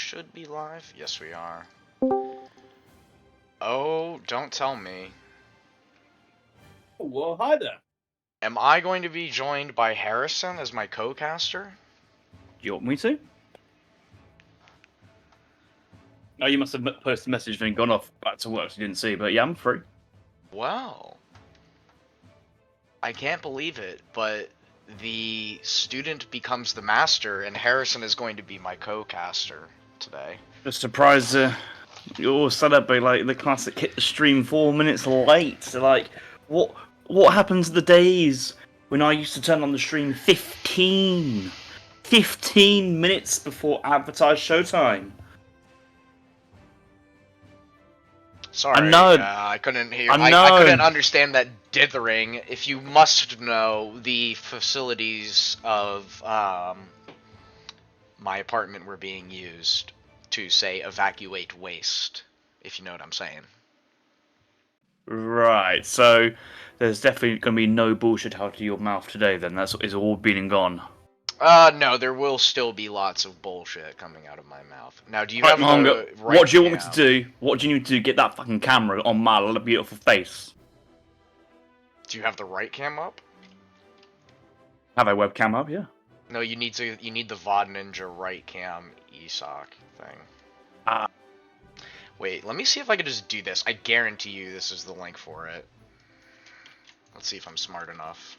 should be live. Yes, we are. Oh, don't tell me. Well, hi there. Am I going to be joined by Harrison as my co-caster? Do you want me to? Oh, you must have posted a message and gone off back to work, so you didn't see. But yeah, I'm free. Well, I can't believe it, but the student becomes the master, and Harrison is going to be my co-caster today. Just surprised you're all set up by like the classic hit the stream 4 minutes late. So, like, what happened to the days when I used to turn on the stream 15 minutes before advertised showtime? Sorry, I know. I couldn't hear. I couldn't understand that dithering. If you must know, the facilities of my apartment were being used to, say, evacuate waste. If you know what I'm saying. Right. So there's definitely going to be no bullshit out of your mouth today. Then that's is all been and gone. No, there will still be lots of bullshit coming out of my mouth. Now, do you have the right What do you want me cam? to do? What do you need to do? Get that fucking camera on my little beautiful face. Do you have the right cam up? Have a webcam up, yeah. No, you need the VOD Ninja right cam ESOC thing. Wait, let me see if I can just do this. I guarantee you this is the link for it. Let's see if I'm smart enough.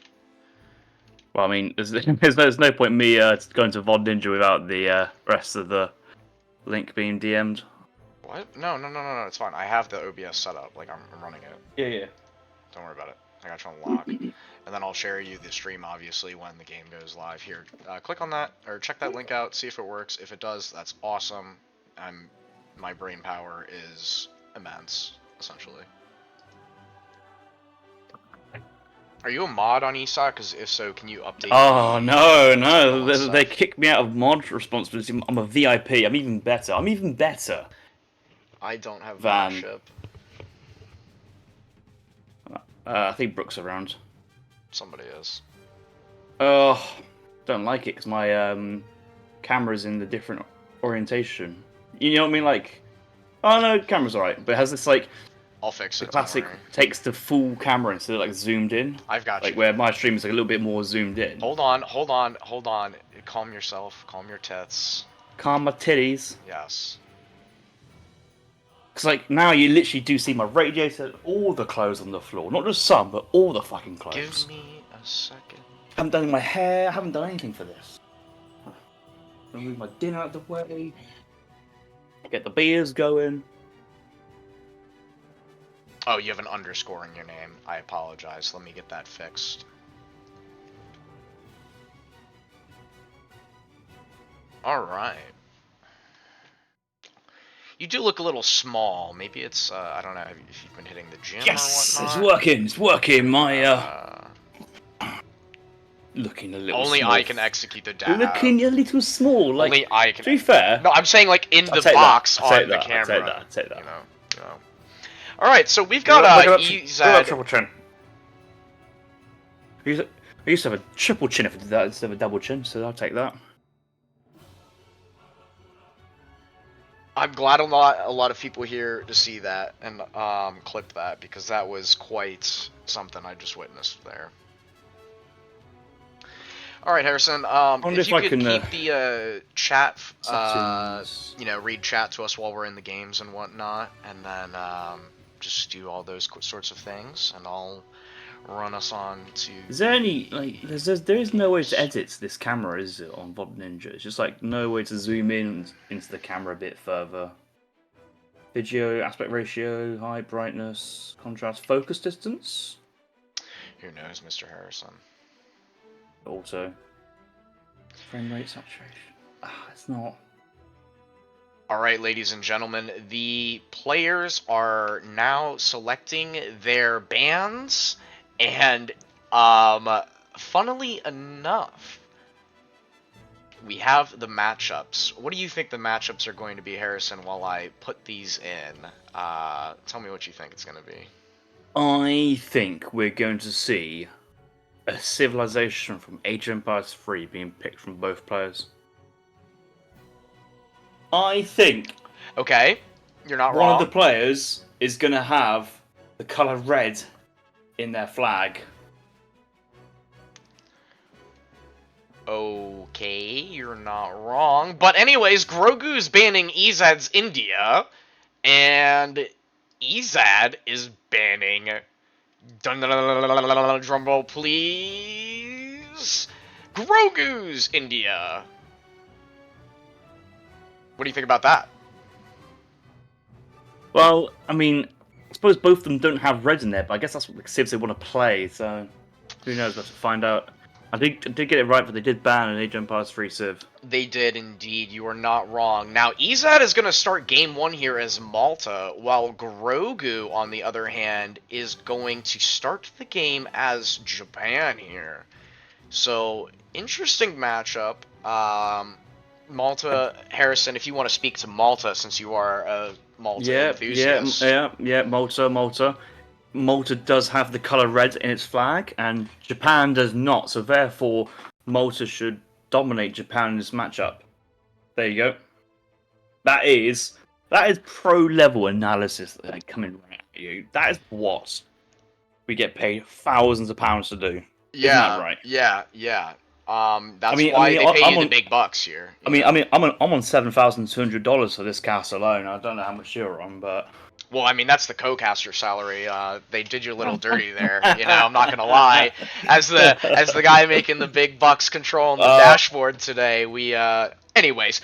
Well, I mean, there's no point in me going to VOD Ninja without the rest of the link being DM'd. What? No, it's fine. I have the OBS set up. Like, I'm running it. Yeah. Don't worry about it. I got you on lock. And then I'll share you the stream, obviously, when the game goes live. Here, click on that, or check that link out, see if it works. If it does, that's awesome. My brain power is immense, essentially. Are you a mod on ESOC? Because if so, can you update? Oh, no. They kicked me out of mod responsibility. I'm a VIP. I'm even better. I don't have membership. I think Brooke's around. Somebody is. Oh, don't like it because my camera's in the different orientation. You know what I mean? Like, oh no, camera's alright, but it has this like. I'll fix it. The classic takes the full camera instead of like zoomed in. I've got you. Like where my stream is like a little bit more zoomed in. Hold on. Calm yourself. Calm your tits. Calm my titties. Yes. Because like now you literally do see my radiator, all the clothes on the floor. Not just some, but all the fucking clothes. Give me a second. I haven't done my hair. I haven't done anything for this. Remove my dinner out of the way. Get the beers going. Oh, you have an underscore in your name. I apologize. Let me get that fixed. Alright. You do look a little small. Maybe it's, I don't know if you've been hitting the gym or whatnot. It's working. My, looking a little Only small. I can execute the dab. Looking a little small. Like, only I can. To be fair. No, I'm saying like in the box on the camera. I'll take that. You know. Alright, so we've got Ezad. Triple chin. I used to have a triple chin if I did that instead of a double chin, so I'll take that. I'm glad a lot of people here to see that and clip that, because that was quite something I just witnessed there. Alright, Harrison, if you could keep the chat, read chat to us while we're in the games and whatnot, and then just do all those sorts of things, and I'll run us on to... Is there any, like, there is no way to edit this camera, is it, on VOD Ninja? It's just, like, no way to zoom in into the camera a bit further. Video, aspect ratio, height, brightness, contrast, focus distance? Who knows, Mr. Harrison? Auto. Frame rate, saturation. It's not... Alright, ladies and gentlemen, the players are now selecting their bands, and, funnily enough, we have the matchups. What do you think the matchups are going to be, Harrison, while I put these in? Tell me what you think it's going to be. I think we're going to see a civilization from Age of Empires 3 being picked from both players. I think Okay, you're not one of the wrong. players is going to have the color red in their flag. Okay, you're not wrong. But anyways, Grogu's banning Ezad's India, and Ezad is banning. Drumroll, please. Grogu's India. What do you think about that? Well, I mean, I suppose both of them don't have red in there, but I guess that's what the civs they want to play, so who knows, we'll have to find out. I did get it right, but they did ban an Agent Pass 3 civ. They did indeed. You are not wrong. Now, Ezad is going to start game one here as Malta, while Grogu, on the other hand, is going to start the game as Japan here. So, interesting matchup. Malta, Harrison, if you want to speak to Malta, since you are a Malta enthusiast. Malta. Malta does have the color red in its flag, and Japan does not. So therefore, Malta should dominate Japan in this matchup. There you go. That is pro level analysis that are coming right at you. That is what we get paid thousands of pounds to do. Isn't that right? Yeah. That's why they pay you the big bucks here. I'm on $7,200 for this cast alone. I don't know how much you're on, but well, I mean that's the co-caster salary. They did you a little dirty there. I'm not gonna lie. As the guy making the big bucks controlling the dashboard today, anyways.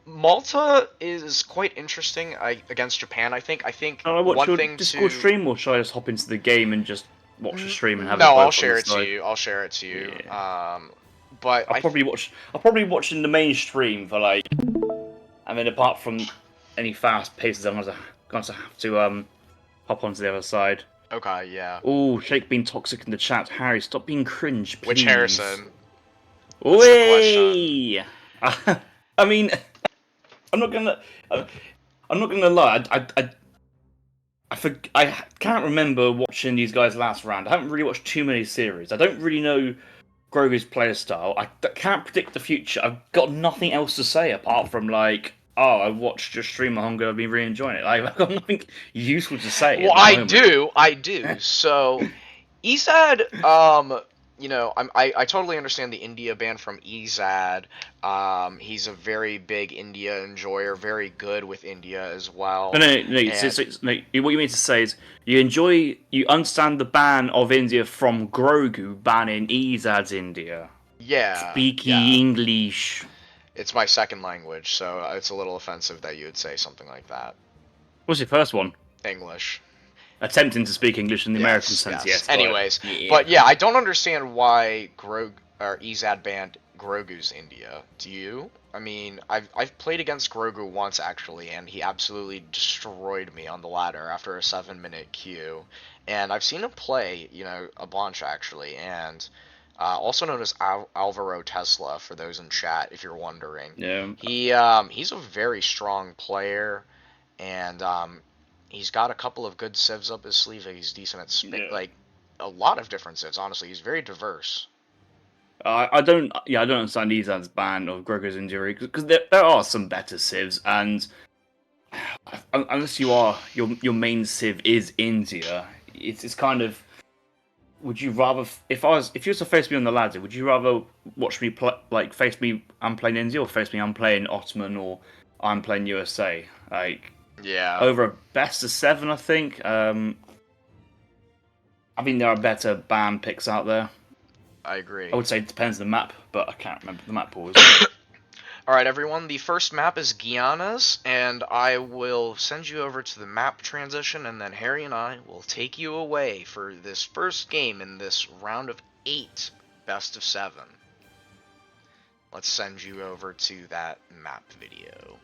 Malta is quite interesting against Japan. I think. Watch your Discord stream, or should I just hop into the game and just watch the stream and have no, it both I'll share it to you. Yeah. But I'll probably watch in the main stream for like. I mean, apart from any fast paces, I'm going to have to hop onto the other side. Okay, yeah. Oh, Shake being toxic in the chat. Harry, stop being cringe, please. Which Harrison? Oi! I mean, I'm not gonna lie. I can't remember watching these guys last round. I haven't really watched too many series. I don't really know Grogu's player style. I can't predict the future. I've got nothing else to say apart from like, oh, I watched your stream, I've been really enjoying it. I've got nothing useful to say. Well, I do. So, Ezad, I totally understand the India ban from Ezad. He's a very big India enjoyer, very good with India as well. No. What you mean to say is you understand the ban of India from Grogu banning Ezad's India. Yeah. Speaking English. It's my second language, so it's a little offensive that you would say something like that. What's your first one? English. Attempting to speak English in the American sense, yes. Anyways, but yeah, I don't understand why Ezad banned Grogu's India. Do you? I mean, I've played against Grogu once actually, and he absolutely destroyed me on the ladder after a 7-minute queue. And I've seen him play, a bunch actually, and also known as Alvaro Tesla for those in chat, if you're wondering. Yeah. He's a very strong player, and he's got a couple of good civs up his sleeve. He's decent at like a lot of different civs. Honestly, he's very diverse. I don't understand Ezad's ban of Grogu's injury because there are some better civs, and unless your main civ is India, it's kind of. Would you rather, if you were to face me on the ladder, would you rather watch me face me I'm playing India, or face me I'm playing Ottoman, or I'm playing USA? Over a best of 7, I think. I mean, there are better ban picks out there. I agree. I would say it depends on the map, but I can't remember the map pools. Alright, everyone, the first map is Guyana's, and I will send you over to the map transition, and then Harry and I will take you away for this first game in this round of 8 best of 7. Let's send you over to that map video.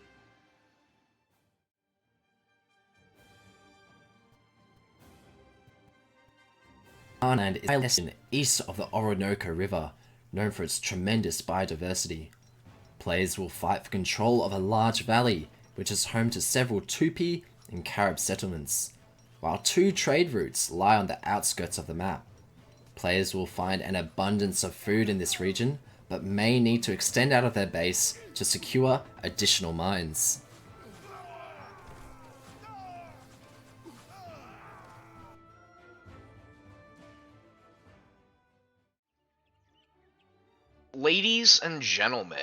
Island is island east of the Orinoco River, known for its tremendous biodiversity. Players will fight for control of a large valley, which is home to several Tupi and Carib settlements, while 2 trade routes lie on the outskirts of the map. Players will find an abundance of food in this region, but may need to extend out of their base to secure additional mines. Ladies and gentlemen,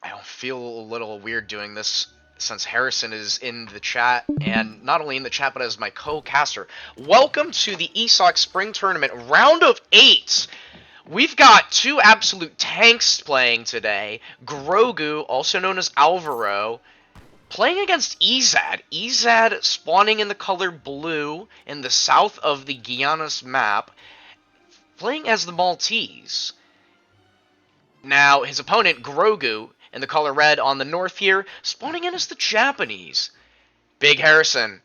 I don't feel a little weird doing this since Harrison is in the chat, and not only in the chat, but as my co-caster. Welcome to the ESOC Spring Tournament, round of 8! We've got two absolute tanks playing today. Grogu, also known as Alvaro, playing against Ezad. Ezad spawning in the color blue in the south of the Guianas map, playing as the Maltese. Now, his opponent, Grogu, in the color red on the north here, spawning in as the Japanese. Big Harrison,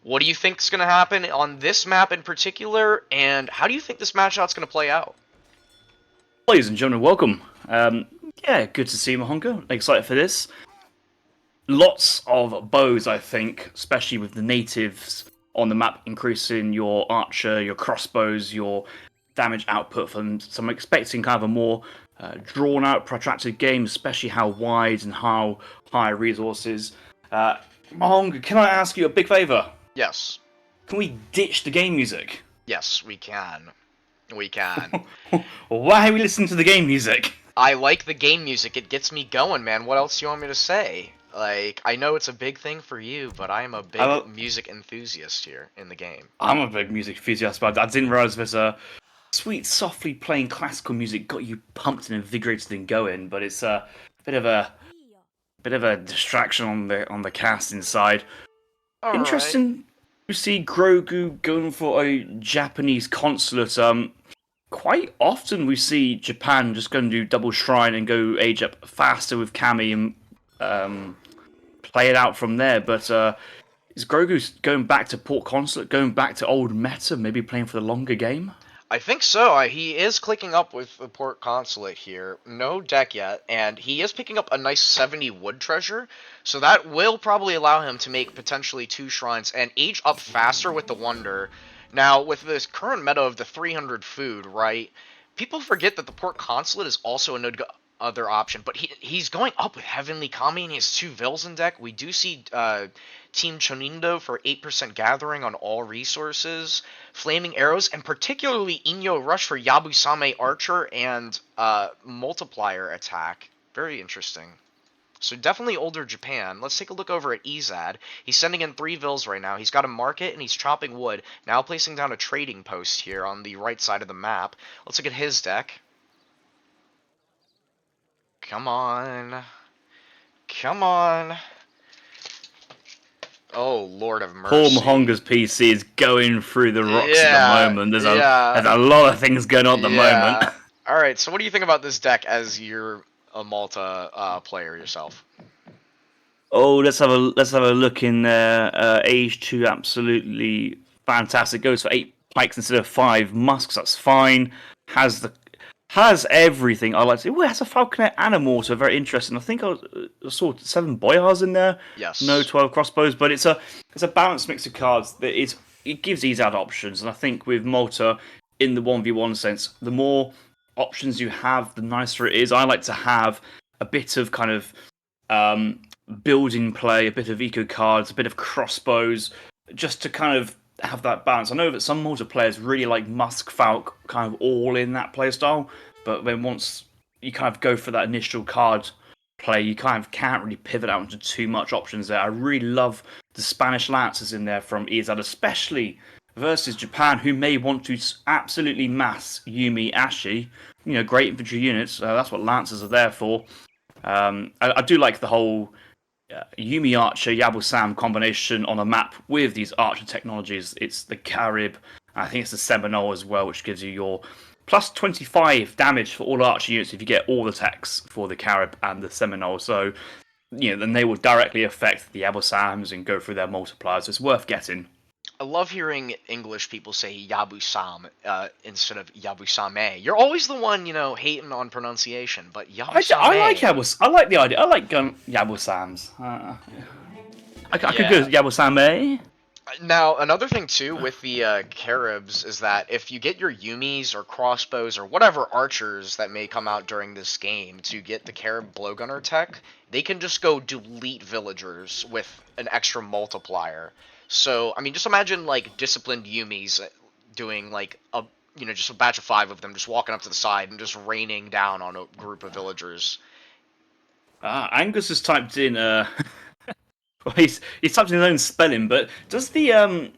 what do you think is going to happen on this map in particular, and how do you think this matchout's going to play out? Ladies and gentlemen, welcome. Yeah, good to see you, Mahonga. Excited for this. Lots of bows, I think, especially with the natives on the map, increasing your archer, your crossbows, your damage output from them. So I'm expecting kind of a more drawn-out, protracted game, especially how wide and how high resources. Mahonga, can I ask you a big favour? Yes. Can we ditch the game music? Yes, we can. We can. Why are we listening to the game music? I like the game music. It gets me going, man. What else do you want me to say? Like, I know it's a big thing for you, but I am a big music enthusiast here in the game. I'm a big music enthusiast, but I didn't realise there's a sweet, softly playing classical music got you pumped and invigorated and going. But it's a bit of a distraction on the cast inside. All Interesting to see Grogu going for a Japanese consulate. Quite often we see Japan just go and do double shrine and go age up faster with Kami and play it out from there. But is Grogu going back to Port Consulate, going back to old meta, maybe playing for the longer game? I think so. He is clicking up with the Port Consulate here. No deck yet, and he is picking up a nice 70 wood treasure, so that will probably allow him to make potentially 2 shrines and age up faster with the Wonder. Now, with this current meta of the 300 food, right, people forget that the Port Consulate is also a other option, but he's going up with Heavenly Kami, and he has 2 Vils in deck. We do see Team Chonindo for 8% gathering on all resources, Flaming Arrows, and particularly Inyo Rush for Yabusame Archer and Multiplier Attack. Very interesting. So definitely older Japan. Let's take a look over at Ezad. He's sending in 3 Vils right now. He's got a market and he's chopping wood. Now placing down a trading post here on the right side of the map. Let's look at his deck. Come on. Come on. Oh, Lord of Mercy. Paul Mahonga's PC is going through the rocks at the moment. There's a lot of things going on at the moment. Alright, so what do you think about this deck as you're a Malta player yourself? Oh, let's have a look in there. Age 2, absolutely fantastic. Goes for 8 pikes instead of 5 musks. That's fine. Has everything I like to see. Oh, it has a falconet and a mortar. Very interesting. I think I saw 7 boyars in there. Yes. No 12 crossbows, but it's a balanced mix of cards. It gives Ezad options, and I think with Malta, in the 1v1 sense, the more options you have, the nicer it is. I like to have a bit of kind of building play, a bit of eco cards, a bit of crossbows, just to kind of have that balance. I know that some Malta players really like Musk Falk kind of all in that playstyle, but then once you kind of go for that initial card play, you kind of can't really pivot out into too much options there. I really love the Spanish Lancers in there from Ezad, especially versus Japan, who may want to absolutely mass Yumi Ashi. You know, great infantry units. That's what Lancers are there for. I do like the whole Yumi Archer, Yabu Sam combination on a map with these Archer technologies. It's the Carib, I think it's the Seminole as well, which gives you your plus 25 damage for all Archer units if you get all the techs for the Carib and the Seminole. So, you know, then they will directly affect the Yabu Sams and go through their multipliers. So it's worth getting. I love hearing English people say Yabusam instead of Yabusame. You're always the one, hating on pronunciation, but Yabusame. I like I like the idea. I like Yabusams. I could go Yabusame. Now, another thing too with the Caribs is that if you get your Yumis or crossbows or whatever archers that may come out during this game to get the Carib blowgunner tech, they can just go delete villagers with an extra multiplier. So, I mean, just imagine like disciplined Yumis doing like a just a batch of 5 of them just walking up to the side and just raining down on a group of villagers. Angus has typed in. Well, he's typed in his own spelling, but does the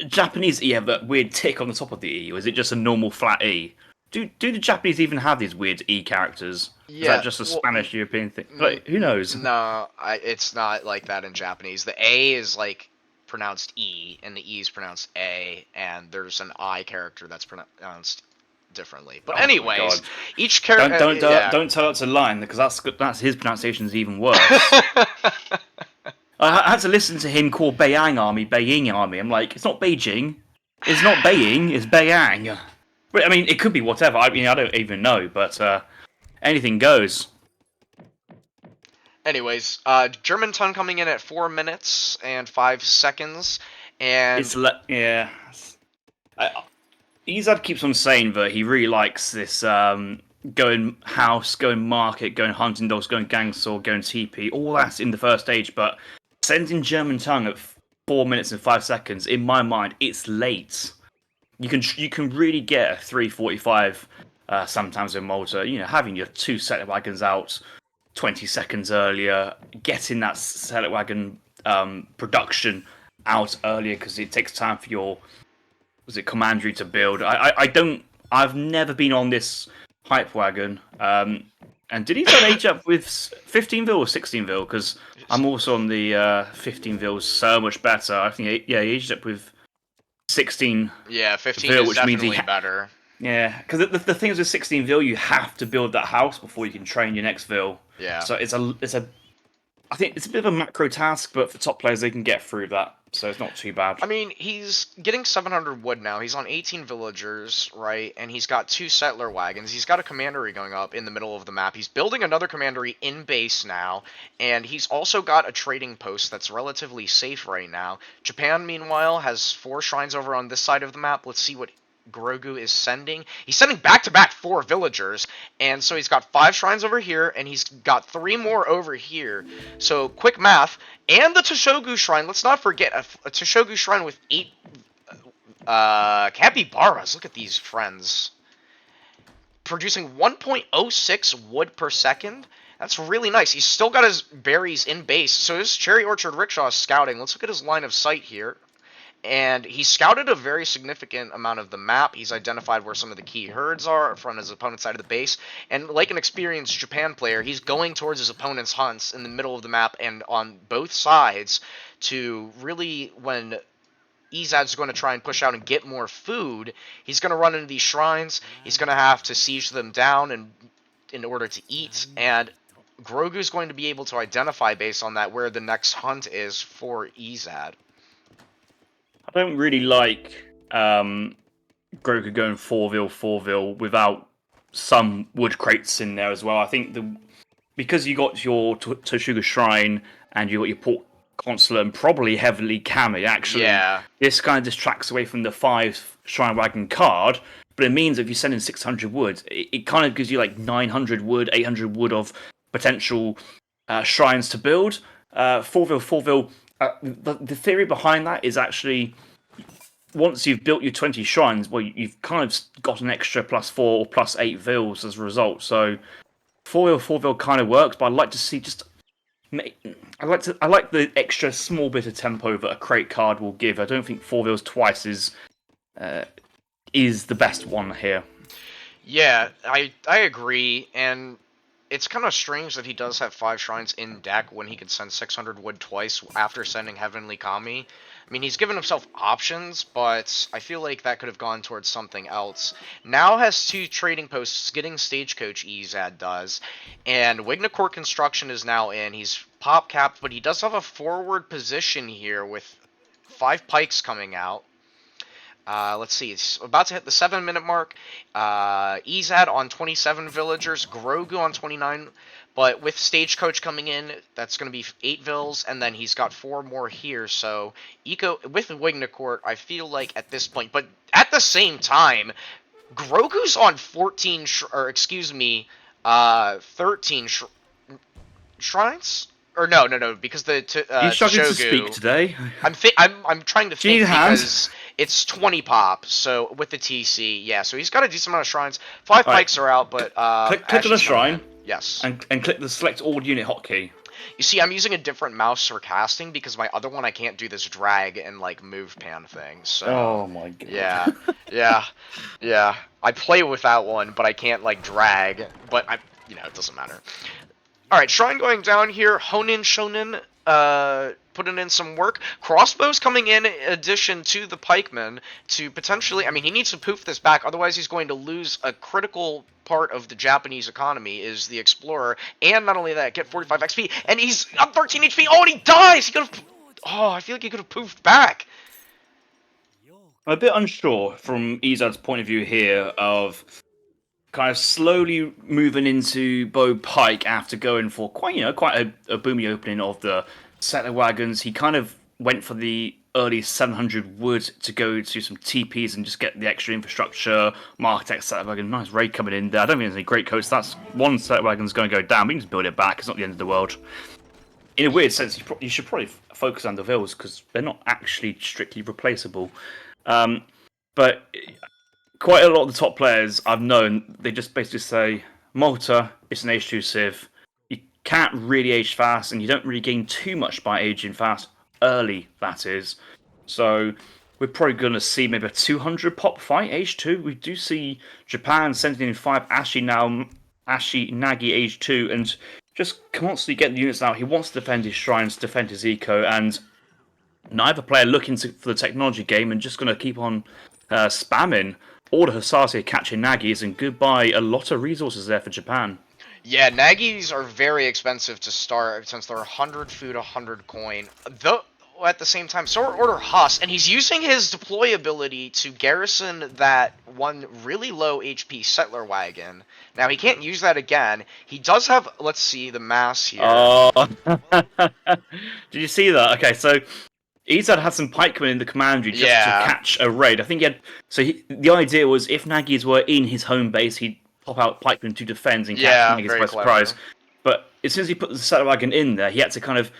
Japanese E have that weird tick on the top of the E, or is it just a normal flat E? Do the Japanese even have these weird E characters? Is Yeah, that just a well, Spanish European thing? Like, who knows? no, it's not like that in Japanese. The A is like pronounced E, and the E is pronounced A, and there's an I character that's pronounced differently. But Oh my anyways, God. each character. Don't tell it to line because that's his pronunciation's even worse. I had to listen to him call Beiying Army. I'm like, it's not Beijing. It's not Beijing, it's Beiyang. But, I mean, it could be whatever. I mean, I don't even know, but anything goes. Anyways, Germantown coming in at 4 minutes and 5 seconds, and Yeah. Ezad keeps on saying that he really likes this going house, going market, going hunting dogs, going gang sword, going TP. All that's in the first stage, but sending German tongue at 4 minutes and 5 seconds, in my mind, it's late. You can really get a 3:45 sometimes in Malta. Having your 2 settler wagons out 20 seconds earlier, getting that settler wagon production out earlier because it takes time for your commandery to build. I've never been on this hype wagon. And did he age up with 15 or 16 Because I'm also on the 15 so much better. I think he aged up with 16. Yeah, 15 Vil, is which means definitely better. Yeah, because the thing is with 16 you have to build that house before you can train your next Vil. Yeah. So I think it's a bit of a macro task, but for top players they can get through that, so it's not too bad. I mean, he's getting 700 wood now. He's on 18 villagers, right? And he's got 2 settler wagons. He's got a commandery going up in the middle of the map. He's building another commandery in base now, and he's also got a trading post that's relatively safe right now. Japan, meanwhile, has 4 shrines over on this side of the map. Let's see what Grogu is sending. He's sending back-to-back 4 villagers, and so he's got 5 shrines over here, and he's got 3 more over here. So, quick math, and the Toshogu shrine, let's not forget, a Toshogu shrine with 8 capybaras. Look at these friends. Producing 1.06 wood per second. That's really nice. He's still got his berries in base, so his Cherry Orchard Rickshaw is scouting. Let's look at his line of sight here. And he scouted a very significant amount of the map. He's identified where some of the key herds are from his opponent's side of the base. And like an experienced Japan player, he's going towards his opponent's hunts in the middle of the map and on both sides to really, when Ezad's going to try and push out and get more food, he's going to run into these shrines. He's going to have to siege them down in order to eat. And Grogu's going to be able to identify based on that where the next hunt is for Ezad. I don't really like Grogu going 4-vil without some wood crates in there as well. I think because you got your Toshuga Shrine and you got your Port Consulate and probably heavily cami, actually, this kind of distracts away from the 5 Shrine Wagon card, but it means if you send in 600 wood, it kind of gives you like 900 wood, 800 wood of potential shrines to build. 4-vil. The theory behind that is actually, once you've built your 20 shrines, well, you've kind of got an extra +4 or +8 vils as a result. So 4-vil kind of works, but I'd like to see I like the extra small bit of tempo that a crate card will give. I don't think 4-vils twice is the best one here. Yeah, I agree, and it's kind of strange that he does have 5 shrines in deck when he can send 600 wood twice after sending Heavenly Kami. I mean, he's given himself options, but I feel like that could have gone towards something else. Now has 2 trading posts, getting Stagecoach Ezad does, and Wignacourt Construction is now in. He's pop-capped, but he does have a forward position here with 5 pikes coming out. Let's see, it's about to hit the 7-minute mark. Ezad on 27 villagers, Grogu on 29. But with Stagecoach coming in, that's going to be 8 vills, and then he's got 4 more here. So Eco with Wignacourt, I feel like at this point, but at the same time, Grogu's on 14, or excuse me, 13 shrines. Or no, because the You struggling to Shogu. speak today? I'm trying to Do you think need a hand? because it's 20 pop. So with the TC, yeah. So he's got a decent amount of shrines. 5 Alright. pikes are out, but Click on the Ashley's shrine. coming in. Yes. And click the select all unit hotkey. You see, I'm using a different mouse for casting because my other one I can't do this drag and like move pan thing. So. Oh my god. Yeah. I play with that one, but I can't like drag. But it doesn't matter. Alright, shrine going down here. Honin Shonin, putting in some work. Crossbows coming in addition to the pikemen to potentially, he needs to poof this back, otherwise he's going to lose a critical part of the Japanese economy, is the explorer. And not only that, get 45 XP, and he's up 13 HP. Oh, and he dies! I feel like he could have poofed back. I'm a bit unsure from Ezad's point of view here of kind of slowly moving into Bow Pike after going for quite a boomy opening of the settler wagons. He kind of went for the early 700 wood to go to some TPs and just get the extra infrastructure. Marketech settler wagon, nice raid coming in there. I don't think there's any great coast. That's one settler wagon's going to go down. We can just build it back. It's not the end of the world. In a weird sense, you should probably focus on the vills because they're not actually strictly replaceable. But quite a lot of the top players I've known, they just basically say, Malta, it's an age2 civ. You can't really age fast, and you don't really gain too much by aging fast. Early, that is. So we're probably going to see maybe a 200 pop fight, age2. We do see Japan sending in 5 Ashi Nagi age2, and just constantly get the units out. He wants to defend his shrines, defend his eco, and neither player looking for the technology game and just going to keep on spamming. All the Hussars here catching Nagis, and goodbye a lot of resources there for Japan. Yeah, Nagis are very expensive to start since they're 100 food, 100 coin. Though at the same time, so are Order Huss, and he's using his deploy ability to garrison that one really low HP settler wagon. Now he can't use that again. He does have, let's see, the mass here. Oh, did you see that? Okay, so Ezad had some pikemen in the commandery just to catch a raid. I think the idea was if Nagis were in his home base, he'd pop out pikemen to defend and catch Nagis by surprise. But as soon as he put the settler wagon in there, he had to kind of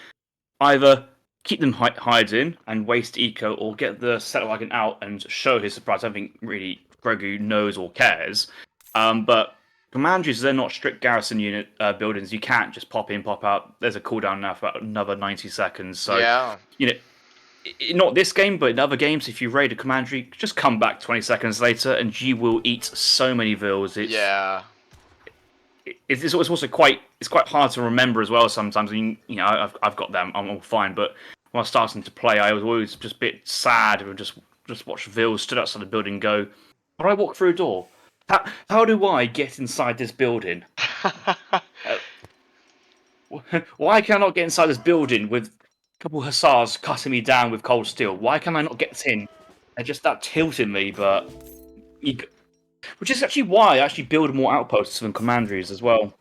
either keep them hiding and waste eco, or get the settler wagon out and show his surprise. I don't think really Grogu knows or cares. But commanderies, they're not strict garrison unit buildings. You can't just pop in, pop out. There's a cooldown now for about another 90 seconds. So, not this game, but in other games, if you raid a commandery, just come back 20 seconds later and you will eat so many vills. It's also quite hard to remember as well sometimes. I've got them, I'm all fine, but when I was starting to play, I was always just a bit sad and just watch vills stood outside the building and go, how do I walk through a door? How do I get inside this building? Why can I not get inside this building with a couple of Hussars cutting me down with cold steel? Why can I not get in? And just that tilted me, but which is actually why I actually build more outposts than commanderies as well.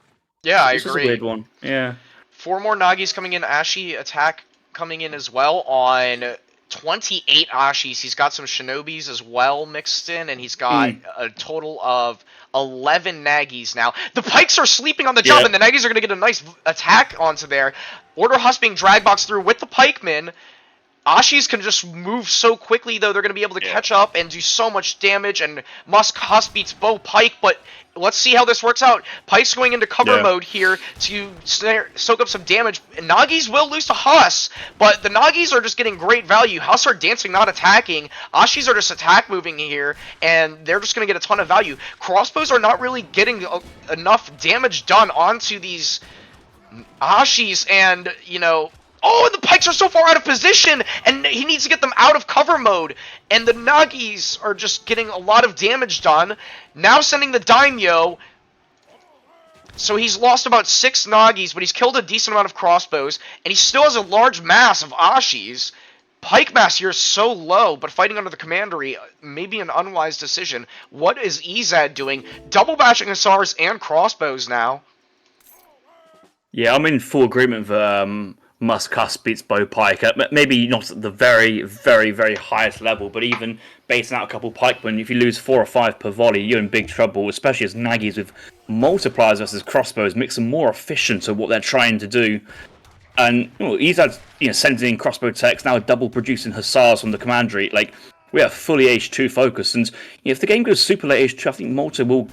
Yeah, I agree. This is a weird one. Yeah. 4 more Nagis coming in. Ashi attack coming in as well on 28 Ashis. He's got some Shinobis as well mixed in, and he's got a total of 11 Nagis now. The Pikes are sleeping on the job, and the Nagis are going to get a nice attack onto there. Order Huss being drag boxed through with the Pikemen. Ashis can just move so quickly, though. They're going to be able to catch up and do so much damage, and Musk Huss beats Bo Pike, but let's see how this works out. Pike's going into cover mode here to soak up some damage. Nagis will lose to Huss, but the Nagis are just getting great value. Huss are dancing, not attacking. Ashis are just attack moving here, and they're just going to get a ton of value. Crossbows are not really getting enough damage done onto these Ashis, and, oh, and the Pikes are so far out of position, and he needs to get them out of cover mode. And the Nagis are just getting a lot of damage done. Now sending the Daimyo. So he's lost about 6 Nagis, but he's killed a decent amount of crossbows. And he still has a large mass of Ashis. Pike mass here is so low, but fighting under the commandery may be an unwise decision. What is Ezad doing? Double bashing hussars and crossbows now. Yeah, I'm in full agreement that Muscuss beats Bo Pike. Maybe not at the very, very, very highest level, but even basing out a couple pikemen, if you lose 4 or 5 per volley, you're in big trouble, especially as Nagys with multipliers versus crossbows makes them more efficient at what they're trying to do. And Ezad's sending in crossbow techs, now double producing hussars from the commandery. Like, we are fully H2 focused, and if the game goes super late H2, I think Malta will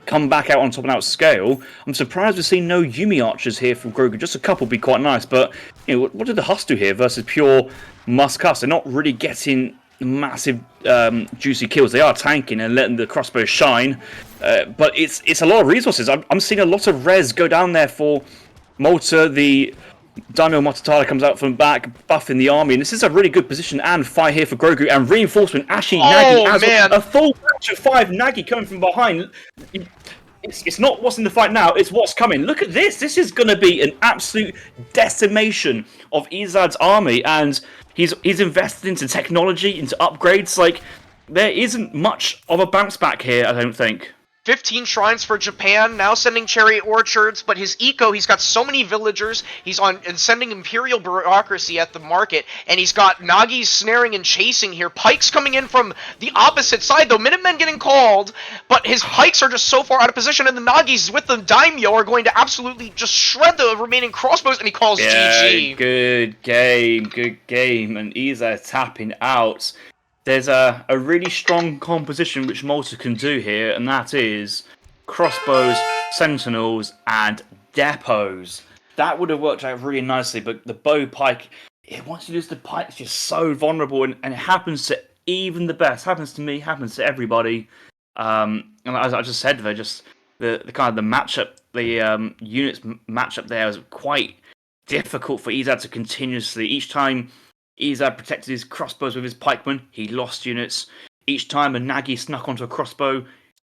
come back out on top and out scale. I'm surprised we've seen no Yumi archers here from Grogu. Just a couple would be quite nice, but what did the Huss do here versus pure Muscuss? They're not really getting massive juicy kills. They are tanking and letting the crossbows shine, but it's a lot of resources. I'm seeing a lot of res go down there for Malta. The Daimyo Motatara comes out from back, buffing the army, and this is a really good position and fight here for Grogu, and reinforcement, Ashi, Nagy, as a full batch of 5 Nagy coming from behind. It's not what's in the fight now, it's what's coming. Look at this, this is going to be an absolute decimation of Ezad's army, and he's invested into technology, into upgrades. Like, there isn't much of a bounce back here, I don't think. 15 shrines for Japan, now sending chariot orchards, but his eco, he's got so many villagers, he's on and sending imperial bureaucracy at the market, and he's got Nagis snaring and chasing here. Pikes coming in from the opposite side, though. Minutemen getting called, but his pikes are just so far out of position, and the Nagis with the Daimyo are going to absolutely just shred the remaining crossbows, and he calls GG. Good game, and Ezad tapping out. There's a really strong composition which Malta can do here, and that is crossbows, sentinels, and depots. That would have worked out really nicely, but the bow pike, once you lose the pike, it's just so vulnerable, and it happens to even the best. Happens to me, happens to everybody. And as I just said, the kind of the matchup, the units matchup there was quite difficult for Ezad to continuously. Each time Ezad protected his crossbows with his pikemen, he lost units. Each time a Nagy snuck onto a crossbow,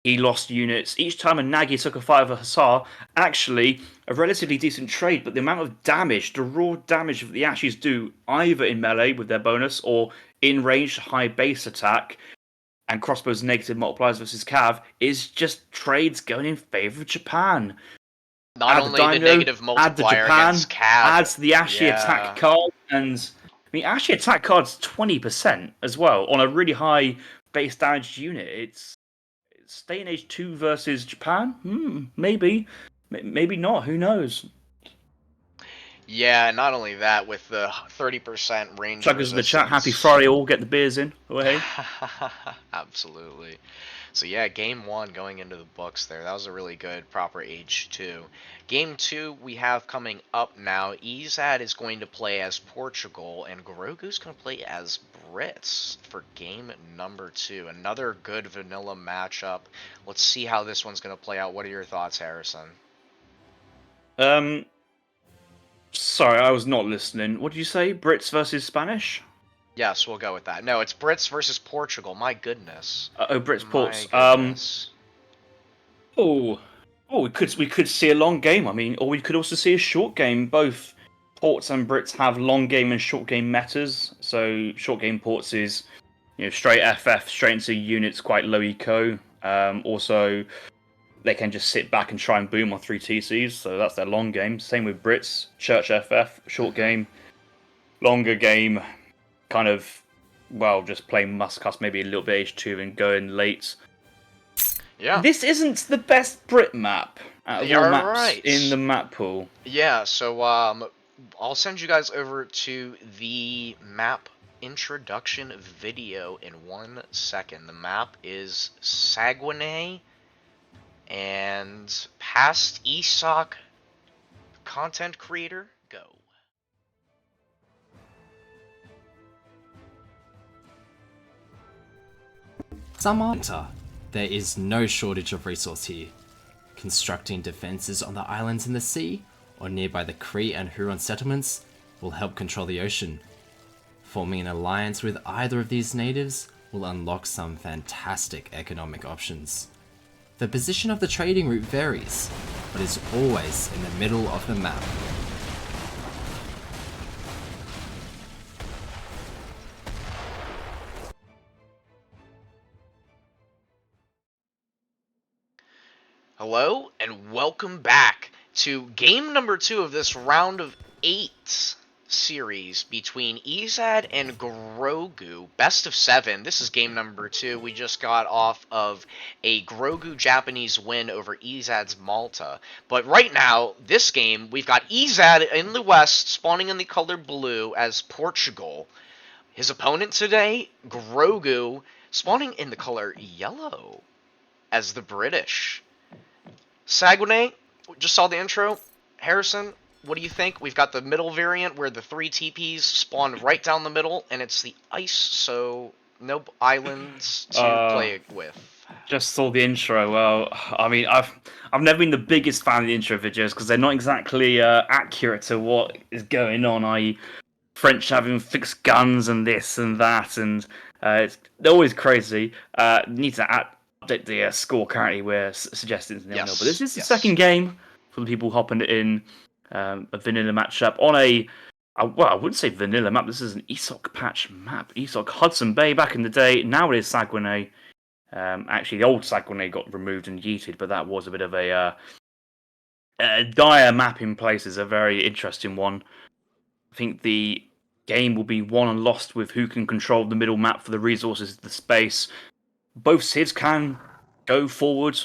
he lost units. Each time a Nagy took a fight of a hussar, actually a relatively decent trade, but the amount of damage, the raw damage that the Ashis do, either in melee with their bonus or in range high base attack, and crossbows negative multipliers versus cav, is just trades going in favour of Japan. Not only the negative multiplier against cav, adds the Ashi attack card, and Ashi attack card's 20% as well on a really high base damage unit. It's stay in H2 versus Japan? Maybe not. Who knows? Yeah, not only that, with the 30% range. Chuggers in the chat. Happy Friday, all. Get the beers in. Away. Absolutely. So yeah, game 1 going into the books there. That was a really good proper H2. Game 2 we have coming up now. Ezad is going to play as Portugal, and Grogu's going to play as Brits for game number 2. Another good vanilla matchup. Let's see how this one's going to play out. What are your thoughts, Harrison? Sorry, I was not listening. What did you say? Brits versus Spanish? Yes, we'll go with that. No, it's Brits versus Portugal. My goodness. Brits ports. We could see a long game. I mean, or we could also see a short game. Both ports and Brits have long game and short game metas. So short game ports is straight FF, straight into units, quite low eco. Also, they can just sit back and try and boom on 3 TCs. So that's their long game. Same with Brits, Church FF, short game, longer game. Kind of, just playing Muscuss, maybe a little bit H2 and going late. Yeah. This isn't the best Brit map out of all maps in the map pool. Yeah, so I'll send you guys over to the map introduction video in 1 second. The map is Saguenay, and past ESOC content creator, go. Samantha. There is no shortage of resource here. Constructing defenses on the islands in the sea, or nearby the Cree and Huron settlements, will help control the ocean. Forming an alliance with either of these natives will unlock some fantastic economic options. The position of the trading route varies, but is always in the middle of the map. Hello, and welcome back to game number 2 of this round of 8 series between Ezad and Grogu. Best of 7. This is game number 2. We just got off of a Grogu Japanese win over Ezad's Malta. But right now, this game, we've got Ezad in the west, spawning in the color blue as Portugal. His opponent today, Grogu, spawning in the color yellow as the British. Saguenay, just saw the intro. Harrison, what do you think? We've got the middle variant where the 3 TPs spawn right down the middle, and it's the ice, so no islands to play with. Just saw the intro. Well, I mean, I've never been the biggest fan of the intro videos because they're not exactly accurate to what is going on. I.e., French having fixed guns and this and that, and they're always crazy. Need to update the score. Currently, we're suggesting it's 0-0, but this is the second game for the people hopping in a vanilla matchup on well, I wouldn't say vanilla map. This is an ESOC patch map. ESOC Hudson Bay back in the day. Now it is Saguenay. Actually, the old Saguenay got removed and yeeted, but that was a bit of a dire map in places. A very interesting one. I think the game will be won and lost with who can control the middle map for the resources, the space. Both sids can go forward.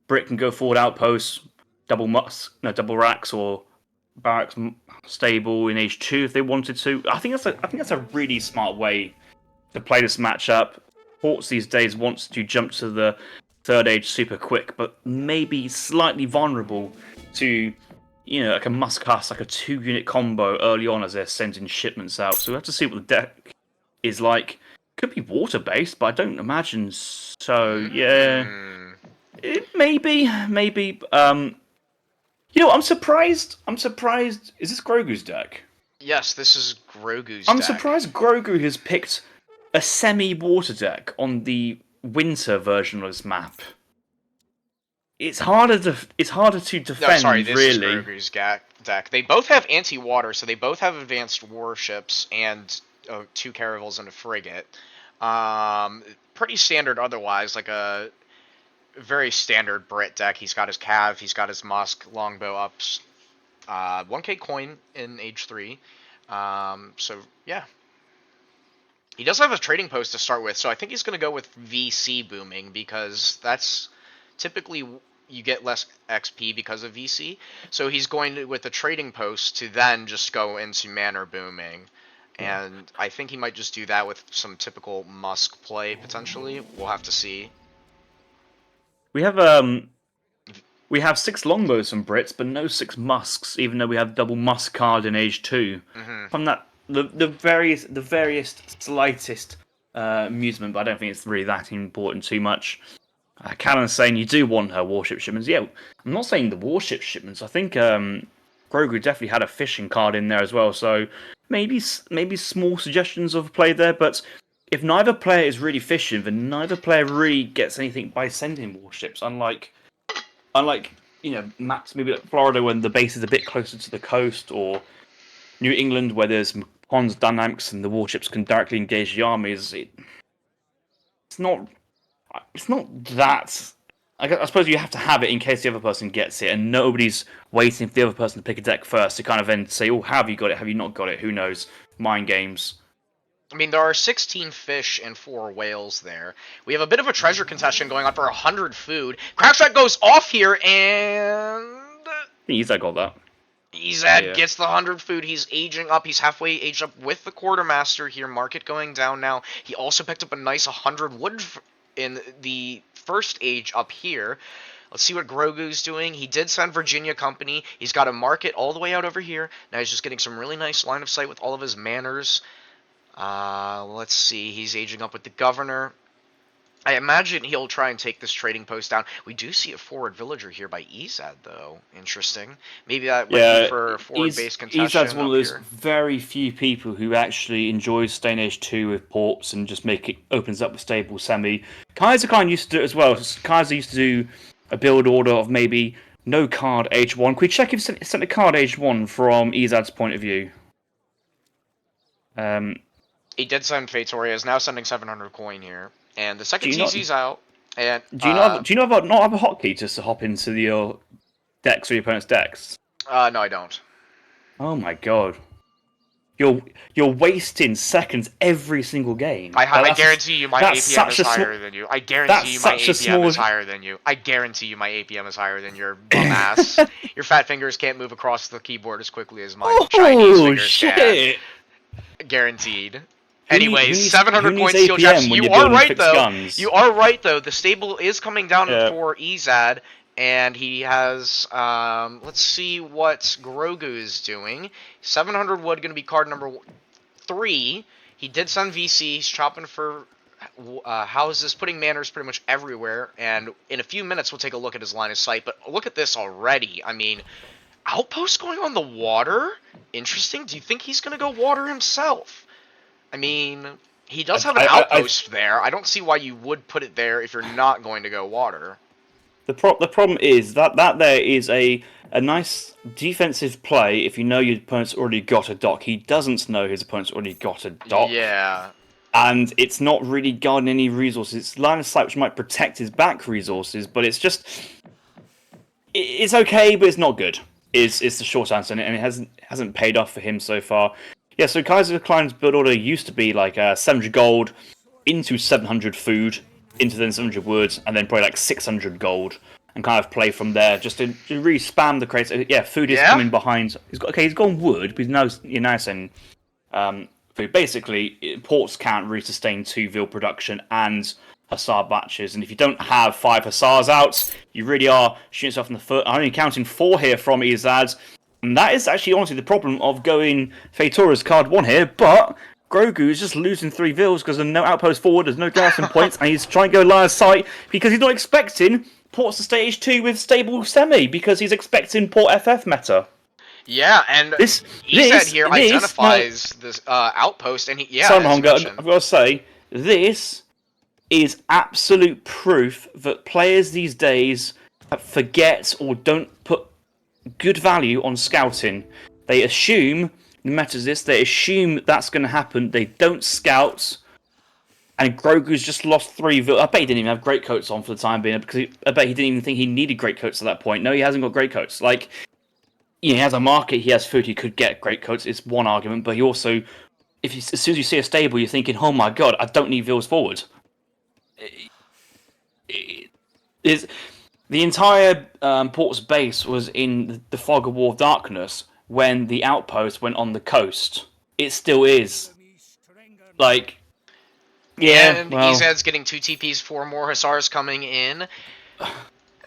Brit can go forward outposts, double racks or barracks stable in age 2 if they wanted to. I think that's a really smart way to play this matchup. Ports these days wants to jump to the third age super quick, but maybe slightly vulnerable to, like a Muscus, like a 2-unit combo early on as they're sending shipments out. So we have to see what the deck is like. Could be water-based, but I don't imagine so. Yeah, maybe. I'm surprised. Is this Grogu's deck? Yes, this is Grogu's I'm deck. surprised Grogu has picked a semi-water deck on the winter version of this map. It's harder to defend. No, sorry, this is really. Grogu's deck. They both have anti-water, so they both have advanced warships and 2 caravels and a frigate. Pretty standard otherwise, like a very standard Brit deck. He's got his Cav, he's got his Musk, longbow ups, 1k coin in age 3. So yeah. He does have a trading post to start with, so I think he's going to go with VC booming because that's typically you get less XP because of VC. So he's going with a trading post to then just go into manor booming. And I think he might just do that with some typical Musk play, potentially. We'll have to see. We have 6 longbows from Brits, but no 6 Musks, even though we have double Musk card in age 2. From that, the various slightest amusement, but I don't think it's really that important too much. Callan's saying you do want her warship shipments. Yeah, I'm not saying the warship shipments. I think Grogu definitely had a fishing card in there as well, so maybe small suggestions of play there, but if neither player is really fishing, then neither player really gets anything by sending warships, unlike maps maybe like Florida when the base is a bit closer to the coast, or New England where there's ponds dynamics and the warships can directly engage the armies. It's not that. I suppose you have to have it in case the other person gets it, and nobody's waiting for the other person to pick a deck first to kind of then say, "Oh, have you got it? Have you not got it? Who knows?" Mind games. I mean, there are 16 fish and 4 whales there. We have a bit of a treasure contestation going on for 100 food. Crackshot goes off here, and I think Ezad got that. Ezad gets the 100 food. He's aging up. He's halfway aged up with the quartermaster here. Market going down now. He also picked up a nice 100 wood in the first age up here. Let's see what Grogu's doing. He did send Virginia Company. He's got a market all the way out over here. Now he's just getting some really nice line of sight with all of his manors. Let's see. He's aging up with the governor. I imagine he'll try and take this trading post down. We do see a forward villager here by Ezad, though. Interesting. Maybe that might be for a forward-based contestation. Ezad's one of those very few people who actually enjoys staying age 2 with ports and just opens up a stable semi. Kaiser kind of used to do it as well. Kaiser used to do a build order of maybe no card age 1. Could we check if he sent a card age 1 from Ezad's point of view? He did send Fatoria. Is now sending 700 coin here. And the second TC's out. And Do you know about not have a hotkey just to hop into your decks or your opponent's decks? no, I don't. Oh my god. You're wasting seconds every single game. I guarantee you my APM is higher than you. I guarantee you my APM is higher than you. I guarantee you my APM is higher than your bum ass. Your fat fingers can't move across the keyboard as quickly as my Chinese fingers can. Guaranteed. Anyway, 700 coin steel traps. You are right though. Guns? You are right though. The stable is coming down for Yeah. Ezad, and he has. Let's see what Grogu is doing. 700 wood going to be card number 3. He did send VC. He's chopping for houses, putting manners pretty much everywhere. And in a few minutes, we'll take a look at his line of sight. But look at this already. I mean, outpost going on the water. Interesting. Do you think he's going to go water himself? I mean, he does have an outpost there. I don't see why you would put it there if you're not going to go water. The problem is that there is a nice defensive play if you know your opponent's already got a dock. He doesn't know his opponent's already got a dock. Yeah. And it's not really guarding any resources. It's line of sight which might protect his back resources, but it's just... It's okay, but it's not good. Is the short answer, and it hasn't paid off for him so far. Yeah, so Kaiser Klein's build order used to be like 700 gold into 700 food, into then 700 wood, and then probably like 600 gold, and kind of play from there, just to really spam the crates. Yeah, food is coming behind. He's gone wood, but you're now saying food. Basically, ports can't really sustain 2 veal production and Hussar batches, and if you don't have 5 Hussars out, you really are shooting yourself in the foot. I'm only counting 4 here from Ezad. And that is actually honestly the problem of going Feitora's card 1 here, but Grogu is just losing 3 vills because there's no outpost forward, there's no garrison points, and he's trying to go line of sight because he's not expecting ports to stage 2 with stable semi, because he's expecting port FF meta. Yeah, and Ezad here identifies this outpost, and I've got to say, this is absolute proof that players these days forget or don't put good value on scouting. They assume the meta's this, they assume that's going to happen, they don't scout, and Grogu's just lost 3 vills. I bet he didn't even have great coats on for the time being, because I bet he didn't even think he needed great coats at that point. No, he hasn't got great coats. Like, he has a market, he has food, he could get great coats, it's one argument, but he also, as soon as you see a stable, you're thinking, oh my god, I don't need vills forward. The entire port's base was in the fog of war of darkness when the outpost went on the coast. It still is. Like, yeah. And Ezad's getting 2 TPs, 4 more Hussars coming in.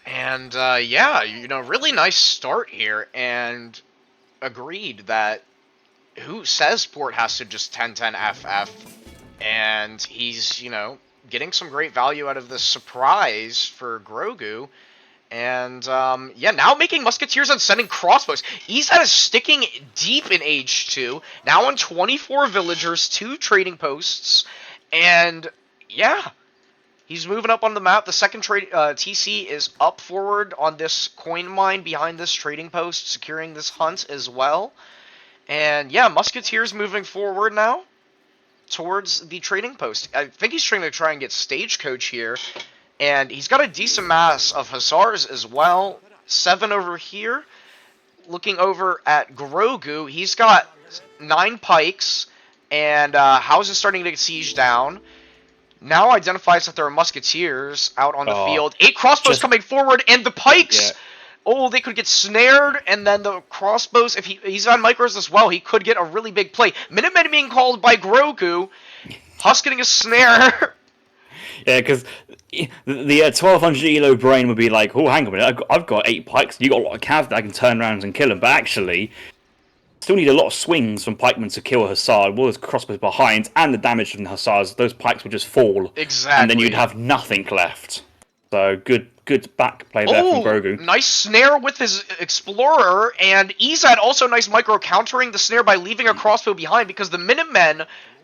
And, really nice start here. And agreed that who says Port has to just 10-10 FF? And he's, getting some great value out of the surprise for Grogu. And, now making musketeers and sending crossbows. Ezad is sticking deep in Age 2. Now on 24 villagers, 2 trading posts. And, he's moving up on the map. The second TC is up forward on this coin mine behind this trading post, securing this hunt as well. And, musketeers moving forward now towards the trading post. I think he's trying to get stagecoach here. And he's got a decent mass of Hussars as well. 7 over here. Looking over at Grogu, he's got 9 pikes. And houses starting to get sieged down. Now identifies that there are musketeers out on the field. 8 crossbows coming forward, and the pikes! Yeah. Oh, they could get snared, and then the crossbows, if he's on micros as well, he could get a really big play. Minutemen being called by Grogu. Husk getting a snare. Yeah, because the 1200 elo brain would be like, oh, hang on a minute, I've got 8 pikes, you got a lot of calves that I can turn around and kill them, but actually, still need a lot of swings from pikemen to kill a Hussar, with those crossbows behind, and the damage from the Hussars, those pikes would just fall. Exactly. And then you'd have nothing left. So, good back play there from Grogu. Nice snare with his Explorer, and Ezad also nice micro countering the snare by leaving a crossbow behind, because the Minutemen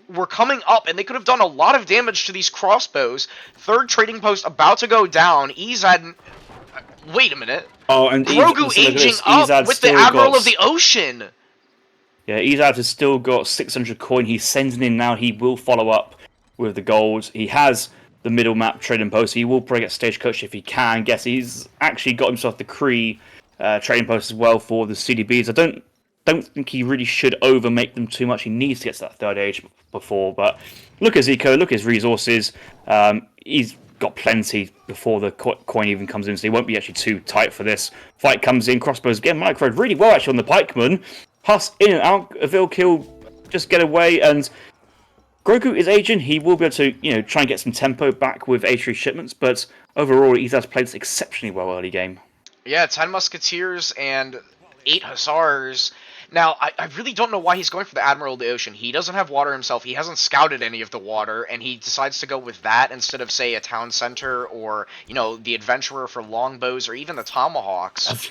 were coming up, and they could have done a lot of damage to these crossbows. 3rd trading post about to go down. Ezad... Wait a minute. Oh, and Grogu aging up with the Admiral of the Ocean. Yeah, Ezad has still got 600 coin. He's sending in now. He will follow up with the gold. He has the middle map trading post. He will probably get stagecoach if he can. Guess he's actually got himself the Kree trading post as well for the CDBs. I don't think he really should overmake them too much. He needs to get to that third age before. But look at Zico, look at his resources. He's got plenty before the coin even comes in, so he won't be actually too tight for this. Fight comes in, crossbows again, microed really well actually on the pikeman. Huss in and out, a Vil kill, just get away, and Grogu is aging. He will be able to, try and get some tempo back with H3 shipments, but overall, Ezad's played this exceptionally well early game. Yeah, 10 Musketeers and 8 Hussars. Now, I really don't know why he's going for the Admiral of the Ocean. He doesn't have water himself. He hasn't scouted any of the water, and he decides to go with that instead of, say, a Town Center or, the Adventurer for longbows or even the Tomahawks.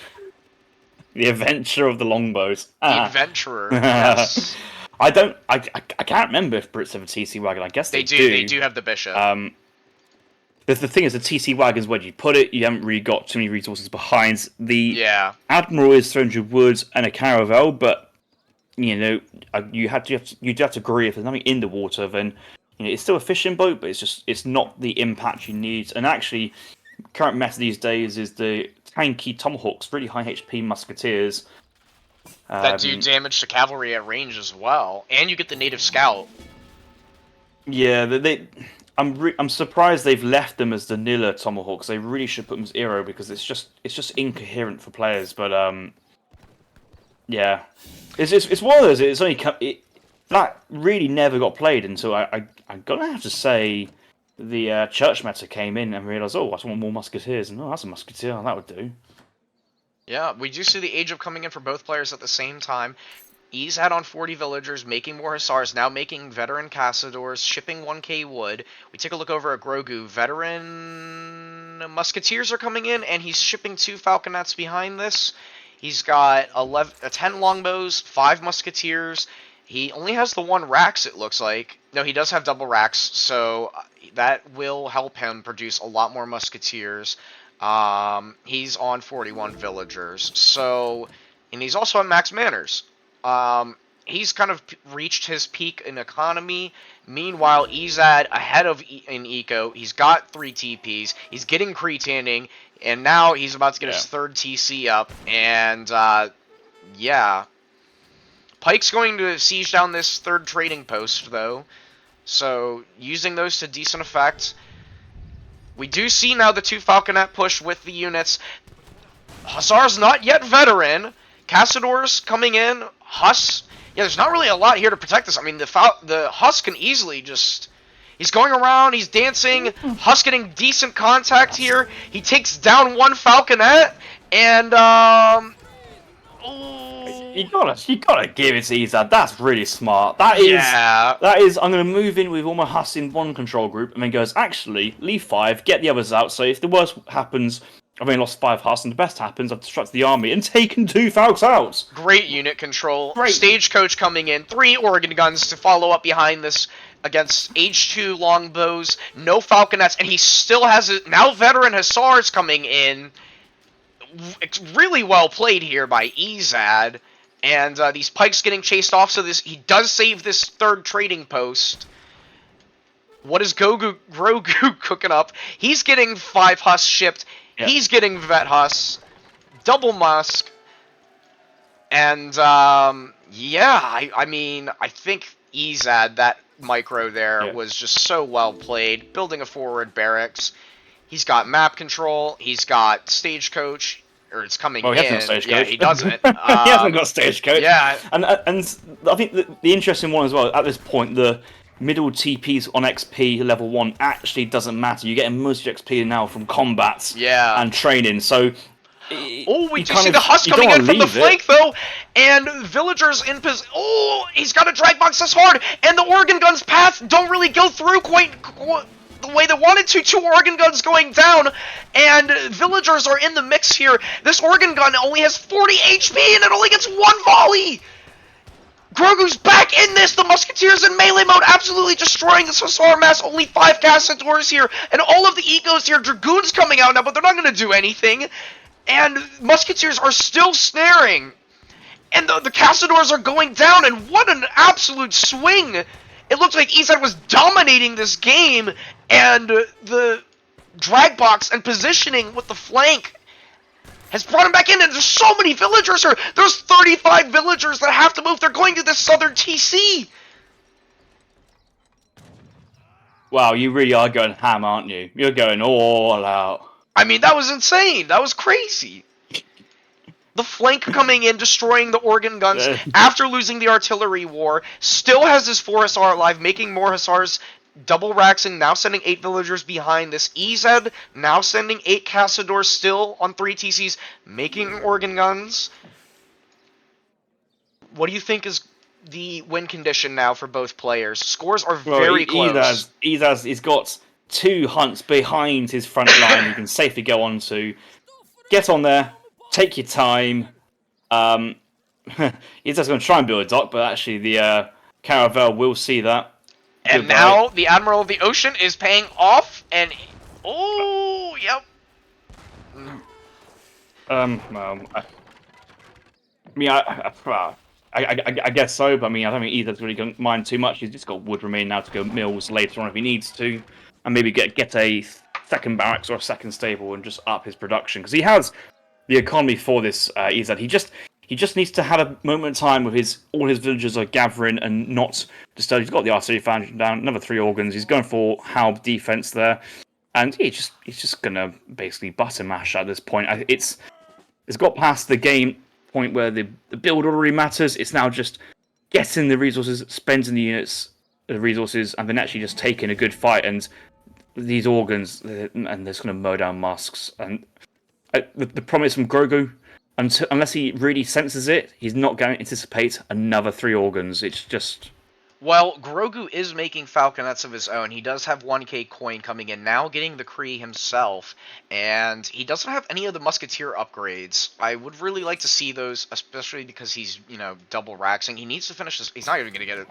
The Adventure of the Longbows. The Adventurer, yes. I can't remember if Brits have a TC wagon. I guess they do. They do have the Bishop. The thing is, the TC wagon's where you put it. You haven't really got too many resources behind. The Admiral is 300 woods and a caravel, but you'd have to agree if there's nothing in the water, then it's still a fishing boat, but it's not the impact you need. And actually, current meta these days is the tanky Tomahawks, really high HP Musketeers that do damage to cavalry at range as well, and you get the native scout. Yeah, I'm surprised they've left them as the Nilla Tomahawks. They really should put them as Aero because it's just incoherent for players. But yeah, it's one of those. It's only that really never got played until I'm gonna have to say the church meta came in and realised, I just want more Musketeers, and that's a Musketeer, that would do. Yeah, we do see the age up coming in for both players at the same time. Ezad on 40 villagers, making more Hussars, now making veteran Cassadors, shipping 1k wood. We take a look over at Grogu. Veteran Musketeers are coming in, and he's shipping 2 Falconets behind this. He's got 10 longbows, 5 Musketeers. He only has the 1 Rax, it looks like. No, he does have double Rax, so that will help him produce a lot more Musketeers. He's on 41 villagers, and he's also at max manners. He's kind of reached his peak in economy. Meanwhile, Ezad ahead of in eco. He's got 3 TPs. He's getting Cretaning, and now he's about to get his 3rd TC up. And yeah, Pike's going to siege down this 3rd trading post though, so using those to decent effect. We do see now the 2 Falconet push with the units. Hussar's not yet veteran. Cassadors coming in. Huss. Yeah, there's not really a lot here to protect this. I mean, the Huss can easily just... He's going around. He's dancing. Huss getting decent contact here. He takes down 1 Falconet. And, You gotta give it to Ezad. That's really smart. That is. I'm gonna move in with all my Huss in one control group, and then goes, actually, leave 5, get the others out. So if the worst happens, I've only lost 5 Huss, and the best happens, I've distracted the army and taken 2 Falcons out. Great unit control. Great. Stagecoach coming in. 3 organ guns to follow up behind this against H2 longbows. No Falconets, and he still has it. Now veteran Hussars coming in. It's really well played here by Ezad. And these pikes getting chased off, so he does save this 3rd trading post. What is Grogu cooking up? He's getting 5 Huss shipped. Yep. He's getting Vet Huss. Double Musk. And, yeah, I mean, I think Ezad, that micro there, was just so well played. Building a forward barracks. He's got map control. He's got stagecoach. Or it's coming in. He hasn't got stagecoach. Yeah, he doesn't. He hasn't got stagecoach. Yeah. And I think the interesting one as well, at this point, the middle TPs on XP level 1 actually doesn't matter. You're getting most of your XP now from combat and training. So we do see the Huss coming in from the flank, though, and villagers in position. Oh, he's got a drag box that's hard, and the organ guns path don't really go through quite the way they wanted to. 2 organ guns going down, and villagers are in the mix here. This organ gun only has 40 HP, and it only gets 1 volley. Grogu's back in this. The Musketeers in melee mode absolutely destroying this Hussar mass. Only 5 Cassadors here, and all of the Egos here. Dragoons coming out now, but they're not going to do anything. And Musketeers are still snaring. And the Cassadors are going down, and what an absolute swing. It looks like Ezad was dominating this game, And the drag box and positioning with the flank has brought him back in, and there's so many villagers here. There's 35 villagers that have to move. They're going to the southern TC. Wow, you really are going ham, aren't you? You're going all out. I mean, that was insane. That was crazy. The flank coming in, destroying the organ guns after losing the artillery war, still has his 4 Hussar alive, making more Hussars, double raxing, now sending 8 villagers behind this. Ezad now sending 8 Cassadors still on 3 TCs, making organ guns. What do you think is the win condition now for both players? Scores are very close. Ezad, he's got 2 hunts behind his front line he can safely go on to. Get on there, take your time. Ezad's going to try and build a dock, but actually the Caravel will see that. And Goodbye. now the Admiral of the Ocean is paying off, and... Oh, yep. Well, I guess so, but I mean, I don't think Ezad's really going to mind too much. He's just got wood remain now to go mills later on if he needs to, and maybe get a second barracks or a second stable and just up his production, because he has the economy for this, Ezad. He just needs to have a moment of time with all his villagers are gathering and not disturbed. He's got the artillery foundation down, another 3 organs. He's going for Halb defense there, and he's just gonna basically butter mash at this point. It's got past the game point where the build already matters. It's now just getting the resources, spending the units, the resources, and then actually just taking a good fight. And these organs, and they're just gonna mow down Musks. And the promise from Grogu, unless he really senses it, he's not going to anticipate another 3 organs. It's just... Well, Grogu is making falconets of his own. He does have 1k coin coming in, now getting the Kree himself, and he doesn't have any of the Musketeer upgrades. I would really like to see those, especially because he's, double raxing. He needs to finish this. He's not even going to get it.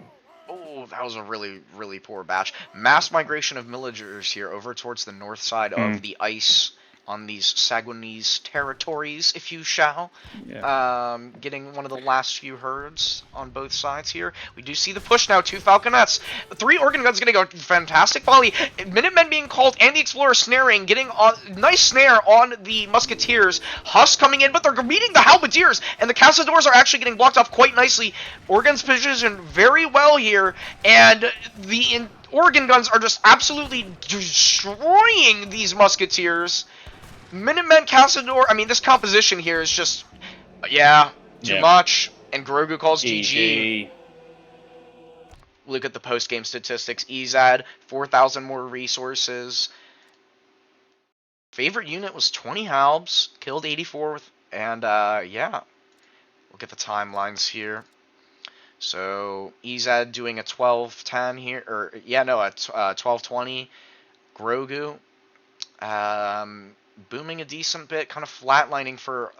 Oh, that was a really, really poor batch. Mass migration of villagers here over towards the north side of the ice on these Saguenese territories, if you shall. Yeah. Getting one of the last few herds on both sides here. We do see the push now, 2 falconets. 3 organ guns getting a fantastic volley. Minutemen being called and the Explorer snaring, getting a nice snare on the Musketeers. Huss coming in, but they're meeting the Halberdiers, and the Cassadors are actually getting blocked off quite nicely. Organs positioned very well here, and the organ guns are just absolutely destroying these Musketeers. Minutemen, Cassador, I mean, this composition here is just, too much. And Grogu calls GG. Look at the post-game statistics. Ezad, 4,000 more resources. Favorite unit was 20 Halbs, killed 84 with, and look at the timelines here. So, Ezad doing a 12-10 here, a 12-20. Grogu, booming a decent bit, kind of flatlining for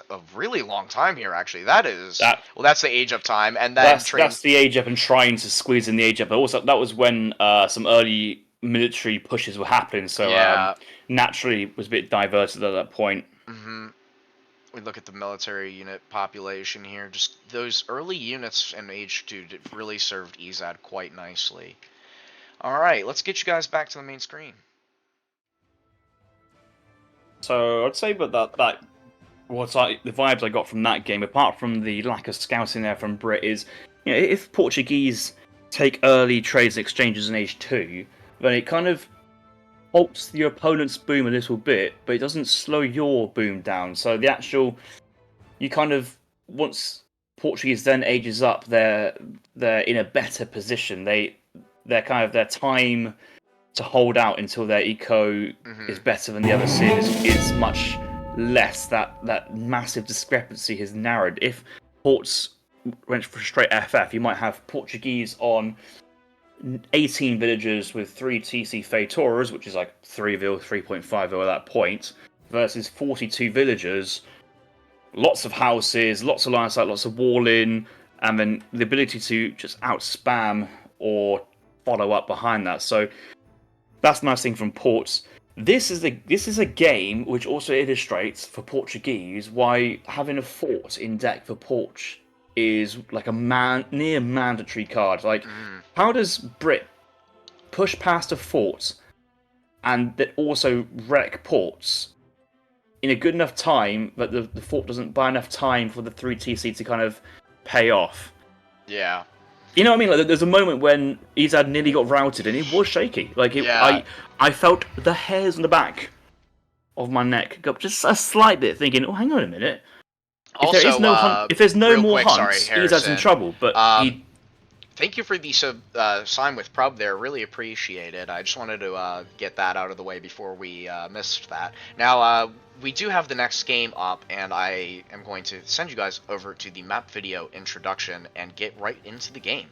a really long time here, actually. That's the age up time, and then that's the age up and trying to squeeze in the age up. But also, that was when some early military pushes were happening, so naturally was a bit diverted at that point. Mm-hmm. We look at the military unit population here. Just those early units in Age 2 really served Ezad quite nicely. All right, let's get you guys back to the main screen. So I'd say, but the vibes I got from that game, apart from the lack of scouting there from Brit, is if Portuguese take early trades and exchanges in Age 2, then it kind of halts your opponent's boom a little bit, but it doesn't slow your boom down. So you kind of, once Portuguese then ages up, they're in a better position. They're kind of their time to hold out until their eco is better than the other cities is much less. That massive discrepancy has narrowed. If Ports went for straight FF, you might have Portuguese on 18 villagers with 3 TC Feitoras, which is like 3-vil, 3.5-vil at that point, versus 42 villagers, lots of houses, lots of line of sight, lots of wall in, and then the ability to just out-spam or follow up behind that. So that's the nice thing from Ports. This is a game which also illustrates for Portuguese why having a fort in deck for Porch is like a near mandatory card. Like, how does Brit push past a fort and that also wreck ports in a good enough time that the fort doesn't buy enough time for the 3TC to kind of pay off. Yeah. You know what I mean? Like, there's a moment when Ezad nearly got routed, and it was shaky. Like, Yeah. I felt the hairs on the back of my neck go up just a slight bit, thinking, "Oh, hang on a minute. If there is Also, no hunt, if there's no real more quick, sorry, hunts, Ezad's in Harrison. trouble." But he, Thank you for the sign with Prub there. Really appreciate it. I just wanted to get that out of the way before we missed that. Now, we do have the next game up, and I am going to send you guys over to the map video introduction and get right into the game.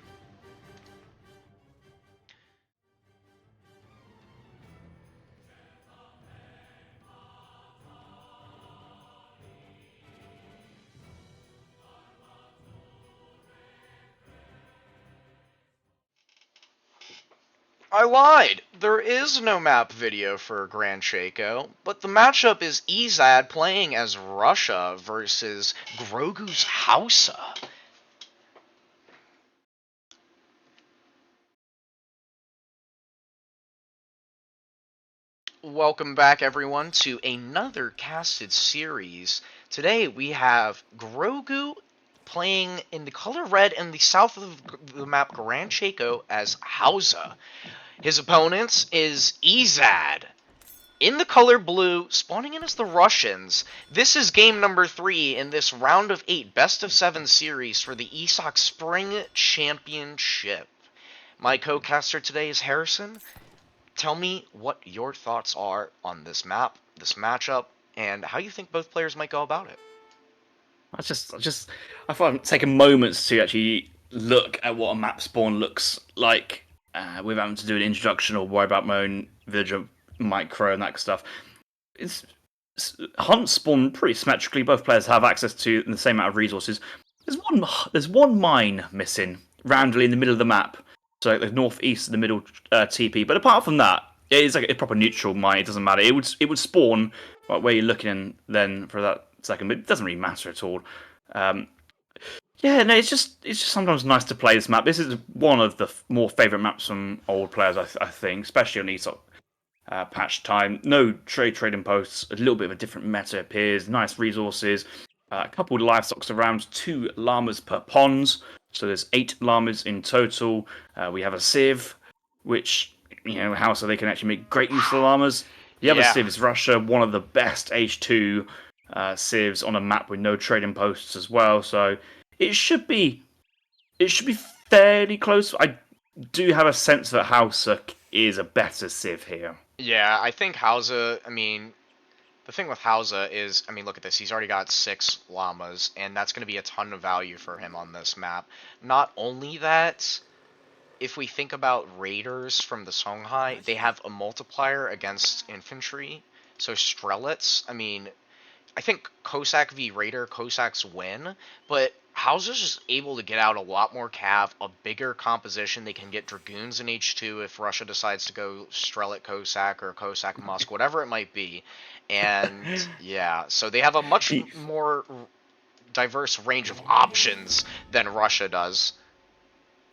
I lied! There is no map video for Grand Shaco, but the matchup is Ezad playing as Russia versus Grogu's Hausa. Welcome back, everyone, to another casted series. Today we have Grogu playing in the color red in the south of the map Grand Shaco as Hausa. His opponent is Ezad in the color blue, spawning in as the Russians. This is game number 3 in this round of 8 best of 7 series for the ESOC Spring Championship. My co-caster today is Harrison. Tell me what your thoughts are on this map, this matchup, and how you think both players might go about it. I thought I'd take a moment to actually look at what a map spawn looks like without having to do an introduction or worry about my own village micro and that stuff. Hunts spawn pretty symmetrically. Both players have access to the same amount of resources. There's one mine missing randomly in the middle of the map. So the northeast, the middle TP. But apart from that, it is like a proper neutral mine. It doesn't matter. It would spawn right where you're looking then for that second, but it doesn't really matter at all. Yeah, no, it's just sometimes nice to play this map. This is one of the more favourite maps from old players, I think, especially on ESOC patch time. No trading posts, a little bit of a different meta appears, nice resources, a couple of livestocks around, 2 llamas per pond. So there's 8 llamas in total. We have a sieve, which, so they can actually make great use of the llamas. The other sieve is Russia, one of the best H2 sieves on a map with no trading posts as well. So it should be fairly close. I do have a sense that Hausa is a better sieve here. Yeah, I think Hausa, the thing with Hausa is, look at this. He's already got 6 llamas, and that's going to be a ton of value for him on this map. Not only that, if we think about raiders from the Songhai, they have a multiplier against infantry. So Strelets, I think Cossack v Raider, Cossacks win, but Hausa's just able to get out a lot more cav, a bigger composition. They can get Dragoons in H2 if Russia decides to go Strelet Cossack or Cossack Musk, whatever it might be. And yeah, so they have a much more diverse range of options than Russia does.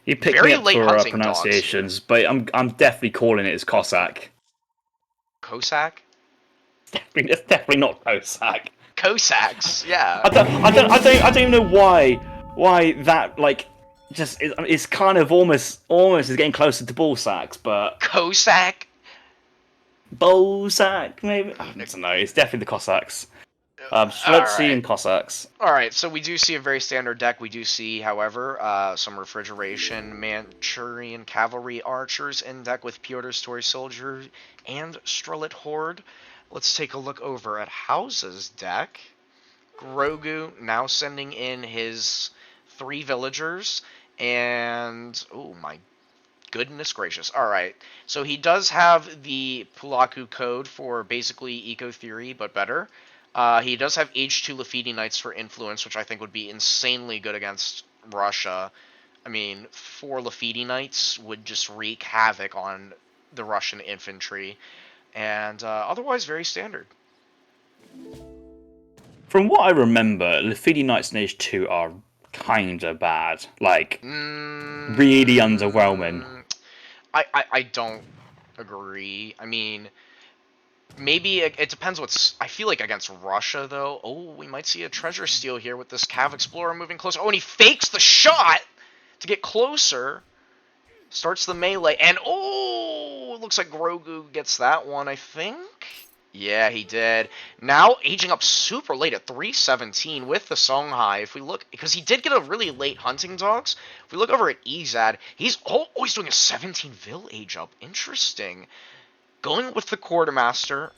You picked me up for pronunciations, but I'm definitely calling it as Cossack. Cossack? It's definitely not Cossack. Cossacks, yeah. I don't even know why that it's kind of almost is getting closer to ball sacks, but Cossack. Bowsack, maybe. I don't know. It's definitely the Cossacks. Let's see in Cossacks. Alright, so we do see a very standard deck. We do see, however, some refrigeration, Manchurian cavalry archers in deck with Pyotr's Toy Soldier and Strellet Horde. Let's take a look over at Hausa's deck. Grogu now sending in his 3 villagers, and oh my goodness gracious. Alright, so he does have the Pulaku code for basically Eco Theory, but better. He does have H2 Lafidi Knights for Influence, which I think would be insanely good against Russia. 4 Lafidi Knights would just wreak havoc on the Russian infantry. And otherwise, very standard. From what I remember, Lafidi Knights in H2 are kinda bad. Really underwhelming. I don't agree. maybe it depends what's... I feel like against Russia, though... Oh, we might see a treasure steal here with this Cav Explorer moving closer. Oh, and he fakes the shot to get closer. Starts the melee, and oh, it looks like Grogu gets that one, I think. Yeah, he did. Now aging up super late at 317 with the Songhai. If we look, because he did get a really late hunting dogs. If we look over at Ezad, he's always doing a 17 vil age up. Interesting. Going with the Quartermaster.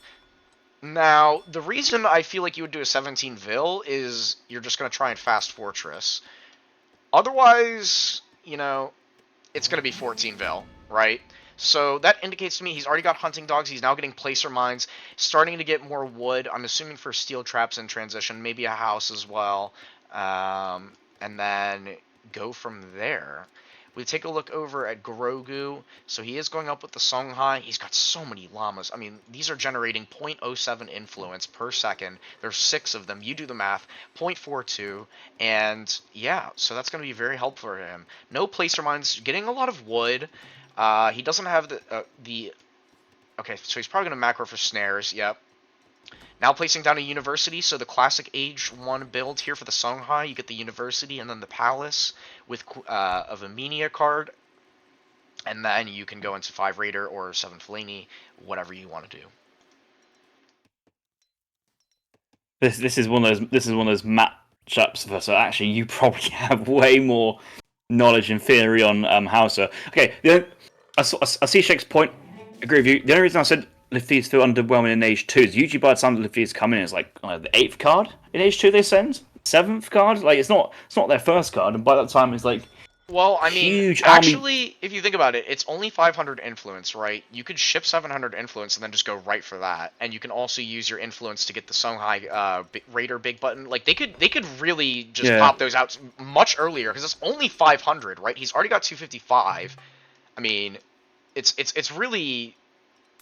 Now, the reason I feel like you would do a 17 vil is you're just going to try and fast Fortress. Otherwise, you know, it's going to be 14 vil, right? So that indicates to me he's already got hunting dogs. He's now getting placer mines, starting to get more wood. I'm assuming for steel traps in transition, maybe a house as well, and then go from there. We take a look over at Grogu. So he is going up with the Songhai. He's got so many llamas. I mean, these are generating 0.07 influence per second. There's 6 of them. You do the math. 0.42. And yeah, so that's going to be very helpful for him. No placer mines. Getting a lot of wood. He doesn't have the... Okay, so he's probably going to macro for snares. Yep. Now placing down a University, so the classic Age 1 build here for the Songhai, you get the University and then the Palace with a Viminia card, and then you can go into 5 Raider or 7 Fellaini, whatever you want to do. This is one of those matchups, so actually you probably have way more knowledge and theory on Hauser. Okay, I see Shake's point. Agree with you. The only reason I said Lefty's feel underwhelming in Age 2 is usually by the time Lefty's come in, it's like the 8th card in Age 2 they send, 7th card. Like it's not their first card, and by that time it's like. Well, I mean, huge actually, army... if you think about it, it's only 500 influence, right? You could ship 700 influence and then just go right for that, and you can also use your influence to get the Songhai Raider big button. Like they could really just pop those out much earlier because it's only 500, right? He's already got 255. I mean, it's really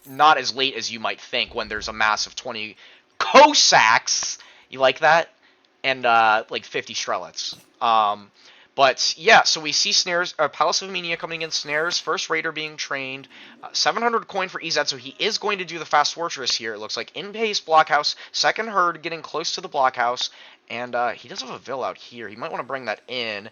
not as late as you might think when there's a mass of 20 Cossacks. You like that? And like 50 Strelets. But yeah, so we see snares, Palace of Armenia coming in, snares, first Raider being trained, 700 coin for Ezad, so he is going to do the fast fortress here. It looks like in pace blockhouse, second herd getting close to the blockhouse, and he does have a Vil out here. He might want to bring that in.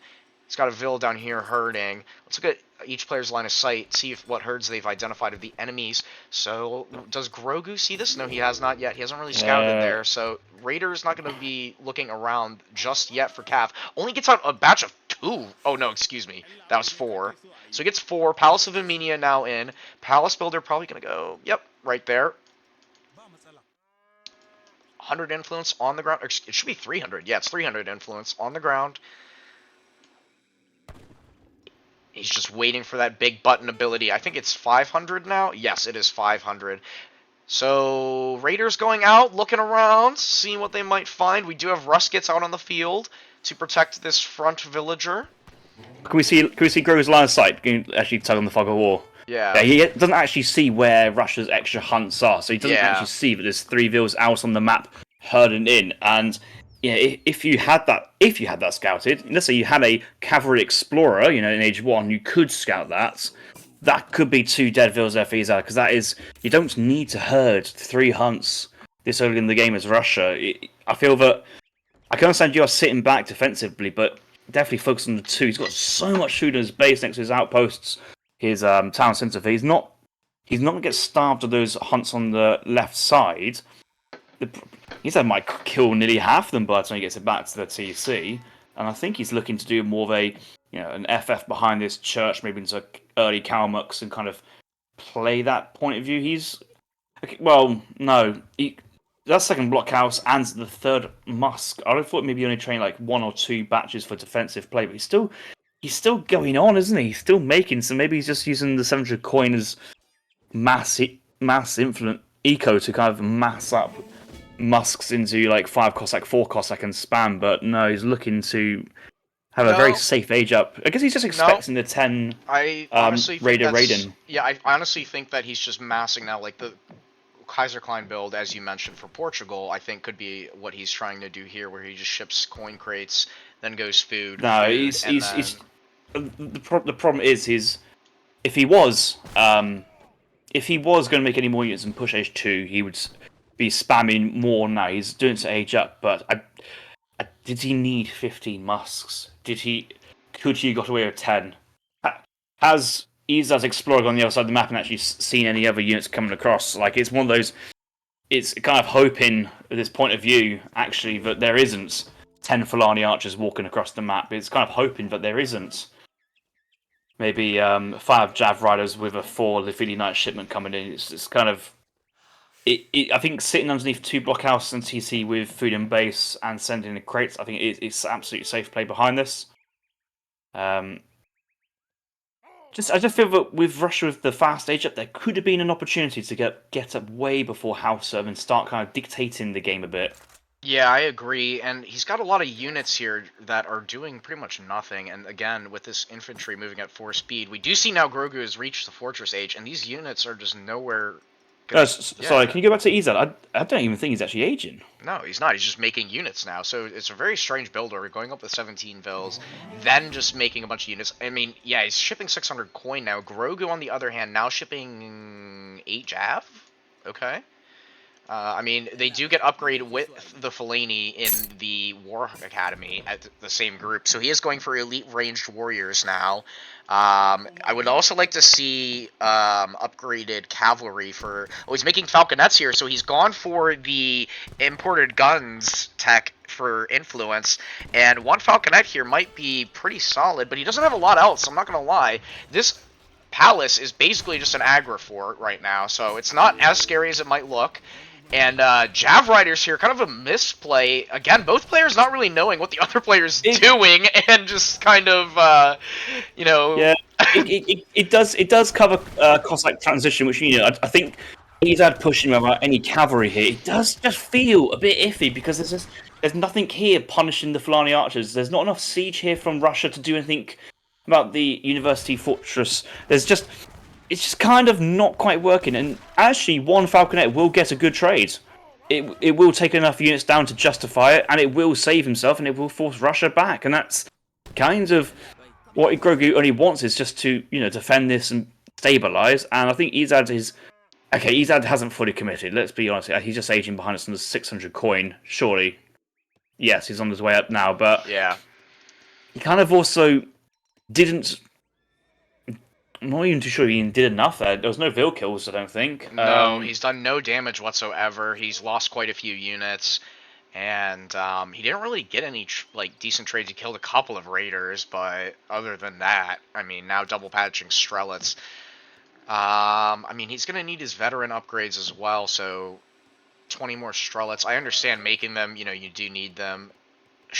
He's got a Vil down here herding. Let's look at each player's line of sight, see what herds they've identified of the enemies. So, does Grogu see this? No, he has not yet. He hasn't really scouted there, so Raider's not going to be looking around just yet for Cav. Only gets out a batch of 2. Oh, no, excuse me. That was 4. So he gets 4. Palace of Armenia now in. Palace Builder probably going to go, yep, right there. 100 influence on the ground. It should be 300. Yeah, it's 300 influence on the ground. He's just waiting for that big button ability. I think it's 500 now. Yes, it is 500. So, Raiders going out, looking around, seeing what they might find. We do have Ruskets out on the field to protect this front villager. Can we see Grogu's line of sight? Can you actually tug on the fog of war? Yeah. He doesn't actually see where Russia's extra hunts are, so he doesn't actually see that there's 3 Vils out on the map herding in. And yeah, if you had that scouted, let's say you had a cavalry explorer, in Age 1, you could scout that. That could be 2 dead Vils there for Ezad, because that is, you don't need to herd 3 hunts this early in the game as Russia. I feel that, I can understand you are sitting back defensively, but definitely focus on the 2. He's got so much food in his base next to his outposts, his town centre. He's not going to get starved of those hunts on the left side. Ezad might kill nearly half of them by the time he gets it back to the TC, and I think he's looking to do more of a, an FF behind this church, maybe into early Kalmucks, and kind of play that point of view. That's second blockhouse and the third Musk. I would have thought maybe only train like 1 or 2 batches for defensive play, but he's still going on, isn't he? He's still making, so maybe he's just using the 700 coin as mass influence eco to kind of mass up Musks into like 5 Cossack, 4 Cossack and spam, but no, he's looking to have a very safe age up. I guess he's just expecting the 10 Raider Raiden. Yeah, I honestly think that he's just massing now, like the Kaiser Klein build, as you mentioned, for Portugal, I think could be what he's trying to do here, where he just ships coin crates, then goes food. No, the problem is if he was going to make any more units and push Age 2, he would be spamming more now. He's doing to age up, but did he need 15 musks? Could he got away with 10? Has Ezad explored on the other side of the map and actually seen any other units coming across? Like, it's one of those. It's kind of hoping at this point of view, actually, that there isn't 10 Fulani archers walking across the map. It's kind of hoping that there isn't. Maybe 5 Jav riders with a 4 Lefili Knight shipment coming in. It's kind of. I think sitting underneath 2 blockhouse and TC with food and base and sending the crates, I think it's absolutely safe play behind this. I just feel that with Russia with the fast age up, there could have been an opportunity to get up way before House and start kind of dictating the game a bit. Yeah, I agree, and he's got a lot of units here that are doing pretty much nothing, and again, with this infantry moving at 4 speed, we do see now Grogu has reached the Fortress Age, and these units are just nowhere... Sorry, can you go back to Ezad? I don't even think he's actually aging. No, he's not. He's just making units now. So it's a very strange build order, going up with 17 vills, then just making a bunch of units. I mean, yeah, he's shipping 600 coin now. Grogu, on the other hand, now shipping 8 Jav? Okay. I mean, they do get upgraded with the Fellaini in the War Academy at the same group, so he is going for elite ranged warriors now. I would also like to see upgraded cavalry for... Oh, he's making falconets here, so he's gone for the imported guns tech for influence, and 1 falconet here might be pretty solid, but he doesn't have a lot else, I'm not going to lie. This palace is basically just an aggro fort right now, so it's not as scary as it might look. And Jav Riders here, kind of a misplay. Again, both players not really knowing what the other player's doing, and just kind of, you know... Yeah, it does cover Cossack transition, which, you know, I think he's had pushing without any cavalry here. It does just feel a bit iffy, because there's nothing here punishing the Fulani archers. There's not enough siege here from Russia to do anything about the University Fortress. It's just kind of not quite working, and actually 1 falconet will get a good trade. It will take enough units down to justify it, and it will save himself, and it will force Russia back, and that's kind of what Grogu only wants, is just to, you know, defend this and stabilize. And I think Ezad is... Okay, Ezad hasn't fully committed, let's be honest. He's just aging behind us on the 600 coin, surely. Yes, he's on his way up now, but... Yeah. He kind of also didn't... I'm not even too sure he did enough there. There was no Vil kills, I don't think. No, he's done no damage whatsoever. He's lost quite a few units, and he didn't really get any decent trades. He killed a couple of raiders, but other than that, I mean, now double patching Strelets. I mean, he's gonna need his veteran upgrades as well. So 20 more Strelets. I understand making them. You know, you do need them.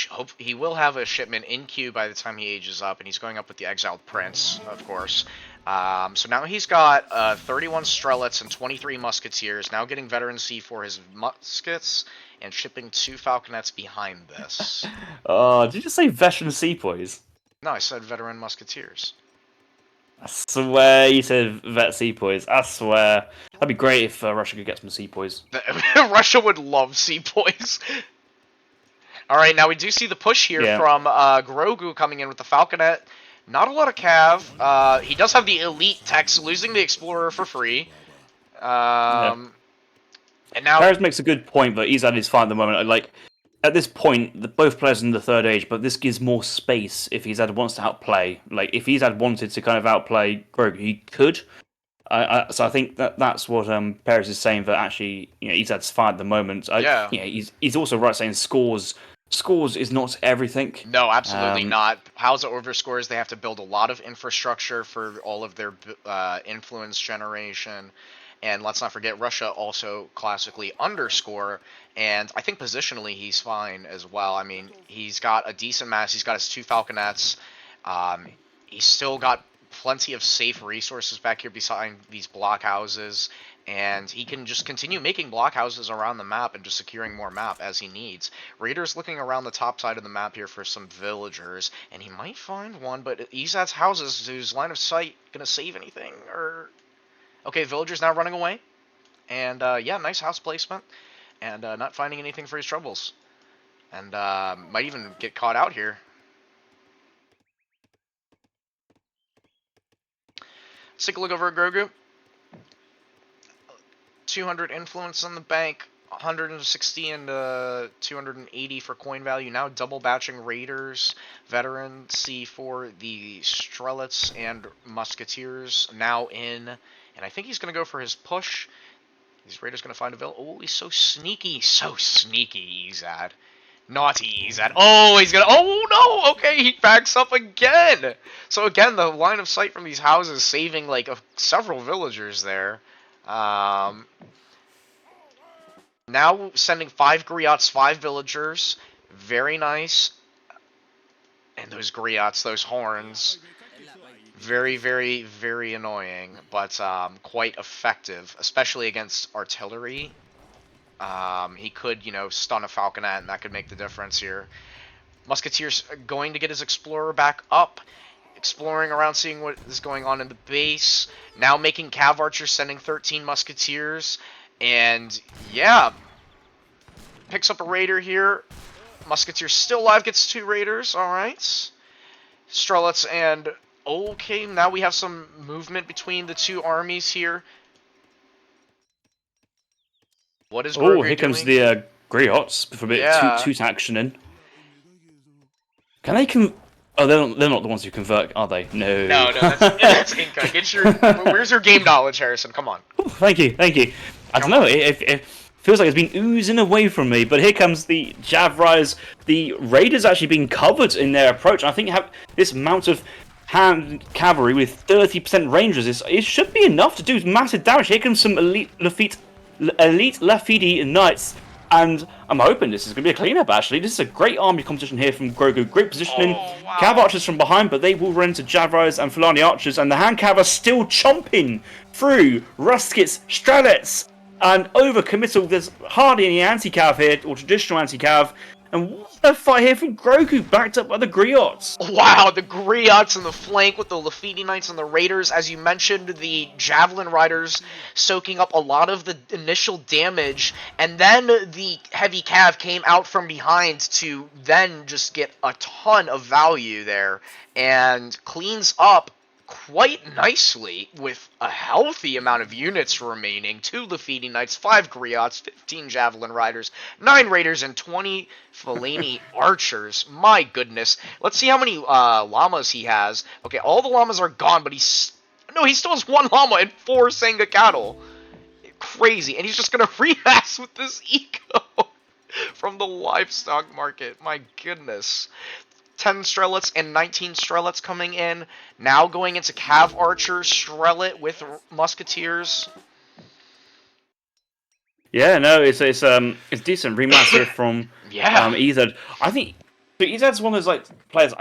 Hope he will have a shipment in queue by the time he ages up, and he's going up with the Exiled Prince, of course. So now he's got 31 Strelets and 23 Musketeers, now getting Veteran C for his muskets, and shipping 2 Falconets behind this. Did you just say Veteran Sepoys? No, I said Veteran Musketeers. I swear you said Vet Sepoys. I swear. That'd be great if Russia could get some Sepoys. Russia would love Sepoys. Alright, now we do see the push here from Grogu coming in with the Falconet. Not a lot of cav. He does have the elite techs, losing the Explorer for free. And now... Paris makes a good point, but Ezad is fine at the moment. Like, at this point, both players in the 3rd age, but this gives more space if Ezad wants to outplay. Like, if Ezad wanted to kind of outplay Grogu, he could. So I think that's what Paris is saying, that actually, you know, Ezad's fine at the moment. Yeah. He's also right saying scores is not everything. No, absolutely not. How's the overscores? They have to build a lot of infrastructure for all of their influence generation. And let's not forget, Russia also classically underscore, and I think positionally he's fine as well. I mean, he's got a decent mass, he's got his 2 Falconets, he's still got plenty of safe resources back here beside these blockhouses, and he can just continue making blockhouses around the map and just securing more map as he needs. Raiders looking around the top side of the map here for some villagers, and he might find one, but Ezad's houses, whose line of sight gonna save anything, or... Okay, villagers now running away, and yeah, nice house placement, and not finding anything for his troubles, and might even get caught out here. Let's take a look over at Grogu. 200 influence on the bank, 160 and 280 for coin value. Now double batching Raiders, Veterancy for the Strelets and Musketeers now in. And I think he's going to go for his push. These Raiders going to find a villain. Oh, he's so sneaky. So sneaky, Ezad. Naughty Ezad. Oh, he's going to... Oh, no! Okay, he backs up again! So again, the line of sight from these houses saving, like, several villagers there. Now sending 5 griots, 5 villagers. Very nice. And those griots, those horns... Very, very, very annoying, but quite effective, especially against artillery. He could, stun a falconet, and that could make the difference here. Musketeer's going to get his explorer back up, exploring around, seeing what is going on in the base. Now making cav archers, sending 13 musketeers, and yeah, picks up a raider here. Musketeer still alive, gets 2 raiders. All right, Strelets and... Okay, now we have some movement between the 2 armies here. What is Grogu doing? Oh, here comes the Griots for a bit of toot action in. Can they Oh, they're not the ones who convert, are they? No. No, that's Inca. Where's your game knowledge, Harrison? Come on. Oh, thank you. I don't know, it feels like it's been oozing away from me, but here comes the Javrais. The Raiders actually being covered in their approach. I think have this amount of hand cavalry with 30% range resist, it should be enough to do massive damage. Here comes some elite Lafidi knights, and I'm hoping this is going to be a cleanup. Actually, this is a great army competition here from Grogu. Great positioning. Wow. Cav archers from behind, but they will run into Javrais and Fulani archers, and the hand cav are still chomping through Ruskits, Strelets, and overcommittal. There's hardly any anti-cav here, or traditional anti-cav. And what a fight here from Grogu, backed up by the Griots. Wow, the Griots in the flank with the Lafidi Knights and the Raiders. As you mentioned, the Javelin Riders soaking up a lot of the initial damage. And then the Heavy Cav came out from behind to then just get a ton of value there. And cleans up quite nicely with a healthy amount of units remaining. 2 Lafidi Knights, 5 Griots, 15 Javelin Riders, 9 Raiders, and 20 Fulani Archers. My goodness. Let's see how many llamas he has. Okay, all the llamas are gone, but he still has 1 llama and 4 Sangha cattle. Crazy. And he's just going to react with this eco from the livestock market. My goodness. 10 Strelets and 19 Strelets coming in. Now going into Cav Archer, Strelet with Musketeers. Yeah, no, it's decent rematch here from Ezad. I think Ezad's one of those like players.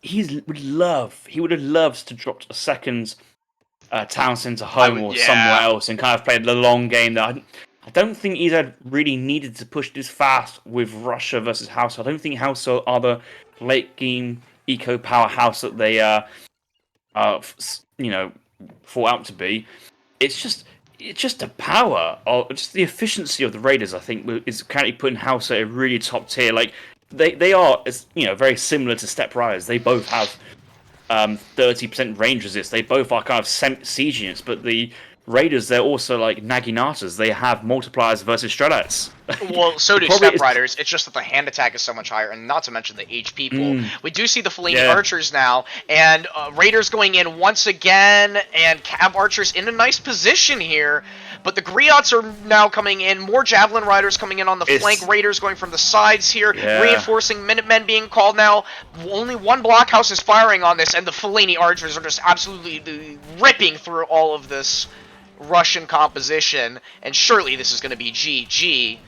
He would have loved to drop a second town centre home or somewhere else and kind of played the long game. That I don't think Ezad really needed to push this fast with Russia versus House. I don't think House are the late game eco powerhouse that they fought out to be. It's just the power or just the efficiency of the Raiders. I think is currently putting House at a really top tier. Like they are, very similar to Step Riders. They both have 30% range resist. They both are kind of siege units, but the Raiders, they're also like Naginatas. They have multipliers versus Strelets. Well, so do Step Riders. It's just that the hand attack is so much higher, and not to mention the HP pool. We do see the Fulani Archers now, and Raiders going in once again, and Cav Archers in a nice position here. But the Griots are now coming in. More Javelin Riders coming in on the flank. Raiders going from the sides here. Reinforcing Minutemen being called now. Only 1 blockhouse is firing on this, and the Fulani Archers are just absolutely ripping through all of this Russian composition, and surely this is going to be GG.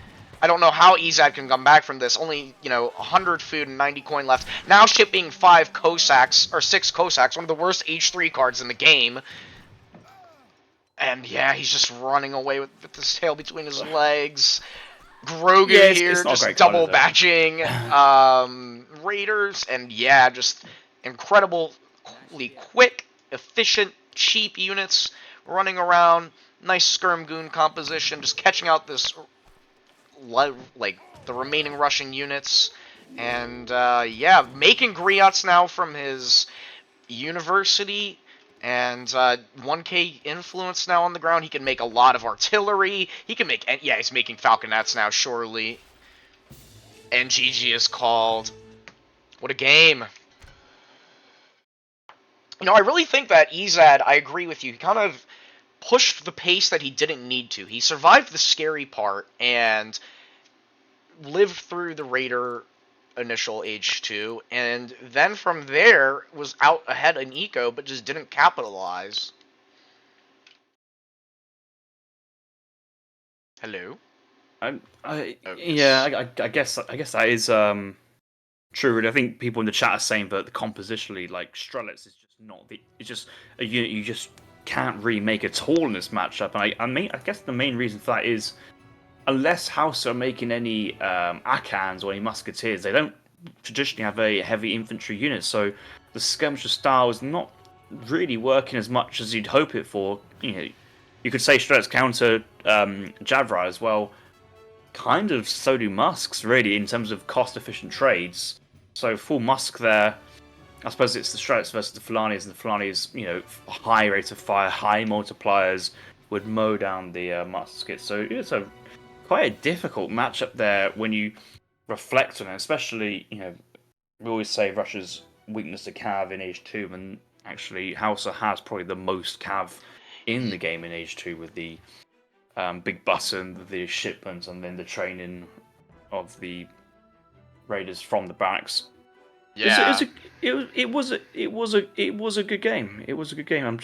I don't know how Ezad can come back from this. Only, 100 food and 90 coin left. Now shipping 5 Cossacks, or 6 Cossacks, one of the worst H3 cards in the game. And yeah, he's just running away with his tail between his legs. Grogu here, just double batching Raiders, and yeah, just incredibly quick, efficient, cheap units running around. Nice skirm goon composition, just catching out this, like, the remaining Russian units. And, yeah, making Griots now from his university. And 1K influence now on the ground. He can make a lot of artillery. He can make... Yeah, he's making falconets now, surely. And GG is called. What a game. You know, I really think that Ezad, I agree with you, he kind of pushed the pace that he didn't need to. He survived the scary part and lived through the Raider initial H2, and then from there was out ahead in Eco, but just didn't capitalize. Hello? I guess that is true. Really. I think people in the chat are saying that compositionally, like Strelitz is just not the. It's just a unit you just can't really make at all in this matchup. And I guess the main reason for that is, unless House are making any Akans or any Musketeers, they don't traditionally have a heavy infantry unit. So the skirmisher style is not really working as much as you'd hope it for. You know, you could say Strelitz counter Javra as well. Kind of so do Musks, really, in terms of cost-efficient trades. So full Musk there. I suppose it's the Strelitz versus the Falanis, and the Falanis, you know, high rate of fire, high multipliers would mow down the muskets. So it's quite a difficult matchup there when you reflect on it. Especially, you know, we always say Russia's weakness to Cav in Age 2, and actually Hausa has probably the most Cav in the game in Age 2 with the big button, the shipment, and then the training of the raiders from the barracks. Yeah. It was a good game. It was a good game.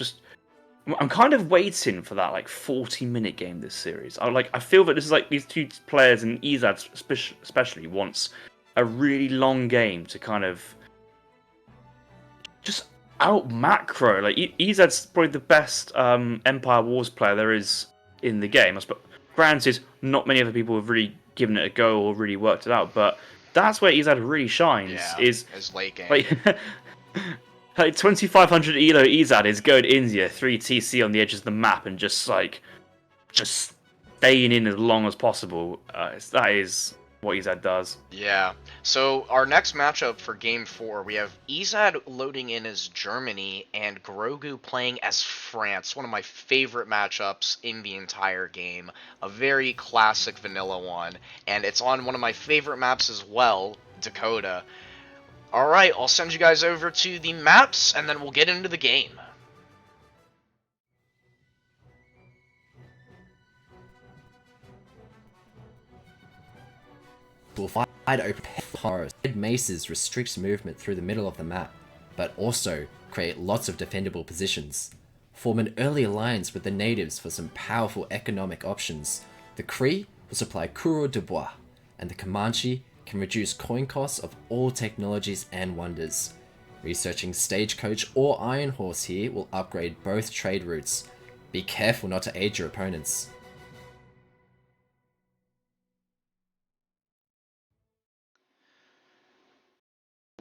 I'm kind of waiting for that like 40-minute game this series. I feel that this is like these two players, and Ezad especially wants a really long game to kind of just out macro. Like Ezad's probably the best Empire Wars player there is in the game. But granted, not many other people have really given it a go or really worked it out. But that's where Ezad really shines. Yeah, is late game. Like 2500 elo Ezad is going India 3 TC on the edges of the map and just staying in as long as possible. That is what Ezad does. Yeah. So our next matchup for Game 4, we have Ezad loading in as Germany and Grogu playing as France. One of my favorite matchups in the entire game. A very classic vanilla one. And it's on one of my favorite maps as well, Dakota. Alright, I'll send you guys over to the maps, and then we'll get into the game. Will fight open horrors. Red maces restrict movement through the middle of the map, but also create lots of defendable positions. Form an early alliance with the natives for some powerful economic options. The Cree will supply Coureur de Bois, and the Comanche can reduce coin costs of all technologies and wonders. Researching Stagecoach or Iron Horse here will upgrade both trade routes. Be careful not to aid your opponents.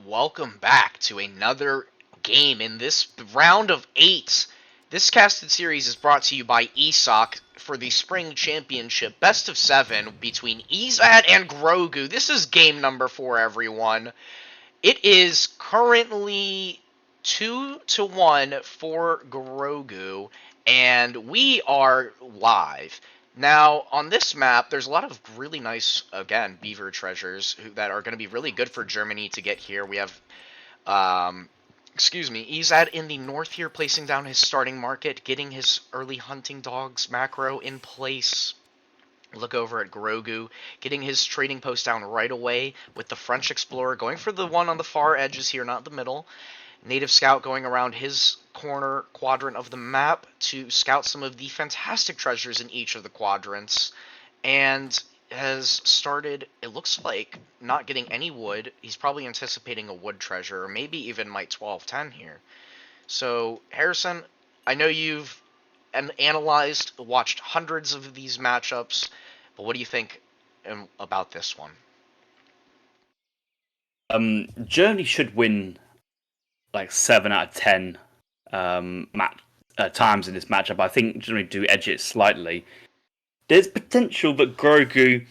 Welcome back to another game in this round of 8. This casted series is brought to you by ESOC for the Spring Championship Best of 7 between Ezad and Grogu. This is game number 4, everyone. It is currently 2-1 for Grogu, and we are live. Now, on this map, there's a lot of really nice, again, beaver treasures that are going to be really good for Germany to get here. We have, Ezad in the north here, placing down his starting market, getting his early hunting dogs macro in place. Look over at Grogu, getting his trading post down right away with the French Explorer going for the one on the far edges here, not the middle. Native Scout going around his corner quadrant of the map to scout some of the fantastic treasures in each of the quadrants, and has started, it looks like, not getting any wood. He's probably anticipating a wood treasure, or maybe even might 1210 here. So, Harrison, I know you've analyzed, watched hundreds of these matchups, but what do you think about this one? Germany should win like 7 out of 10 times in this matchup. I think Germany do edge it slightly. There's potential that Grogu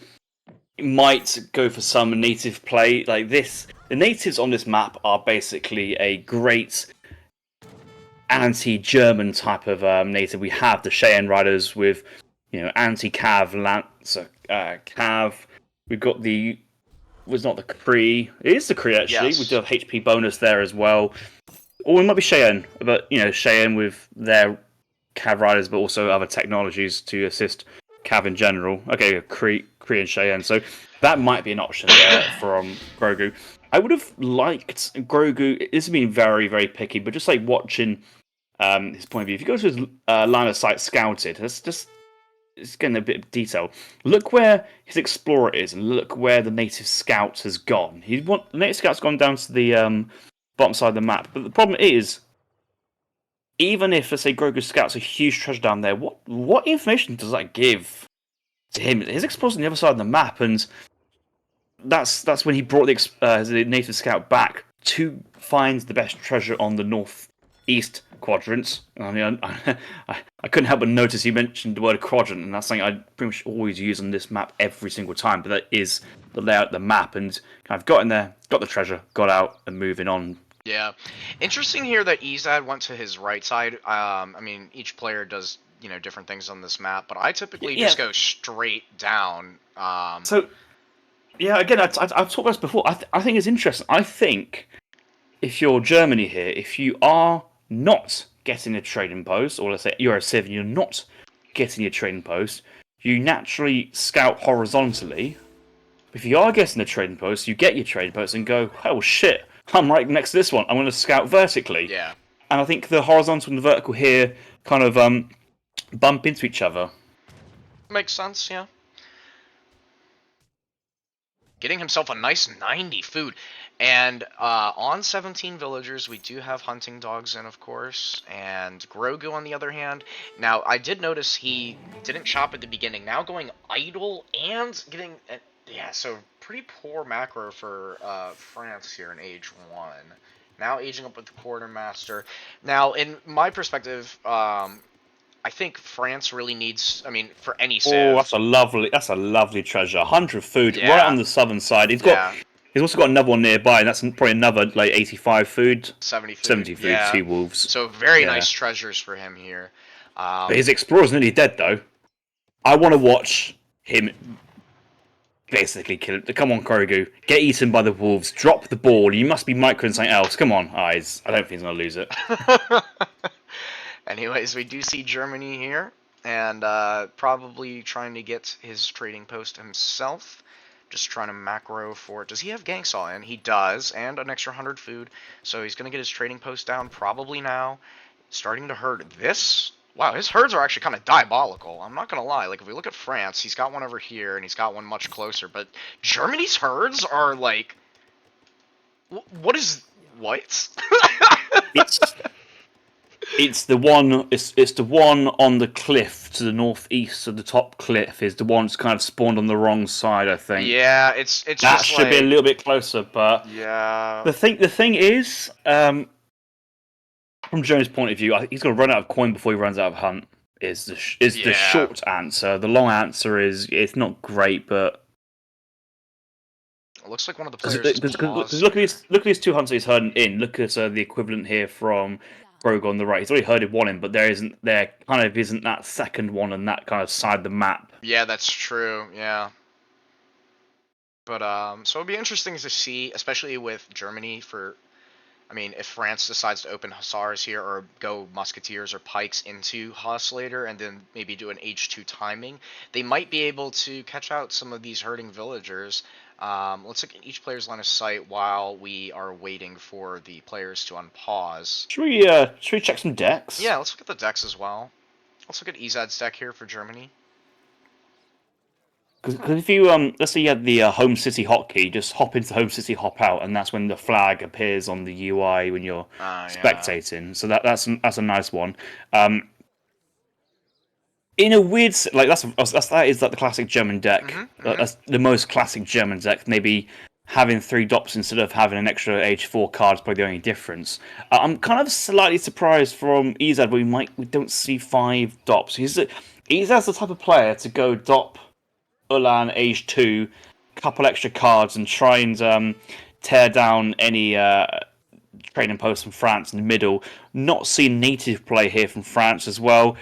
might go for some native play like this. The natives on this map are basically a great anti-German type of native. We have the Cheyenne riders with, anti-Cav Lancer Cav. We've got the was not the Cree. It is the Cree actually. Yes. We do have HP bonus there as well. Or it might be Cheyenne, but Cheyenne with their Cav riders, but also other technologies to assist Cav in general. Okay, Cree and Cheyenne. So that might be an option there from Grogu. I would have liked Grogu. This has been very, very picky, but just like watching his point of view. If you go to his line of sight scouted, it's getting a bit of detail. Look where his explorer is, and look where the native scout has gone. The native scout's gone down to the bottom side of the map. But the problem is, even if, let's say, Grogu scouts a huge treasure down there, what information does that give to him? His explorer's on the other side of the map, and that's when he brought the native scout back to find the best treasure on the northeast quadrants. I mean, I couldn't help but notice he mentioned the word quadrant, and that's something I pretty much always use on this map every single time. But that is the layout of the map, and I've got in there, got the treasure, got out, and moving on. Yeah, interesting here that Ezad went to his right side. I mean, each player does different things on this map, but I typically just go straight down. Yeah, again, I've talked about this before. I think it's interesting. I think if you're Germany here, if you are not getting a trading post, or let's say you're a civ and you're not getting a trading post, you naturally scout horizontally. If you are getting a trading post, you get your trading post and go, oh shit, I'm right next to this one. I'm going to scout vertically. Yeah. And I think the horizontal and the vertical here kind of bump into each other. Makes sense, yeah. Getting himself a nice 90 food. And on 17 villagers, we do have hunting dogs in, of course. And Grogu, on the other hand. Now, I did notice he didn't chop at the beginning. Now going idle and getting... yeah, so pretty poor macro for France here in Age 1. Now aging up with the Quartermaster. Now, in my perspective... I think France really needs. I mean, for any civ. Oh, that's a lovely treasure. 100 food right on the southern side. He's also got another one nearby, and that's probably another like 85 food. 70 food. 70 food. Yeah. 2 wolves. So very nice treasures for him here. But his explorer's nearly dead though. I want to watch him basically kill it. Come on, Grogu, get eaten by the wolves. Drop the ball. You must be microing something else. Come on, eyes. I don't think he's gonna lose it. Anyways, we do see Germany here, and probably trying to get his trading post himself. Just trying to macro for... Does he have Gang Saw in? He does, and an extra 100 food. So he's going to get his trading post down probably now. Starting to herd this. Wow, his herds are actually kind of diabolical. I'm not going to lie. Like, if we look at France, he's got one over here, and he's got one much closer. But Germany's herds are, like... What is... What? It's the one. It's the one on the cliff to the northeast of the top cliff. Is the one that's kind of spawned on the wrong side, I think. Yeah, it's that just should like, be a little bit closer, but yeah. The thing is, from Jones' point of view, I think he's going to run out of coin before he runs out of hunt. Is the short answer. The long answer is it's not great, but it looks like one of the players. Because look at these 2 hunts he's herding in. Look at the equivalent here from Grogu on the right. He's already herded one in, but there isn't that second one on that kind of side of the map. Yeah, that's true. Yeah. But so it'll be interesting to see, especially with Germany. I mean, if France decides to open Hussars here or go Musketeers or Pikes into Huss later, and then maybe do an H2 timing, they might be able to catch out some of these herding villagers. Let's look at each player's line of sight while we are waiting for the players to unpause. Should we check some decks? Yeah, let's look at the decks as well. Let's look at Ezad's deck here for Germany. Because if you let's say you had the home city hotkey, just hop into home city, hop out, and that's when the flag appears on the UI when you're spectating. Yeah. So that's a nice one. In a weird, like that is like the classic German deck. That's the most classic German deck. Maybe having 3 dops instead of having an extra H4 card is probably the only difference. I'm kind of slightly surprised from Ezad, we don't see 5 dops. Ezad's the type of player to go dop Ulan Age 2, couple extra cards, and try and tear down any training post from France in the middle. Not seen native play here from France as well.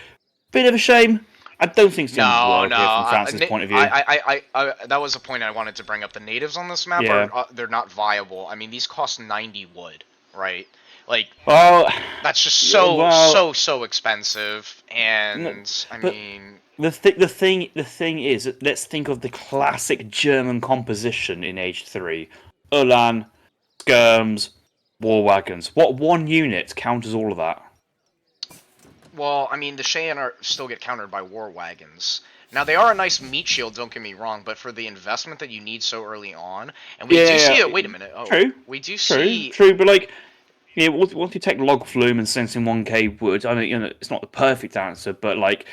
Bit of a shame. I don't think it's the end of the No, world no. here from France's point of view. That was a point I wanted to bring up. The natives on this map Yeah. are they're not viable. I mean, these cost 90 wood, right? Like, Well, that's just so expensive. And I but mean, the thing is, let's think of the classic German composition in Age 3: Ulan, skirms, war wagons. What one unit counters all of that? well, I mean, the Cheyenne are still get countered by war wagons. Now they are a nice meat shield, don't get me wrong, but for the investment that you need so early on, and we do see it. Wait a minute. Oh, True. we do True. see. True. But like, yeah, once you take log flume and sense in 1k wood, I mean, it's not the perfect answer, but like,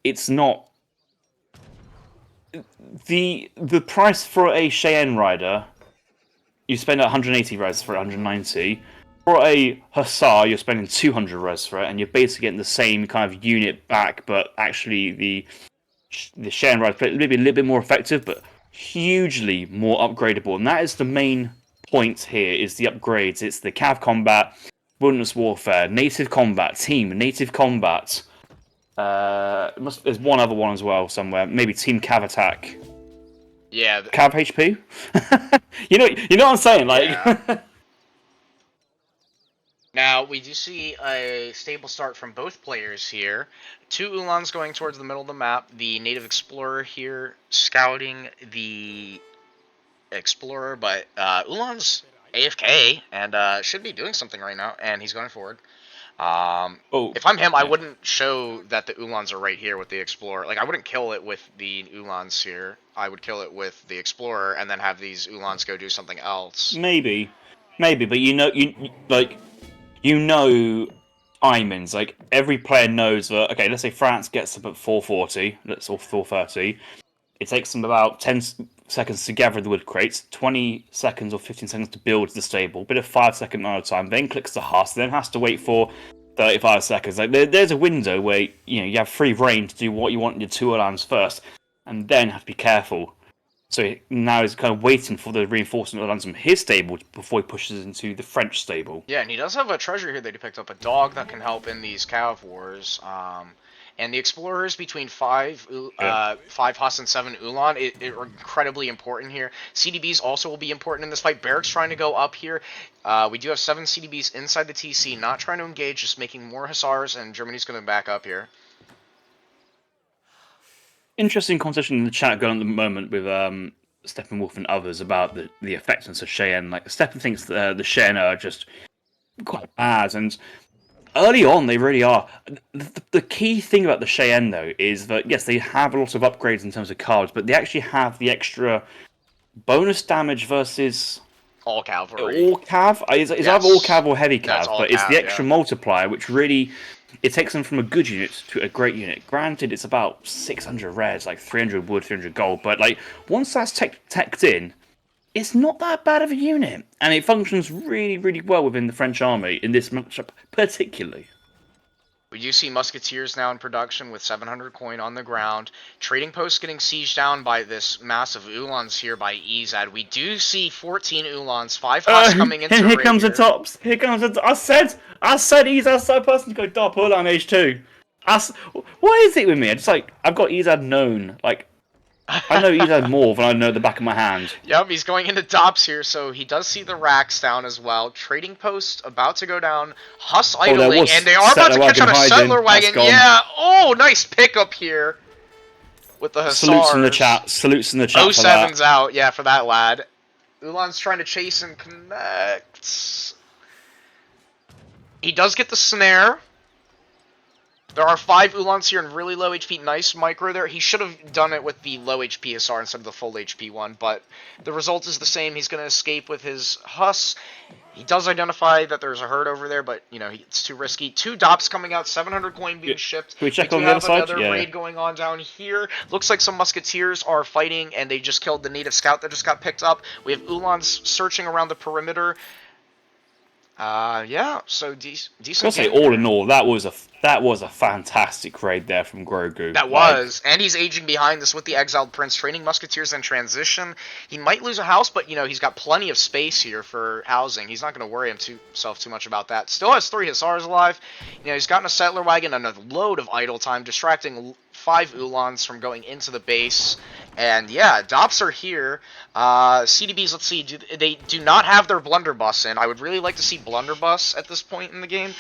it's not the price for a Cheyenne rider. You spend 180 res for it, 190. For a Hussar, you're spending 200 res for it, and you're basically getting the same kind of unit back, but actually the Cheyenne rider is maybe a little bit more effective, but hugely more upgradable. And that is the main point here: is the upgrades. It's the cav combat, wilderness warfare, native combat, team, native combat. There's one other one as well somewhere. Maybe team cav attack. Yeah. Cav HP. you know what I'm saying, like. Yeah. Now, we do see a stable start from both players here. 2 Ulans going towards the middle of the map. The native explorer here scouting the explorer, but Ulan's AFK and should be doing something right now, and he's going forward. If I'm him, I wouldn't show that the Ulans are right here with the explorer. Like, I wouldn't kill it with the Ulans here. I would kill it with the explorer and then have these Ulans go do something else. Maybe, but you know, Imans, like, every player knows that, okay, let's say France gets up at 440, or 430, it takes them about 10 seconds to gather the wood crates, 20 seconds or 15 seconds to build the stable, bit of 5-second idle time, then clicks the husk, then has to wait for 35 seconds. Like, there's a window where, you have free reign to do what you want in your 2 lands first, and then have to be careful. So now he's kind of waiting for the reinforcement that lands from his stable before he pushes into the French stable. Yeah, and he does have a treasure here that he picked up, a dog that can help in these cav wars. And the explorers between 5 Huss and 7 Ulan are incredibly important here. CDBs also will be important in this fight. Barrack's trying to go up here. We do have 7 CDBs inside the TC, not trying to engage, just making more Hussars, and Germany's going to back up here. Interesting conversation in the chat going on at the moment with Steppenwolf and others about the effectiveness of Cheyenne. Like, Steppen thinks the Cheyenne are just quite bad, and early on they really are. The key thing about the Cheyenne, though, is that, yes, they have a lot of upgrades in terms of cards, but they actually have the extra bonus damage versus all cavalry. All cav? It's Yes. either all cav or heavy That's cav, all but it's cav, the extra yeah. multiplier, which really, it takes them from a good unit to a great unit. Granted, it's about 600 res, like 300 wood, 300 gold, but like once that's teched in, it's not that bad of a unit, and it functions really, really well within the French army in this matchup particularly. We do see musketeers now in production with 700 coin on the ground. Trading posts getting sieged down by this mass of Ulans here by Ezad. We do see 14 Ulans, 5 Huss coming into Here comes the here. tops. Here comes the. I said Ezad's the person to go top Ulan H2. What is it with me? It's like I've got Ezad known. Like, I know Ezad more than I know the back of my hand. Yep, he's going into Dops here, so he does see the racks down as well. Trading post about to go down. Huss idling, and they are about to catch on a settler wagon. Yeah, oh, nice pickup here with the Hussars. Salutes in the chat. Salutes in the chat. bo7's out, yeah, for that lad. Ulan's trying to chase and connect. He does get the snare. There are 5 Ulans here in really low HP. Nice micro there. He should have done it with the low HP SR instead of the full HP one, but the result is the same. He's going to escape with his Huss. He does identify that there's a herd over there, but, it's too risky. 2 Dops coming out, 700 coin being shipped. Can we check on the other side? Another raid going on down here. Looks like some musketeers are fighting, and they just killed the native scout that just got picked up. We have Ulans searching around the perimeter. Yeah, so I'll decent say, game all in here. all, that was a fantastic raid there from Grogu. That Like, was, and he's aging behind this with the Exiled Prince, training Musketeers in transition. He might lose a house, but he's got plenty of space here for housing. He's not going to worry himself too much about that. Still has 3 Hussars alive. He's gotten a settler wagon and a load of idle time, distracting 5 Ulans from going into the base. And yeah, Dops are here. CDBs, let's see, they do not have their blunderbuss in. I would really like to see blunderbuss at this point in the game.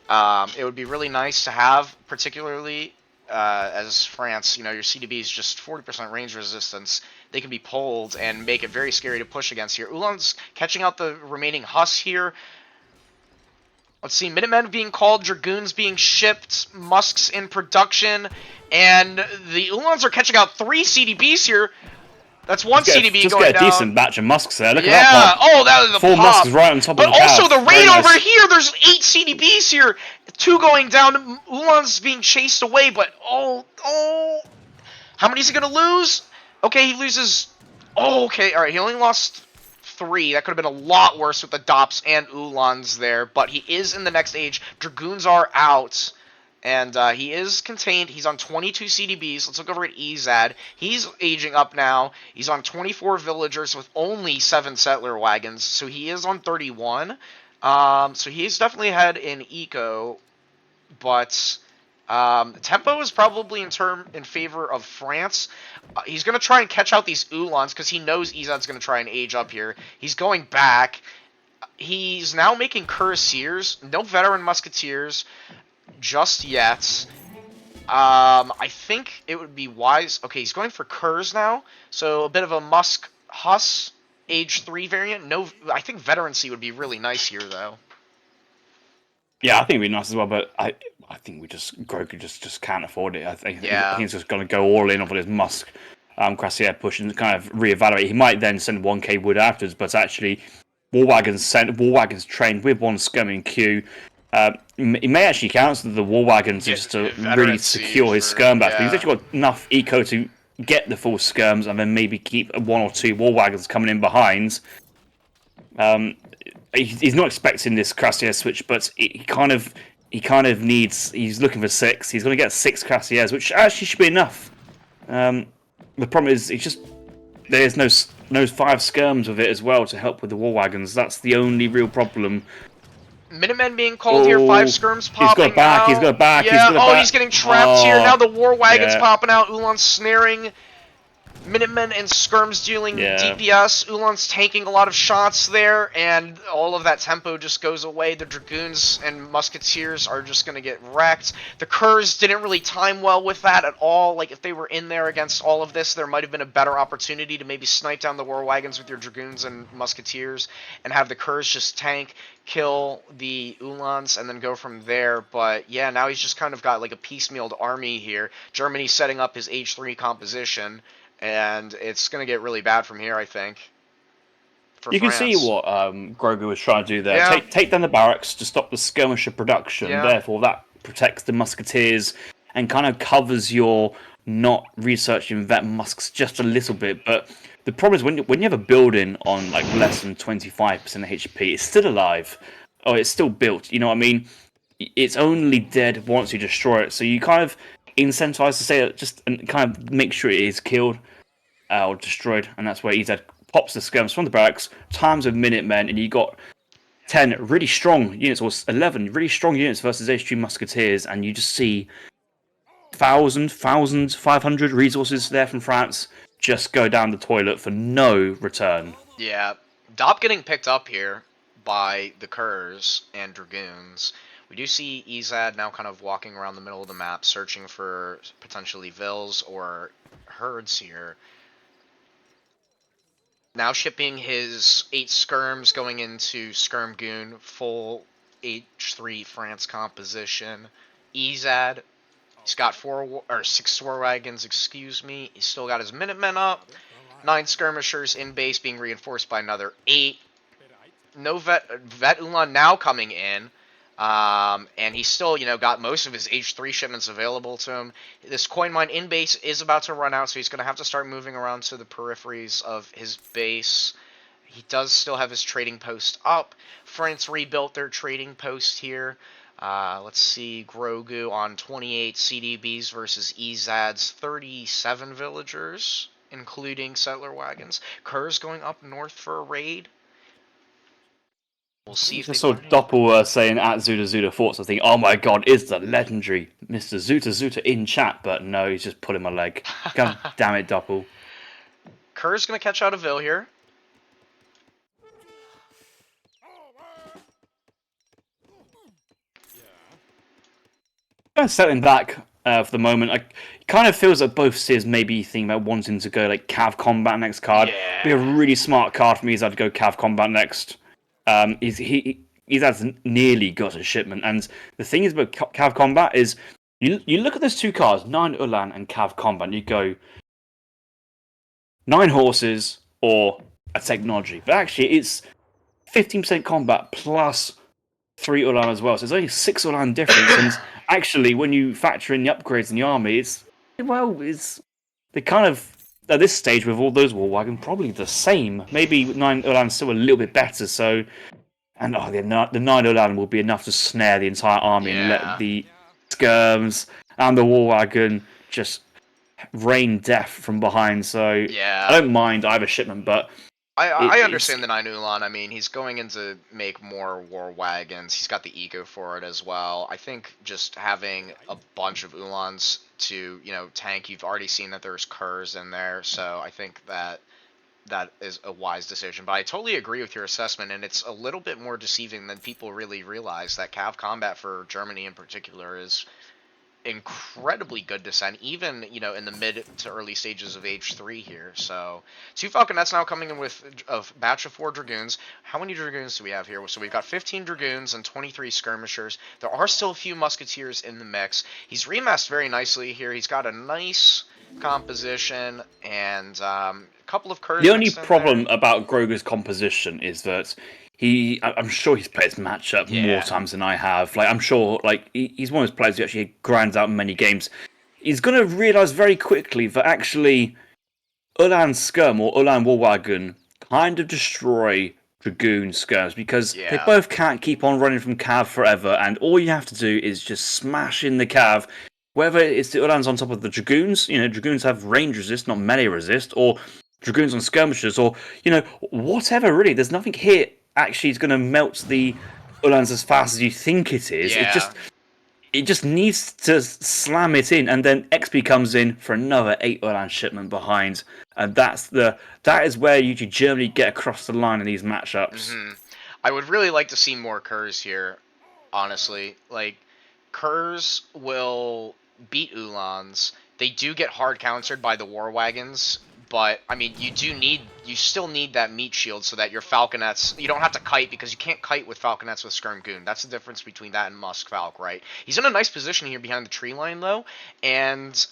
It would be really nice to have, particularly as France. Your CDB is just 40% range resistance. They can be pulled and make it very scary to push against here. Ulan's catching out the remaining Huss here. Let's see, Minutemen being called, Dragoons being shipped, Musks in production, and the Ulans are catching out 3 CDBs here. That's one CDB just going get a down. decent batch of musks there. Look at Yeah. that pop. Oh, that was the 4 pop. musks right on top But of the also calf. the Very raid nice. over here. There's 8 CDBs here. 2 going down. Ulan's being chased away. But oh, how many is he gonna lose? Okay, he loses. Oh, okay. All right. He only lost 3. That could have been a lot worse with the Dops and Ulans there. But he is in the next age. Dragoons are out. And he is contained. He's on 22 CDBs. Let's look over at Ezad. He's aging up now. He's on 24 villagers with only 7 settler wagons. So he is on 31. So he's definitely ahead in eco. But tempo is probably in favor of France. He's going to try and catch out these Ulans because he knows Ezad's going to try and age up here. He's going back. He's now making cuirassiers. No veteran musketeers just yet. I think it would be wise. Okay, he's going for Kurz now, so a bit of a Musk Huss age 3 variant. No, I think veterancy would be really nice here though. Yeah, I think it'd be nice as well, but I think Grogu just can't afford it. I think he's just going to go all in on his Musk Crassier push and kind of reevaluate. He might then send 1k wood afterwards, but actually war wagons trained with 1 skirming queue. He may actually cancel the war wagons just to really secure his skirm back. He's actually got enough eco to get the full skirms and then maybe keep 1 or 2 war wagons coming in behind. He's not expecting this Crassier switch, but he kind of needs. He's looking for 6. He's going to get 6 Crassiers, which actually should be enough. The problem is there's no 5 skirms with it as well to help with the war wagons. That's the only real problem. Minutemen being called here, 5 skirms popping He's got back, out. he's got back, Yeah, he's got back. He's getting trapped here. Now the war wagon's yeah. popping out. Ulan's snaring. Minutemen and skirms dealing DPS. Ulan's taking a lot of shots there, and all of that tempo just goes away. The Dragoons and Musketeers are just going to get wrecked. The Kurz didn't really time well with that at all. Like, if they were in there against all of this, there might have been a better opportunity to maybe snipe down the war wagons with your Dragoons and Musketeers and have the Kurz just tank, kill the Ulans, and then go from there. But yeah, now he's just kind of got like a piecemealed army here. Germany's setting up his H3 composition. And it's going to get really bad from here, I think. You can see what Grogu was trying to do there. Yeah. Take down the barracks to stop the skirmisher production. Yeah. Therefore, that protects the musketeers and kind of covers your not researching vet musks just a little bit. But the problem is when you have a building on like less than 25% HP, it's still alive. Oh, it's still built. You know what I mean? It's only dead once you destroy it. So you kind of incentivize to say just and kind of make sure it is killed or destroyed, and that's where Ezad pops the skirms from the barracks, times with Minutemen, and you got 10 really strong units, or 11 really strong units versus H2 Musketeers, and you just see 500 resources there from France just go down the toilet for no return. Yeah, Dop getting picked up here by the Kurz and Dragoons. We do see Ezad now kind of walking around the middle of the map, searching for potentially vills or herds here. Now shipping his 8 skirms, going into Skirmgoon, full H3 France composition. Ezad, he's got 6 war wagons, excuse me. He's still got his Minutemen up. 9 skirmishers in base being reinforced by another 8. No vet Ulan now coming in. And he's still, got most of his H3 shipments available to him. This coin mine in base is about to run out, so he's going to have to start moving around to the peripheries of his base. he does still have his trading post up. France rebuilt their trading post here. Let's see, Grogu on 28 CDBs versus Ezad's 37 villagers, including settler wagons. Kerr's going up north for a raid. We'll see if I they saw find any. Doppel saying at Zuda Zuda Thoughts, I think, oh my god, is the legendary Mr. Zuta Zuta in chat, but no, he's just pulling my leg. God damn it, Doppel. Kerr's going to catch out a Vil here. Kind of settling back for the moment. It kind of feels like both Sears maybe thinking about wanting to go like Cav Combat next card. Yeah. Be a really smart card for me is I'd go Cav Combat next. He's has nearly got a shipment, and the thing is about Cav Combat is you look at those two cards, 9 Ulan and Cav Combat, and you go 9 horses or a technology, but actually it's 15% combat plus 3 Ulan as well, so it's only 6 Ulan difference. And actually, when you factor in the upgrades in the army, they kind of at this stage with all those war wagon probably the same. Maybe 9 Ulan's still a little bit better. So, and the 9 Ulan will be enough to snare the entire army and let the skirms and the war wagon just rain death from behind. So Yeah. I don't mind either shipment, but I understand the 9 Ulan. I mean, he's going in to make more war wagons. He's got the ego for it as well. I think just having a bunch of Ulans to, tank, you've already seen that there's Kerrs in there, so I think that is a wise decision. But I totally agree with your assessment, and it's a little bit more deceiving than people really realize that Cav Combat for Germany in particular is incredibly good to send, even in the mid to early stages of age 3 here. So 2 Falconets now coming in with a batch of 4 Dragoons. How many Dragoons do we have here? So we've got 15 Dragoons and 23 Skirmishers. There are still a few Musketeers in the mix. He's remasked very nicely here. He's got a nice composition and a couple of curves. The only problem about Grogu's composition is that I'm sure he's played his matchup more times than I have. Like, I'm sure, he's one of those players who actually grinds out many games. He's going to realise very quickly that actually Ulan Skirm or Ulan Warwagon kind of destroy Dragoon Skirms because they both can't keep on running from Cav forever, and all you have to do is just smash in the Cav. Whether it's the Ulans on top of the Dragoons, Dragoons have range resist, not melee resist, or Dragoons on Skirmishers, or, whatever, really. There's nothing here actually is going to melt the Ulans as fast as you think it is. Yeah. It just needs to slam it in, and then XP comes in for another 8 Ulan shipment behind, and that is where you generally get across the line in these matchups. Mm-hmm. I would really like to see more Kerrs here, honestly. Like, Kerrs will beat Ulans. They do get hard countered by the war wagons, but I mean, you still need that meat shield so that your Falconets, you don't have to kite, because you can't kite with Falconets with Skirm Goon. That's the difference between that and Musk Falc, right? He's in a nice position here behind the tree line though, and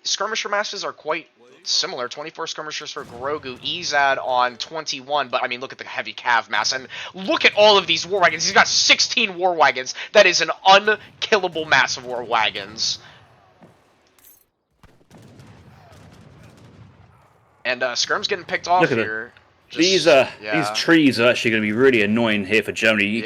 skirmisher masses are quite similar. 24 skirmishers for Grogu, Ezad on 21, but I mean, look at the heavy Cav mass, and look at all of these war wagons. He's got 16 war wagons. That is an unkillable mass of war wagons. And Skirm's getting picked off here. These trees are actually going to be really annoying here for Germany.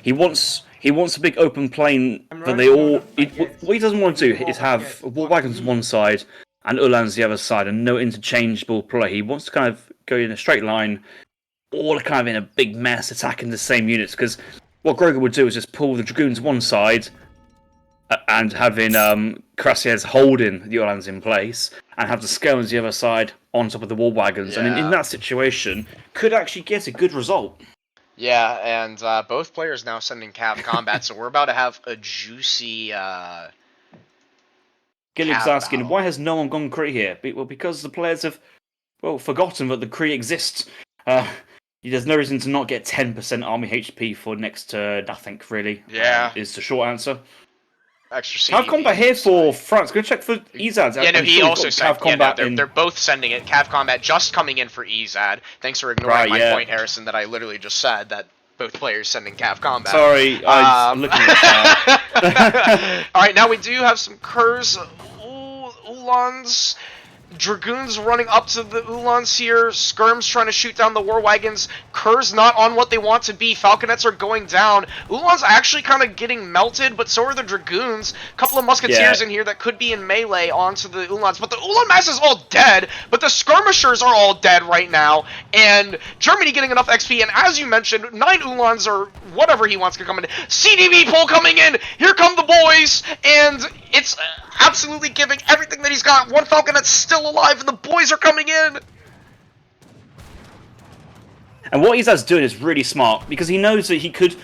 He wants a big open plain, but what he doesn't want to do is have war wagons on one side and Ulans the other side, and no interchangeable play. He wants to kind of go in a straight line, all kind of in a big mess, attacking the same units. Because what Grogu would do is just pull the Dragoons one side, and having Crassiers holding the Ulans in place, and have the Skirms the other side on top of the war wagons. And in that situation, could actually get a good result. Yeah, and both players now sending Cav Combat, so we're about to have a juicy... Gillig's asking, why has no one gone Kree here? Well, because the players have, forgotten that the Kree exists. There's no reason to not get 10% army HP for next to nothing, really. Yeah. Is the short answer. Extra Cav Combat here for France. Go check for Ezad. Yeah, no, he also said Cav Combat. They're both sending it. Cav Combat just coming in for Ezad. Thanks for ignoring my point, Harrison, that I literally just said that both players sending Cav Combat. Sorry, I'm looking at that. Alright, now we do have some Kerrs, Ulans. Dragoons running up to the Ulans here. Skirm's trying to shoot down the war wagons. Kerr's not on what they want to be. Falconets are going down. Ulan's actually kind of getting melted, but so are the Dragoons. A couple of Musketeers in here that could be in melee onto the Ulans. But the Ulan mass is all dead, but the Skirmishers are all dead right now. And Germany getting enough XP, and as you mentioned, 9 Ulans or whatever he wants to come in. CDB pull coming in! Here come the boys! And it's absolutely giving everything that he's got. One Falconet's still alive, and the boys are coming in! And what Ezad's doing is really smart, because he knows that he could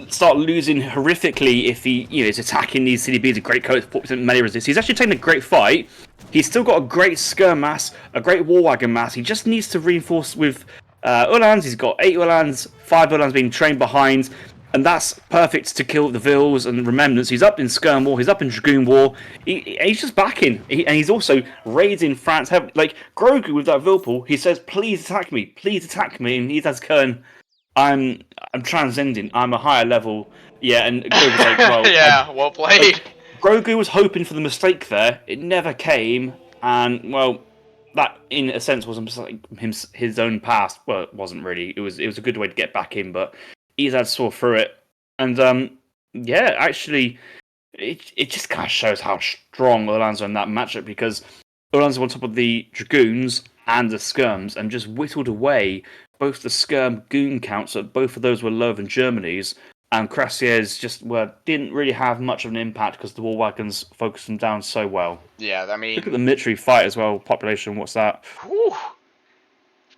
start losing horrifically if he, is attacking these CDBs, a great coat, 4% melee resist. He's actually taking a great fight. He's still got a great Skirm mass, a great war wagon mass. He just needs to reinforce with Ulans. He's got 8 Ulans, 5 Ulans being trained behind, and that's perfect to kill the Vils and the Rememnants. He's up in Skirm War, he's up in Dragoon War. He's just backing, and he's also raiding France. Like Grogu with that Vilpool, he says, "Please attack me, please attack me," and he's going, "I'm transcending. I'm a higher level." Yeah, and Grogu's like, "Well, yeah, well played." Like, Grogu was hoping for the mistake there. It never came, and well, that in a sense was his own past. Well, it wasn't really. It was a good way to get back in, but Ezad saw through it, and yeah, actually, it just kind of shows how strong Ulans are in that matchup, because Ulans are on top of the Dragoons and the Skirms, and just whittled away both the Skirm goon counts. So both of those were lower than Germany's. And Crassier's just didn't really have much of an impact because the war wagons focused them down so well. Yeah, I mean, look at the military fight as well. Population, what's that? Whew.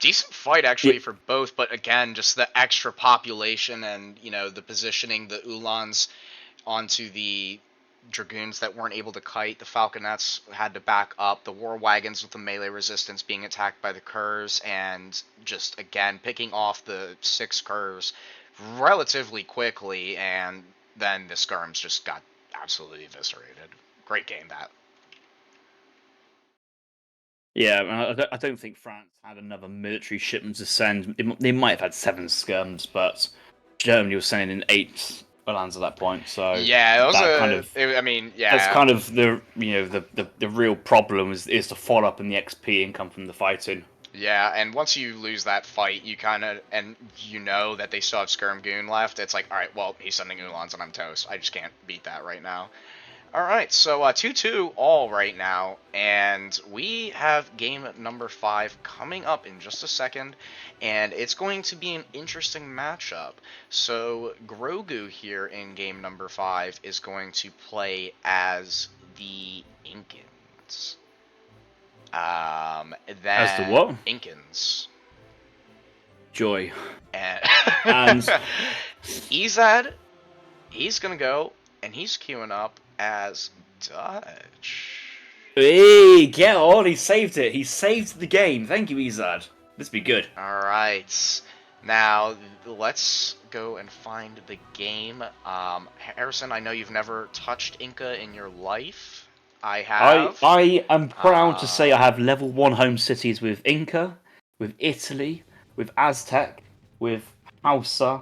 Decent fight actually for both, but again, just the extra population and the positioning the Ulans onto the Dragoons that weren't able to kite. The Falconets had to back up. The war wagons with the melee resistance being attacked by the Kerrs, and just again picking off the 6 Kerrs relatively quickly, and then the Skirms just got absolutely eviscerated. Great game, that. Yeah, I don't think France had another military shipment to send. They might have had 7 Skirms, but Germany was sending in 8 Ulans at that point. So yeah, it was that's kind of the the real problem is the follow up and the XP income from the fighting. Yeah, and once you lose that fight, you kind of, and that they still have Skirm Goon left, it's like, alright, well, he's sending Ulans and I'm toast. I just can't beat that right now. Alright, so 2-2 all right now, and we have game number 5 coming up in just a second, and it's going to be an interesting matchup. So, Grogu here in game number 5 is going to play as the Incans. As the what? Incans. Joy. And Ezad, he's gonna go, and he's queuing up as Dutch. Hey, get on! He saved it. He saved the game. Thank you, Ezad. This be good. All right. Now let's go and find the game. Harrison, I know you've never touched Inca in your life. I have. I am proud to say I have level 1 home cities with Inca, with Italy, with Aztec, with Hausa,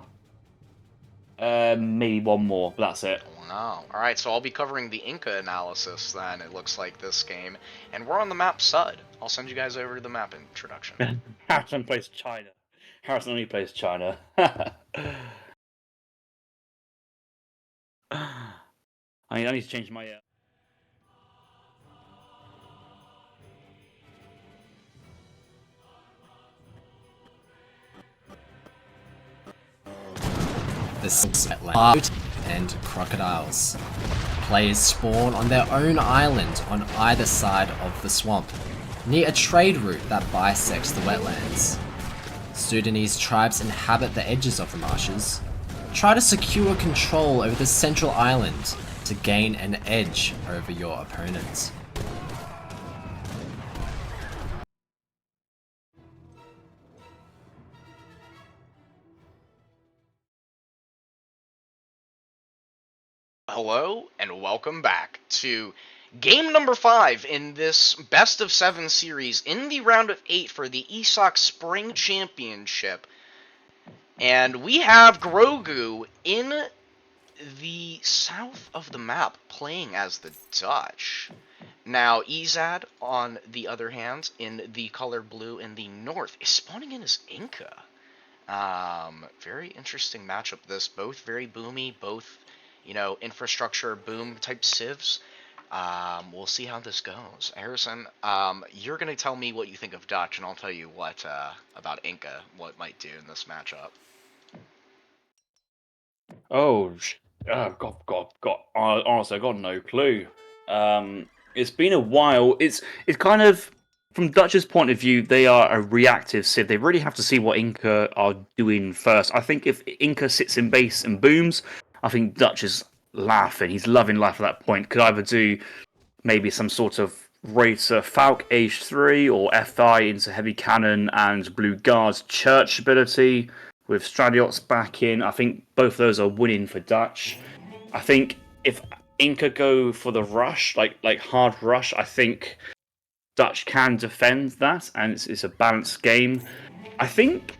maybe one more, but that's it. Wow. Alright, so I'll be covering the Inca analysis then, it looks like, this game. And we're on the map Sud. I'll send you guys over to the map introduction. Harrison plays China. Harrison only plays China. I need to change my... The Atlantic and crocodiles. Players spawn on their own island on either side of the swamp, near a trade route that bisects the wetlands. Sudanese tribes inhabit the edges of the marshes. Try to secure control over the central island to gain an edge over your opponent. Hello, and welcome back to game number 5 in this best of 7 series in the round of 8 for the ESOC Spring Championship. And we have Grogu in the south of the map playing as the Dutch. Now, Ezad, on the other hand, in the color blue in the north, is spawning in as Inca. Very interesting matchup. This both very boomy, both infrastructure boom type civs. We'll see how this goes. Harrison, you're gonna tell me what you think of Dutch, and I'll tell you what about Inca, what it might do in this matchup. Oh, honestly, I got no clue. It's been a while. It's kind of from Dutch's point of view, they are a reactive civ. They really have to see what Inca are doing first. I think if Inca sits in base and booms, I think Dutch is laughing. He's loving life at that point. Could either do maybe some sort of Raider Falk H3 or FI into heavy cannon and Blue Guard's Church ability with Stradiots back in. I think both of those are winning for Dutch. I think if Inca go for the rush, like hard rush, I think Dutch can defend that, and it's a balanced game. I think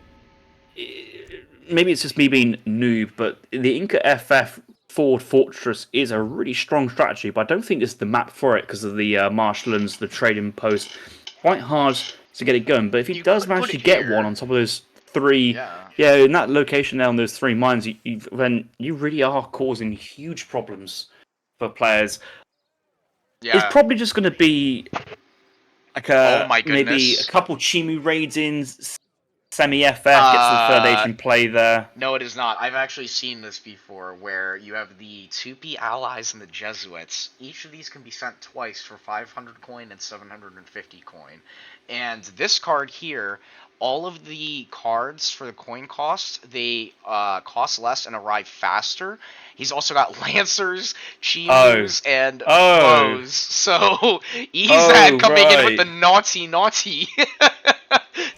maybe it's just me being noob, but the Inca FF Forward Fortress is a really strong strategy, but I don't think it's the map for it because of the marshlands, the trading post. Quite hard to get it going, but if he does manage to get one on top of those three, yeah, in that location there on those 3 mines, then you really are causing huge problems for players. Yeah. It's probably just going to be like Oh my maybe a goodness. couple Chimu raids in, semi-FF, gets to the third age and play there. No, it is not. I've actually seen this before, where you have the Tupi allies and the Jesuits. Each of these can be sent twice for 500 coin and 750 coin. And this card here, all of the cards for the coin cost, they cost less and arrive faster. He's also got Lancers, Chimus, and bows. So Ezad coming in with the naughty.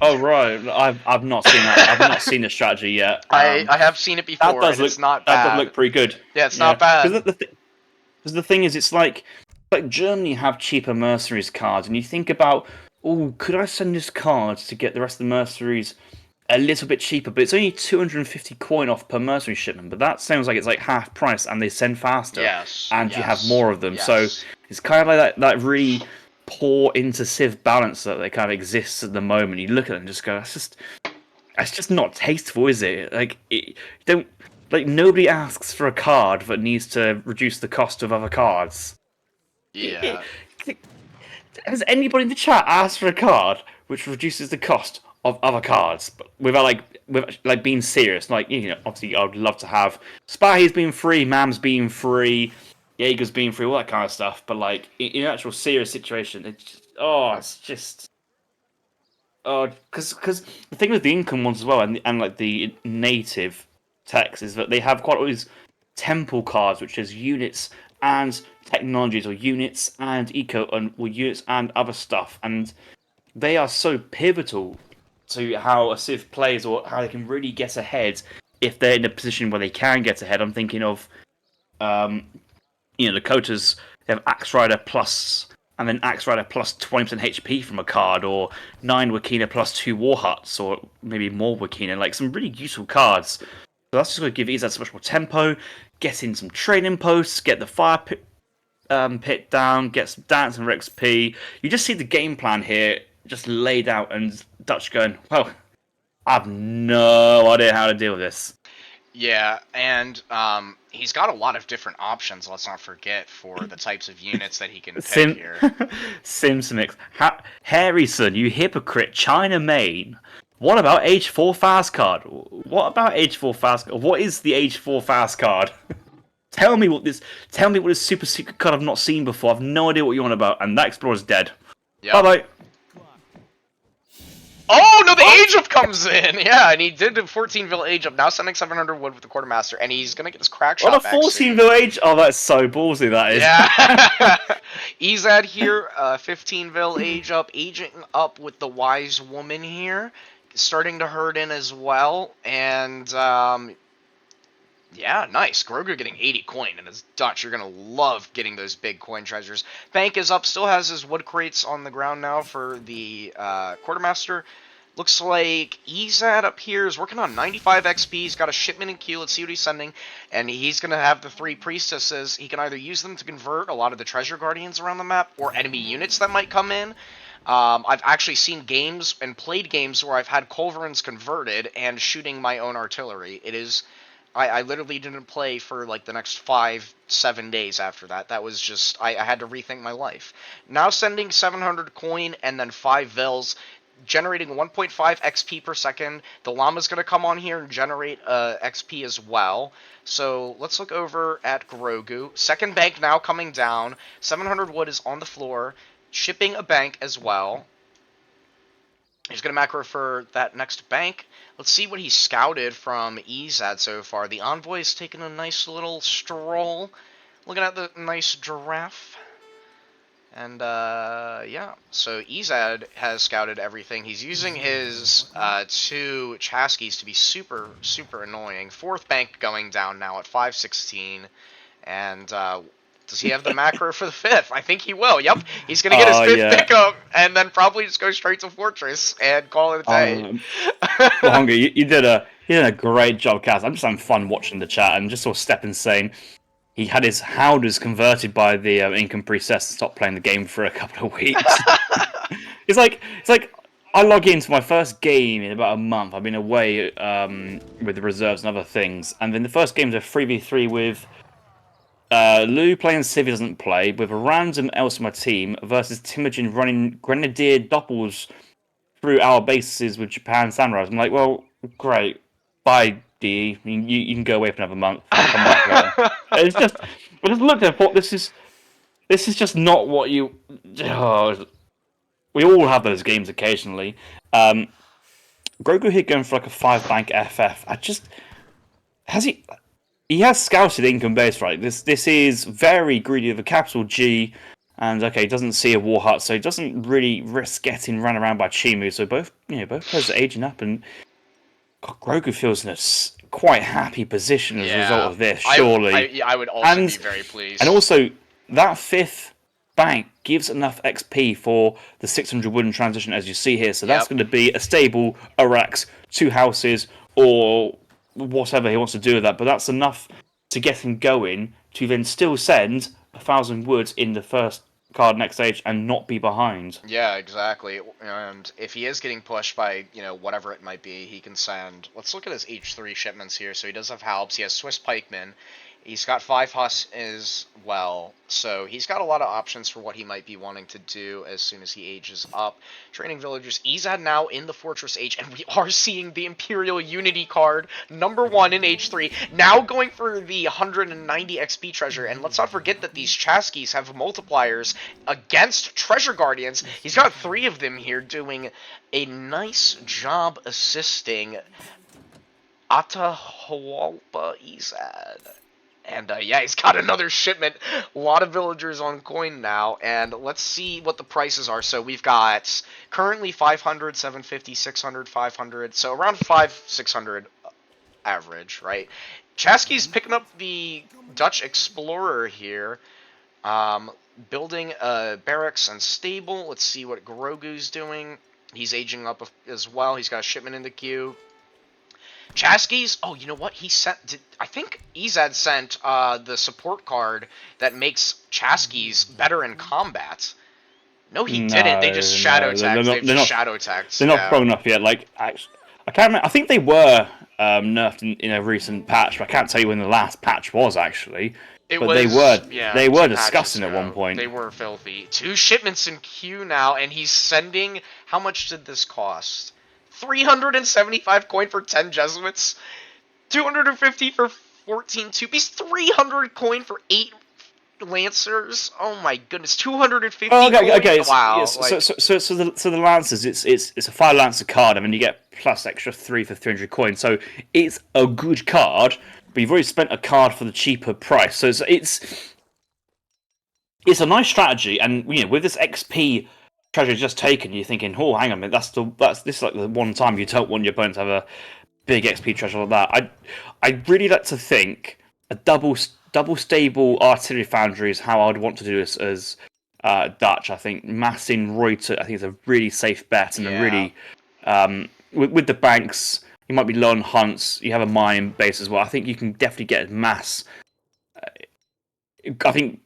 Oh right, I've not seen that. I've not seen the strategy yet. I have seen it before, and it's not bad. That does look pretty good. Yeah, it's not bad. Because the thing is, it's like Germany have cheaper mercenaries cards, and you think about, oh, could I send this card to get the rest of the mercenaries a little bit cheaper? But it's only 250 coin off per mercenary shipment. But that sounds like it's like half price, and they send faster. Yes. And you have more of them, so it's kind of like that really poor into civ balance that kind of exists at the moment. You look at it and just go, that's just not tasteful, is it? Nobody asks for a card that needs to reduce the cost of other cards. Yeah. Has anybody in the chat asked for a card which reduces the cost of other cards, but without being serious? Obviously, I would love to have Spy's being free, Mam's being free, Jaeger's being free, all that kind of stuff. But in an actual serious situation, it's just because the thing with the income ones as well, and like the native text is that they have quite all these temple cards, which is units and technologies, or units and eco, or units and other stuff, and they are so pivotal to how a civ plays, or how they can really get ahead if they're in a position where they can get ahead. I'm thinking of the Kotas. They have Axe Rider plus, and then Axe Rider plus 20% HP from a card, or 9 Wakina plus 2 War Huts, or maybe more Wakina. Like some really useful cards. So that's just going to give Ezad so much more tempo, get in some training posts, get the fire pit down, get some dance and XP. You just see the game plan here just laid out, and Dutch going, well, I have no idea how to deal with this. Yeah, and he's got a lot of different options, let's not forget, for the types of units that he can pick here. Simsmix. Harrison, you hypocrite, China main. What about H4 fast card? What about H4 fast card? What is the H4 fast card? Tell me what this super secret card I've not seen before. I've no idea what you're on about, and that Explorer's dead. Yep. Bye-bye. Oh, no, the age up comes in! Yeah, and he did the 14-vil age up, now sending 700 wood with the Quartermaster, and he's gonna get his crack shot back. On a 14-vil age? Oh, that's so ballsy, that is. Yeah. Ezad here, 15-vil age up, aging up with the Wise Woman here, starting to herd in as well, and, yeah, nice. Grogu getting 80 coin, and as Dutch, you're going to love getting those big coin treasures. Bank is up, still has his wood crates on the ground now for the Quartermaster. Looks like Ezad up here is working on 95 XP. He's got a shipment in queue. Let's see what he's sending. And he's going to have the 3 priestesses. He can either use them to convert a lot of the treasure guardians around the map or enemy units that might come in. I've actually seen games and played games where I've had culverins converted and shooting my own artillery. It is... I literally didn't play for like the next 5-7 days after that. That was just... I had to rethink my life. Now sending 700 coin and then 5 vils, generating 1.5 XP per second. The llama's going to come on here and generate XP as well. So let's look over at Grogu. Second bank now coming down. 700 wood is on the floor. Shipping a bank as well. He's going to macro for that next bank. Let's see what he scouted from Ezad so far. The Envoy's taking a nice little stroll. Looking at the nice giraffe. And, yeah. So Ezad has scouted everything. He's using his 2 Chaskies to be super, super annoying. 4th bank going down now at 516. And, does he have the macro for the 5th? I think he will. Yep. He's going to get his 5th pickup and then probably just go straight to Fortress and call it a day. Well, Hunger, you did a great job, Kaz. I'm just having fun watching the chat and just saw Steppen saying he had his howders converted by the income priestess to stop playing the game for a couple of weeks. It's like I log into my first game in about a month. I've been away with the reserves and other things, and then the first game's a 3v3 with Lou playing Civ doesn't play, with a random else on my team versus Timujin running Grenadier doppels through our bases with Japan Samurais. I'm like, well, great. Bye, D. You can go away for another month. Come back later. It's just, I just looked at it and thought, this is just not what you... Oh, we all have those games occasionally. Grogu here going for like a 5-bank FF. He has scouted income base, right? This is very greedy of a capital G, and okay, he doesn't see a war hut, so he doesn't really risk getting run around by Chimu. So both players are aging up, and God, Grogu feels in a quite happy position as a result of this. Surely, I would also be very pleased. And also, that 5th bank gives enough XP for the 600 wooden transition, as you see here. So that's going to be a stable Arax, 2 houses, or whatever he wants to do with that, but that's enough to get him going to then still send 1,000 woods in the first card next stage and not be behind. Yeah, exactly. And if he is getting pushed by, whatever it might be, he can send... Let's look at his H3 shipments here. So he does have Halbs, he has Swiss Pikemen, he's got 5 Huss as well. So he's got a lot of options for what he might be wanting to do as soon as he ages up. Training villagers. Ezad now in the Fortress H, and we are seeing the Imperial Unity card, #1 in H3, now going for the 190 XP treasure. And let's not forget that these Chaskies have multipliers against Treasure Guardians. He's got 3 of them here doing a nice job assisting Atahualpa Ezad. And, yeah, he's got another shipment. A lot of villagers on coin now. And let's see what the prices are. So we've got currently 500, 750, 600, 500. So around 600 average, right? Chasky's picking up the Dutch Explorer here. Building a barracks and stable. Let's see what Grogu's doing. He's aging up as well. He's got a shipment in the queue. Chasky's, oh, you know what? I think Ezad sent the support card that makes Chasky's better in combat. No, he didn't. They just shadow tagged. They're just shadow tagged. They're not strong enough yet. Like, I can't remember. I think they were nerfed in a recent patch, but I can't tell you when the last patch was actually. They were discussing at one point. They were filthy. 2 shipments in queue now, and he's sending. How much did this cost? 375 coin for 10 Jesuits, 250 for 14 Tupies, 300 coin for 8 Lancers. Oh my goodness, 250 coin. Okay. Wow. Yes, so the Lancers, it's a 5 Lancer card, and then you get plus extra 3 for 300 coin. So it's a good card, but you've already spent a card for the cheaper price. So it's a nice strategy, and with this XP treasure just taken, you're thinking, oh, hang on a minute, this is like the one time you don't want your opponent to have a big XP treasure like that. I really like to think a double stable artillery foundry is how I'd want to do this as Dutch. I think massing Reuter, I think, is a really safe bet and a really With the banks, you might be low on hunts. You have a mining base as well. I think you can definitely get mass. I think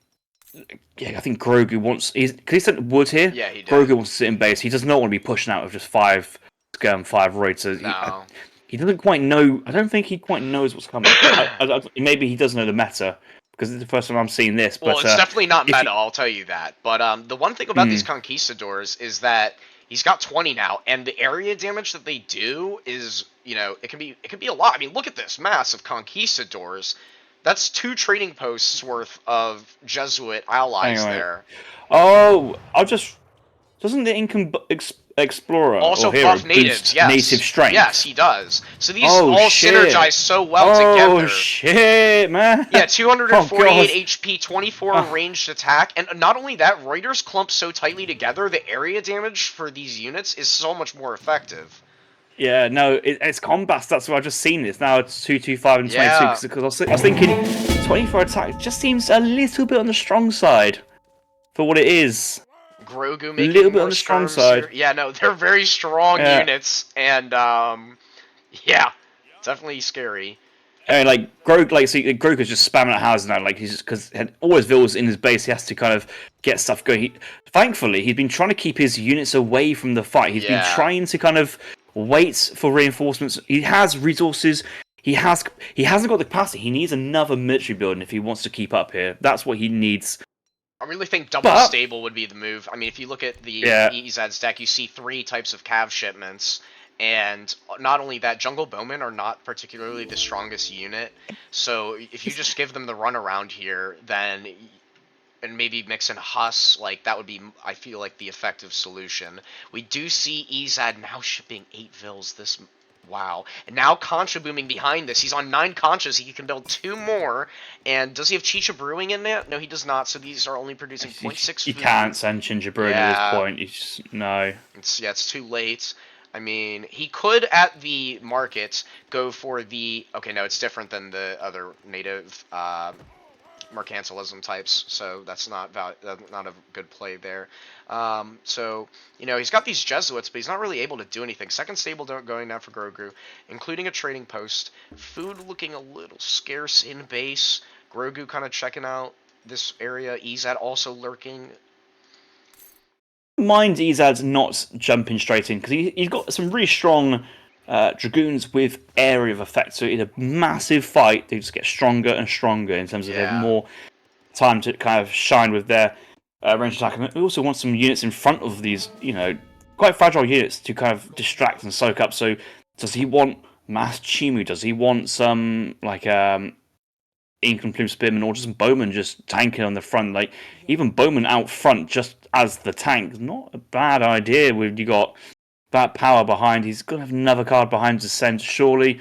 Grogu wants. Because he sent wood here. Yeah, he did. Grogu wants to sit in base. He does not want to be pushing out of just 5 Skirm, 5 Reuters. No. He doesn't quite know. I don't think he quite knows what's coming. Maybe he does know the meta because it's the first time I'm seeing this. Well, But, it's definitely not meta, you... I'll tell you that. But the one thing about these conquistadors is that he's got 20 now, and the area damage that they do is, it can be a lot. I mean, look at this mass of conquistadors. That's 2 trading posts worth of Jesuit allies there. Oh, doesn't the Explorer also or hero buff natives, yes. native strength? Yes, he does. So these all synergize so well together. Oh shit, man! Yeah, 248 HP, 24 ranged attack, and not only that, Reuters clump so tightly together, the area damage for these units is so much more effective. Yeah, no, it's combats. That's why I've just seen this. Now it's 225 and 22 because I was thinking 24 attack just seems a little bit on the strong side for what it is. Grogu making a little bit more on the strong side. Here. Yeah, no, they're very strong units, and yeah, definitely scary. And Grogu's just spamming at houses now. Like he's just because all his villas in his base, he has to kind of get stuff going. Thankfully, he's been trying to keep his units away from the fight. He's been trying to kind of wait for reinforcements. He has resources. He hasn't got the capacity. He needs another military building if he wants to keep up here. That's what he needs. I really think double stable would be the move. I mean, if you look at the Ezad deck, you see 3 types of cav shipments, and not only that, Jungle Bowmen are not particularly the strongest unit, so if you just give them the run around here, then, and maybe mix in Huss, like, that would be, I feel like, the effective solution. We do see Ezad now shipping 8 Vils this... Wow. And now Concha booming behind this. He's on 9 Conchas. He can build 2 more. And does he have Chicha Brewing in there? No, he does not. So these are only producing 0.6 You can't send Chicha Brewing at this point. No. It's too late. I mean, he could, at the market, go for the... Okay, no, it's different than the other native mercantilism types, so that's not a good play there. So, he's got these Jesuits, but he's not really able to do anything. Second stable going down for Grogu, including a trading post. Food looking a little scarce in base. Grogu kind of checking out this area. Ezad also lurking. Mind Ezad's not jumping straight in, because he's got some really strong Dragoons with area of effect, so in a massive fight, they just get stronger and stronger in terms of they have more time to kind of shine with their range attack. And we also want some units in front of these, quite fragile units to kind of distract and soak up. So, does he want mass Chimu? Does he want some, like, Ink and Plume Spearman, or just Bowman just tanking on the front? Like, even Bowman out front just as the tank is not a bad idea. You got that power behind. He's going to have another card behind to send, surely.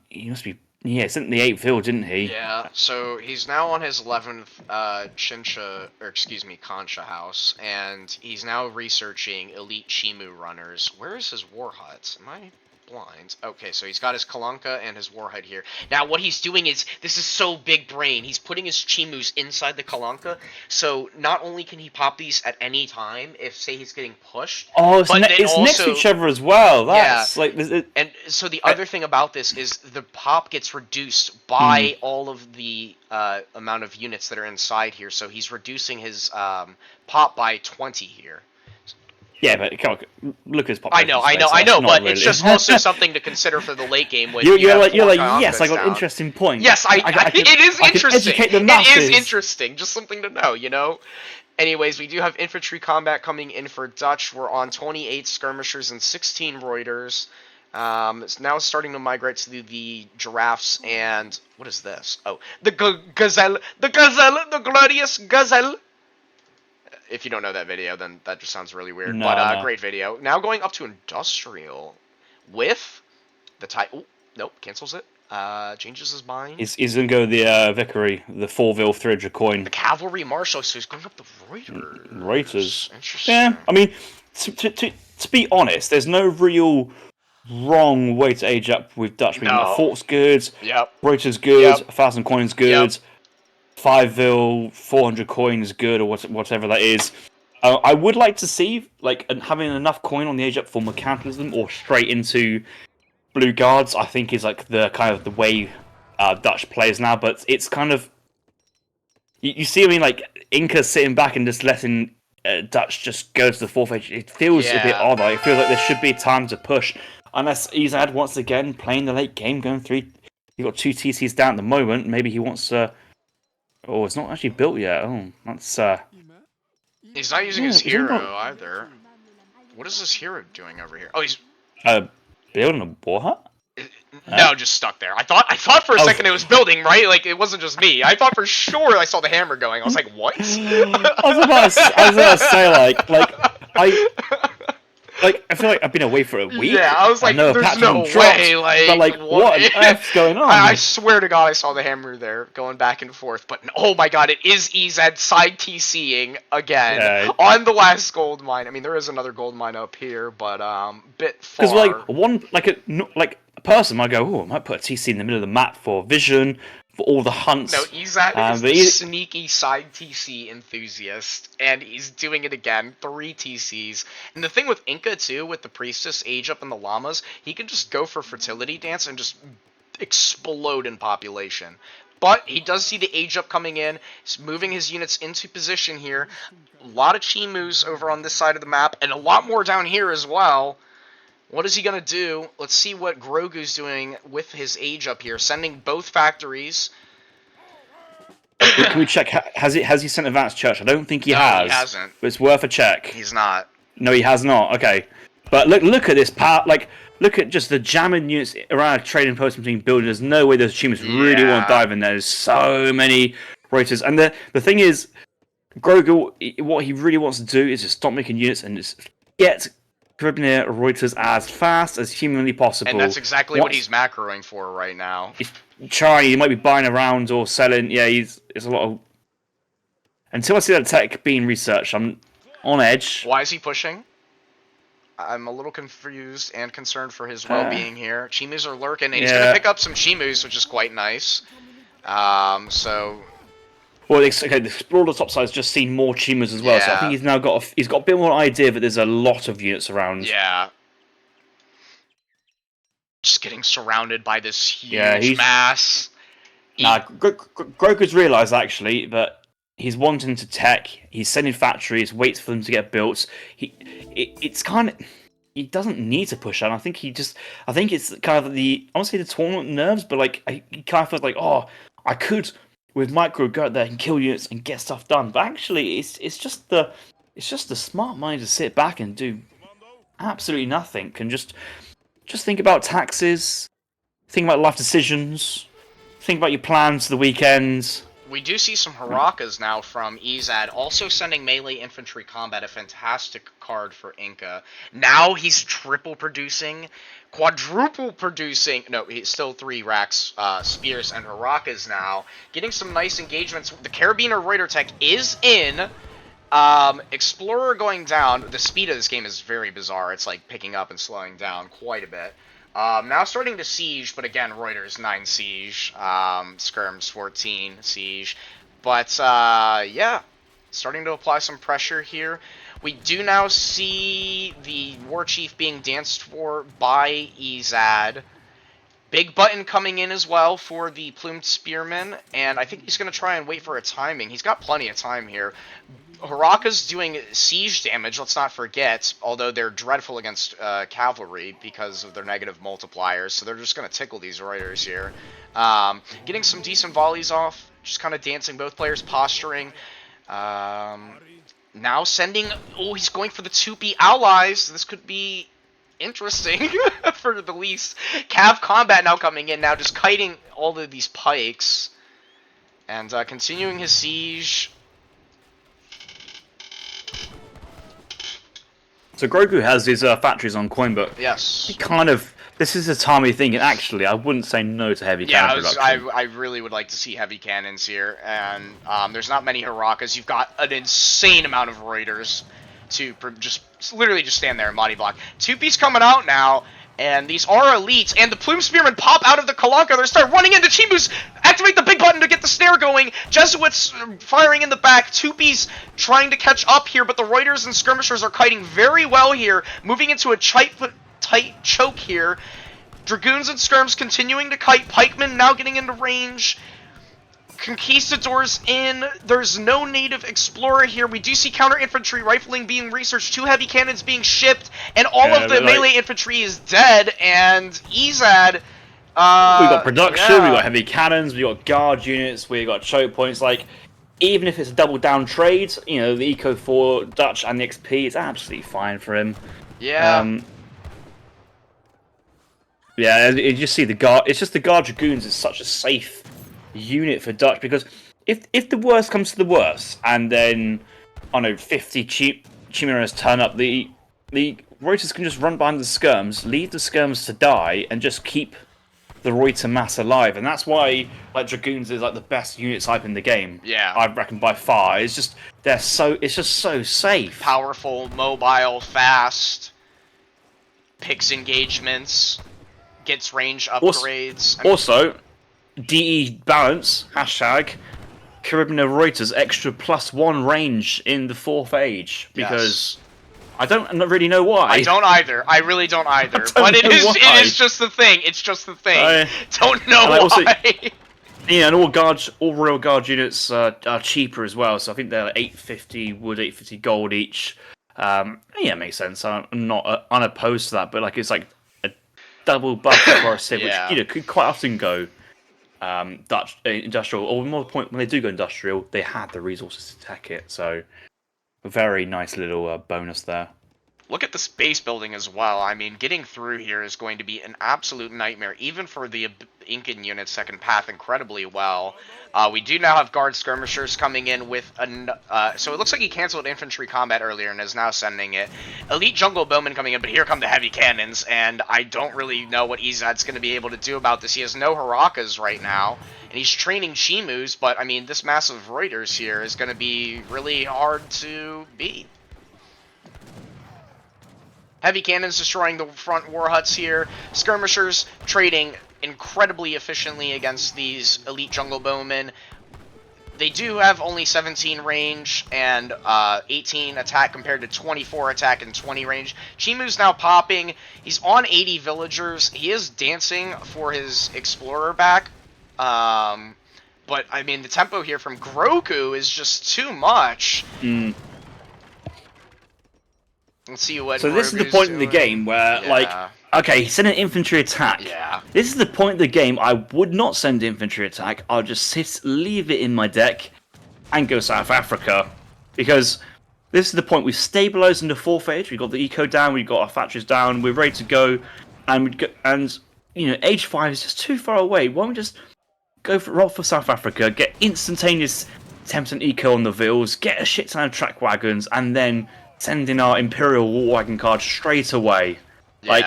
He must be... Yeah, sent the 8th field, didn't he? Yeah, so he's now on his 11th Concha house, and he's now researching elite Chimu runners. Where is his war hut? Am I blind? Okay, so he's got his Kalanka and his war hut here. Now, what he's doing is, this is so big brain, he's putting his Chimus inside the Kalanka, so not only can he pop these at any time, if, say, he's getting pushed, it's also, next to each other as well. That's and so the other thing about this is the pop gets reduced by all of the amount of units that are inside here, so he's reducing his pop by 20 here. Yeah, but come on, look at his population. I know, but really. It's just also something to consider for the late game. When you're like, yes, I got an interesting point. Yes, it is interesting. It is interesting, just something to know, Anyways, we do have infantry combat coming in for Dutch. We're on 28 skirmishers and 16 Reuters. It's now starting to migrate to the giraffes and... What is this? Oh, the gazelle, the glorious gazelle. If you don't know that video, then that just sounds really weird. No. Great video. Now going up to industrial with the type. Oh, nope, cancels it. Changes his mind. He's gonna go the Vicary, the 4-vil 300 coin. The cavalry marshal, so he's going up the Reuters. Reuters. Interesting. Yeah, I mean, to be honest, there's no real wrong way to age up with Dutch. No. Fort's good. Yep. Reuters good. Yep. 1,000 coins good. Yep. 5-vil, 400 coins good, or whatever that is. I would like to see having enough coin on the age up for mercantilism or straight into blue guards. I think is like the kind of the way Dutch plays now, but it's kind of you see. I mean, like Inca sitting back and just letting Dutch just go to the fourth age. It feels a bit odd. Like, it feels like there should be time to push. Unless Ezad once again playing the late game, going 3. He got 2 TCs down at the moment. Maybe he wants to. Oh, it's not actually built yet. Oh, that's. He's not using his hero either. What is this hero doing over here? Oh, he's building a war hut. No, just stuck there. I thought for a second it was building, right? Like, it wasn't just me. I thought for sure I saw the hammer going. I was like, what? I was about to say, I feel like I've been away for a week. Yeah, I was like, there's no way. Like, what on earth's going on? I swear to God, I saw the hammer there going back and forth. But oh my God, it is Ezad side TCing again on the last gold mine. I mean, there is another gold mine up here, but bit far. Because a person might go, oh, I might put a TC in the middle of the map for vision. For all the hunts. No, Ezad is the sneaky side TC enthusiast, and he's doing it again. 3 TCs. And the thing with Inca, too, with the Priestess, Age Up, and the Llamas, he can just go for Fertility Dance and just explode in population. But he does see the Age Up coming in. He's moving his units into position here. A lot of Chimus over on this side of the map, and a lot more down here as well. What is he going to do? Let's see what Grogu's doing with his Age Up here. Sending both factories. Can we check? Has he sent Advanced Church? I don't think he has. He hasn't. But it's worth a check. He's not. No, he has not. Okay. But look at this power. Look at just the jamming units around a trading post between buildings. There's no way those achievements really want to dive in there. There's so many Reuters. And the thing is, Grogu, what he really wants to do is just stop making units and just get Caribbean Reuters as fast as humanly possible. And that's exactly what he's macroing for right now. He's trying. He might be buying around or selling. Yeah, it's a lot of. Until I see that tech being researched, I'm on edge. Why is he pushing? I'm a little confused and concerned for his well-being here. Chimus are lurking, and he's going to pick up some Chimus, which is quite nice. So. Well, the Explorer top side's just seen more Chimus as well, so I think he's now got a bit more idea that there's a lot of units around. Yeah. Just getting surrounded by this huge mass. Grogu's realised actually that he's wanting to tech. He's sending factories, waits for them to get built. It's kind of. He doesn't need to push out. I think it's kind of I won't say the tournament nerves, but he kind of feels like, oh, I could. With micro go out there and kill units and get stuff done, but actually it's just the smart money to sit back and do absolutely nothing and just think about taxes, think about life decisions, think about your plans for the weekend. We do see some Harakas now from Ezad, also sending melee infantry combat, a fantastic card for Inca. Now he's triple producing, quadruple producing, no, he's still 3 racks, Spears and Harakas now, getting some nice engagements. The Carabiner Reuter tech is in, Explorer going down. The speed of this game is very bizarre. It's like picking up and slowing down quite a bit. Now starting to siege, but again, Reuters 9 siege, Skirms 14 siege, but yeah, starting to apply some pressure here. We do now see the War Chief being danced for by Ezad. Big button coming in as well for the Plumed Spearman, and I think he's going to try and wait for a timing. He's got plenty of time here. Haraka's doing siege damage, let's not forget, although they're dreadful against cavalry because of their negative multipliers, so they're just going to tickle these Reuters here. Getting some decent volleys off, just kind of dancing both players, posturing. Now sending... Oh, he's going for the 2P allies. This could be interesting, for the least. Cav combat now coming in, now just kiting all of these pikes. And continuing his siege... So Grogu has his factories on coin, but yes, he kind of... This is a timely thing, and actually, I wouldn't say no to heavy cannon production. I really would like to see heavy cannons here, and there's not many Harakas. You've got an insane amount of Reuters to just literally just stand there and body block. 2P's coming out now, and these are elites, and the Plume Spearmen pop out of the Kalanka. They start running into Chimus, activate the big button to get get the snare going. Jesuits firing in the back. Tupi's trying to catch up here, but the Reuters and Skirmishers are kiting very well here, moving into a tight choke here. Dragoons and Skirms continuing to kite. Pikemen now getting into range. Conquistadors in. There's no native explorer here. We do see counter infantry rifling being researched, 2 heavy cannons being shipped, and all of the melee infantry is dead. And Ezad, we got production, yeah. we got heavy cannons, we got guard units, we got choke points. Like, even if it's a double down trade, you know, the Eco 4 Dutch and the XP is absolutely fine for him. Yeah. Yeah, you just see the guard. It's just the guard dragoons is such a safe unit for Dutch, because if the worst comes to the worst, and then I don't know 50 chimeras turn up, the Reuters can just run behind the skirms, leave the skirms to die, and just keep the Reuter mass alive. And that's why like dragoons is like the best unit type in the game. Yeah, I reckon by far. It's just it's just so safe, powerful, mobile, fast, picks engagements, gets range upgrades. Also, DE balance, hashtag, Caribbean Reuters extra +1 range in the 4th age, because I don't really know why. I don't either. I really don't either. But it is just the thing. It's just the thing. Don't know why. Also, yeah, and all Royal Guard units are cheaper as well, so I think they're like 850 wood, 850 gold each. Yeah, it makes sense. I'm not unopposed to that, but like it's like a double buff for a civ, which you know could quite often go Dutch industrial, or more the point when they do go industrial, they had the resources to tech it. So a very nice little bonus there. Look at this base building as well. I mean, getting through here is going to be an absolute nightmare, even for the Incan units that can path incredibly well. We do now have guard skirmishers coming in with so it looks like he canceled infantry combat earlier and is now sending it. Elite jungle bowmen coming in, but here come the heavy cannons, and I don't really know what Ezad's going to be able to do about this. He has no Harakas right now, and he's training Chimus, but I mean, this massive Reuters here is going to be really hard to beat. Heavy cannons destroying the front war huts here. Skirmishers trading incredibly efficiently against these elite jungle bowmen. They do have only 17 range and 18 attack compared to 24 attack and 20 range. Chimu's now popping. He's on 80 villagers. He is dancing for his explorer back. But, I mean, the tempo here from Grogu is just too much. Let's see what. So this is the point in the game where, like, okay, send an infantry attack. Yeah. This is the point in the game I would not send infantry attack. I'll just leave it in my deck, and go South Africa, because this is the point we've stabilized in the 4th age. We've got the eco down, we've got our factories down, we're ready to go, and you know, age 5 is just too far away. Why don't we just roll for South Africa, get instantaneous 10% eco on the vills, get a shit ton of track wagons, and then send in our Imperial War Wagon card straight away. Yeah. Like,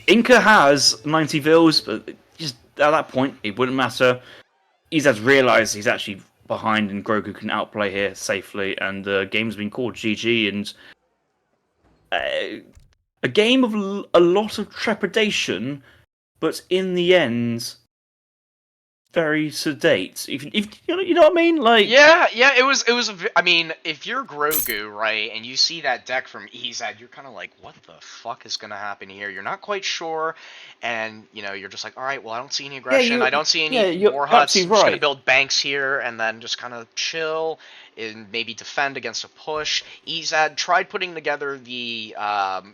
Inca has 90 vills, but just at that point, it wouldn't matter. Ezad's realised he's actually behind, and Grogu can outplay here safely, and the game's been called GG, and a game of a lot of trepidation, but in the end, very sedate. If you know what I mean, like yeah, it was. I mean, if you're Grogu, right, and you see that deck from Ezad, you're kind of like, what the fuck is gonna happen here? You're not quite sure, and you know, you're just like, all right, well, I don't see any aggression. I don't see any war huts. I'm just gonna build banks here, and then just kind of chill and maybe defend against a push. Ezad tried putting together the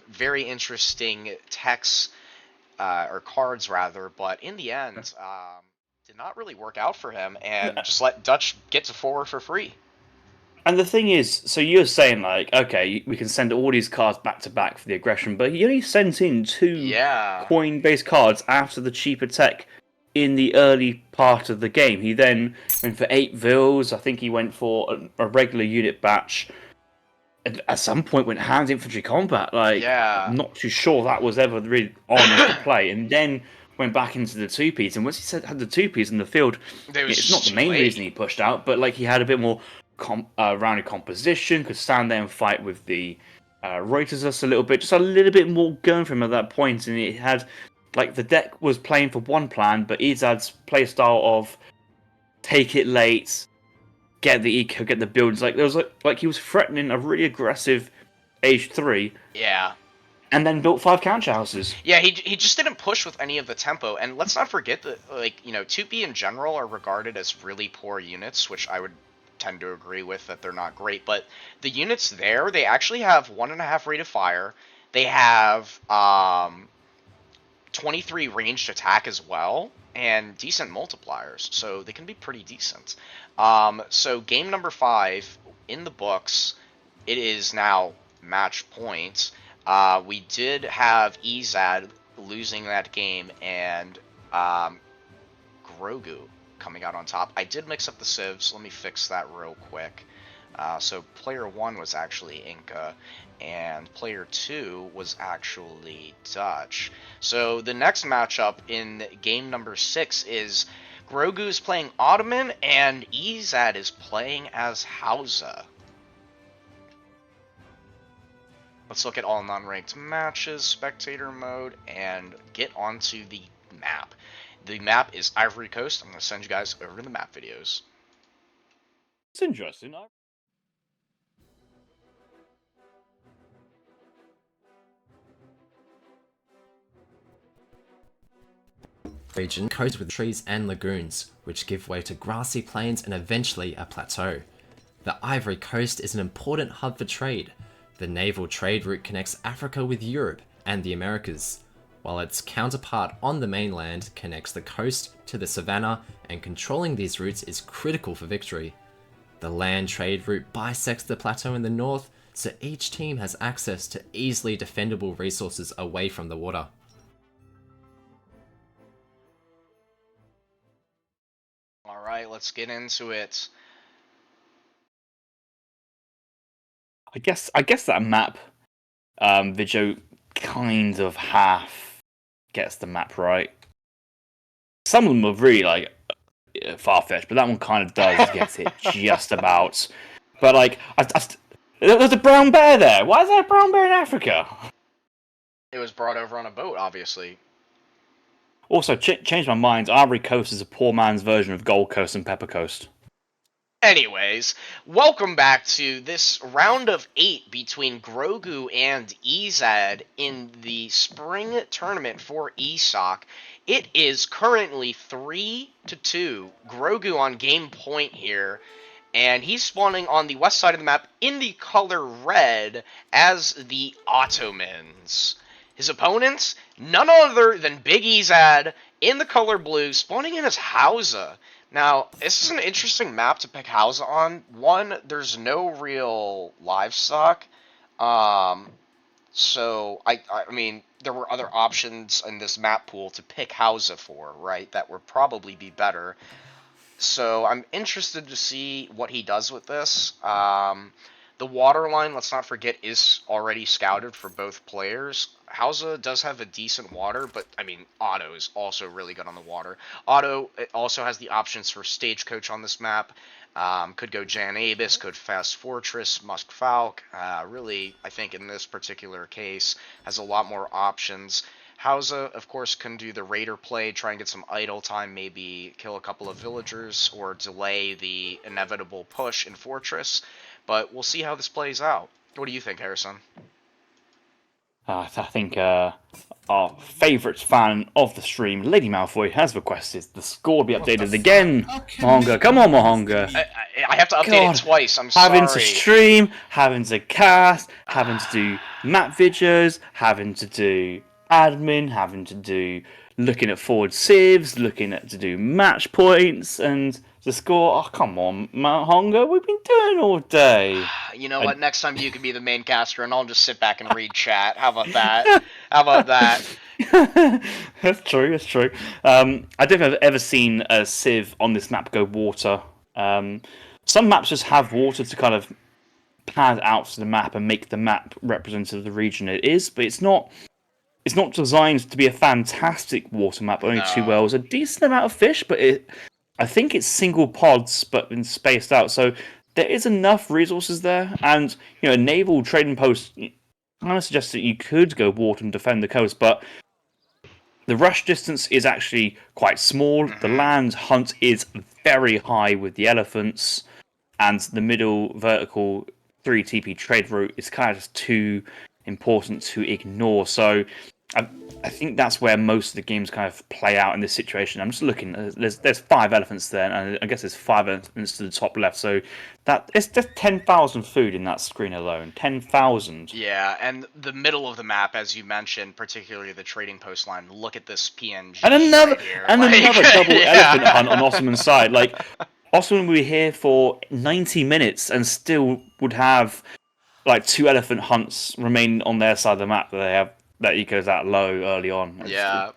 very interesting techs or cards rather, but in the end. Did not really work out for him, and just let Dutch get to 4 for free. And the thing is, so you're saying, like, okay, we can send all these cards back to back for the aggression, but he only sent in 2 coin-based cards after the cheaper tech in the early part of the game. He then went for 8 vills. I think he went for a regular unit batch. At some point went hand infantry combat. Like, I'm not too sure that was ever really honest to play. And then went back into the 2Ps, and once he had the 2Ps in the field, it's not the main reason he pushed out, but like he had a bit more rounded composition, could stand there and fight with the Reuters just a little bit more going for him at that point, and it had, like, the deck was playing for one plan, but Ezad's playstyle of take it late, get the eco, get the builds. Like there was like he was threatening a really aggressive Age 3. Yeah. And then built 5 counter houses. Yeah, he just didn't push with any of the tempo, and let's not forget that, like, 2P in general are regarded as really poor units, which I would tend to agree with that they're not great, but the units there, they actually have 1.5 rate of fire, they have 23 ranged attack as well, and decent multipliers, so they can be pretty decent. So game number 5, in the books, it is now match points. We did have Ezad losing that game and Grogu coming out on top. I did mix up the civs. Let me fix that real quick. So player 1 was actually Inca, and player 2 was actually Dutch. So the next matchup in game number 6 is Grogu is playing Ottoman, and Ezad is playing as Hausa. Let's look at all non-ranked matches, spectator mode, and get onto the map. The map is Ivory Coast. I'm going to send you guys over to the map videos. It's interesting. Region coast with trees and lagoons, which give way to grassy plains and eventually a plateau. The Ivory Coast is an important hub for trade. The naval trade route connects Africa with Europe and the Americas, while its counterpart on the mainland connects the coast to the savannah, and controlling these routes is critical for victory. The land trade route bisects the plateau in the north, so each team has access to easily defendable resources away from the water. Alright, let's get into it. I guess that map video kind of half gets the map right. Some of them are really like far-fetched, but that one kind of does get it just about. But like, there's a brown bear there. Why is there a brown bear in Africa? It was brought over on a boat, obviously. Also, changed my mind. Ivory Coast is a poor man's version of Gold Coast and Pepper Coast. Anyways, welcome back to this round of 8 between Grogu and Ezad in the spring tournament for ESOC. It is currently 3-2. Grogu on game point here, and he's spawning on the west side of the map in the color red as the Ottomans. His opponents, none other than Big Ezad in the color blue, spawning in as Hausa. Now, this is an interesting map to pick Hausa on. One, there's no real livestock. So, I mean, there were other options in this map pool to pick Hausa for, right? That would probably be better. So, I'm interested to see what he does with this. The water line, let's not forget, is already scouted for both players. Hausa does have a decent water, but, I mean, Otto is also really good on the water. Otto also has the options for Stagecoach on this map. Could go Jan Abis, could Fast Fortress, Musk Falk. Really, I think in this particular case, has a lot more options. Hausa, of course, can do the Raider play, try and get some idle time, maybe kill a couple of villagers, or delay the inevitable push in Fortress. But we'll see how this plays out. What do you think, Harrison? I think our favourite fan of the stream, Lady Malfoy, has requested the score be updated again. Mahonga, come on, Mahonga. I have to update it twice, I'm sorry. Having to stream, having to cast, having to do map videos, having to do admin, having to do looking at forward civs, to do match points, and the score. Oh, come on, Mahonga, we've been doing all day. You know what? Next time you can be the main caster, and I'll just sit back and read chat. How about that? How about that? That's true. That's true. I don't think I've ever seen a civ on this map go water. Some maps just have water to kind of pad out to the map and make the map representative of the region it is, but it's not. It's not designed to be a fantastic water map. Only 2 wells, a decent amount of fish, but I think it's single pods, but been spaced out. So there is enough resources there, and a naval trading post kind of suggests that you could go water and defend the coast, but the rush distance is actually quite small. The land hunt is very high with the elephants, and the middle vertical 3 TP trade route is kind of just too important to ignore. So I, I think that's where most of the games kind of play out in this situation. I'm just looking. There's 5 elephants there, and I guess there's 5 elephants to the top left. So it's just 10,000 food in that screen alone. 10,000. Yeah, and the middle of the map, as you mentioned, particularly the trading post line. Look at this PNG And another right here. and Like, another double elephant yeah. hunt on Ottoman's side. Like Ottoman will be here for 90 minutes and still would have like 2 elephant hunts remain on their side of the map that they have that eco's that low early on. Yeah.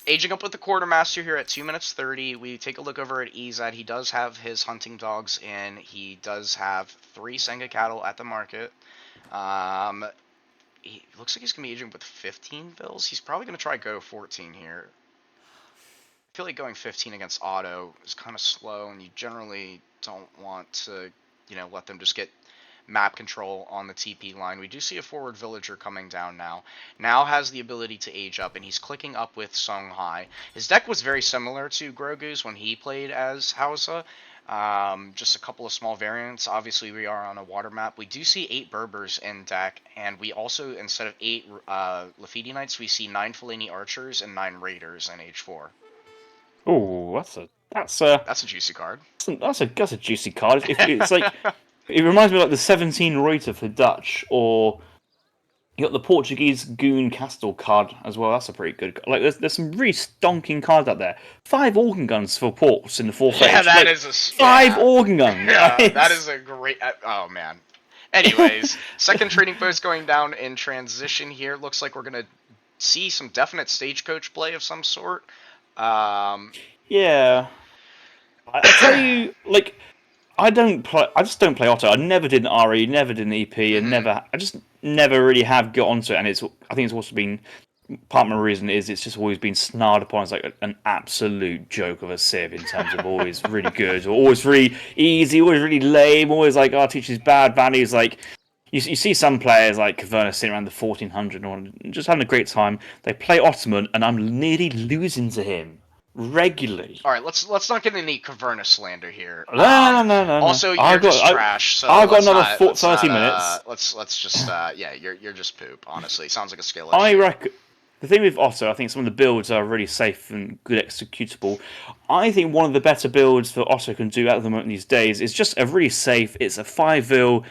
Aging up with the quartermaster here at 2 minutes 30. We take a look over at Ezad. He does have his hunting dogs in. He does have 3 Senga cattle at the market. He looks like he's going to be aging with 15 bills. He's probably going to try go 14 here. I feel like going 15 against auto is kind of slow, and you generally don't want to, let them just get map control on the TP line. We do see a forward villager coming down now. Now has the ability to age up, and he's clicking up with Songhai. His deck was very similar to Grogu's when he played as Hausa. Just a couple of small variants. Obviously, we are on a water map. We do see 8 Berbers in deck, and we also, instead of 8 Lafidi Knights, we see 9 Fellaini Archers and 9 Raiders in H4. Oh, That's a juicy card. that's a juicy card. If it's like it reminds me of like the 17 Reuter for Dutch, or you got the Portuguese Goon Castle card as well. That's a pretty good. Like there's some really stonking cards out there. 5 organ guns for ports in the 4th Yeah, age. that like, is a 5 organ guns. Yeah, that is a great. Oh man. Anyways, second trading post going down in transition here. Looks like we're gonna see some definite stagecoach play of some sort. Yeah, I tell you, like I don't play. I just don't play Otto. I never did an RE, never did an EP, and Mhm. never. I just never really have got onto it. And I think it's also been part of my reason is it's just always been snarled upon as like an absolute joke of a civ in terms of always really good, or always really easy, always really lame, always like teaches bad values. Like you see some players like Caverna sitting around the 1400 or just having a great time. They play Ottoman, and I'm nearly losing to him regularly. All right, let's not get any Caverna slander here. No. Also, you're just trash. So I've got let's another not. Let's 30 not. minutes. Let's just. Yeah, you're just poop. Honestly, sounds like a skill I issue. reckon the thing with Otto, I think some of the builds are really safe and good executable. I think one of the better builds that Otto can do at the moment these days is just a really safe. It's a 5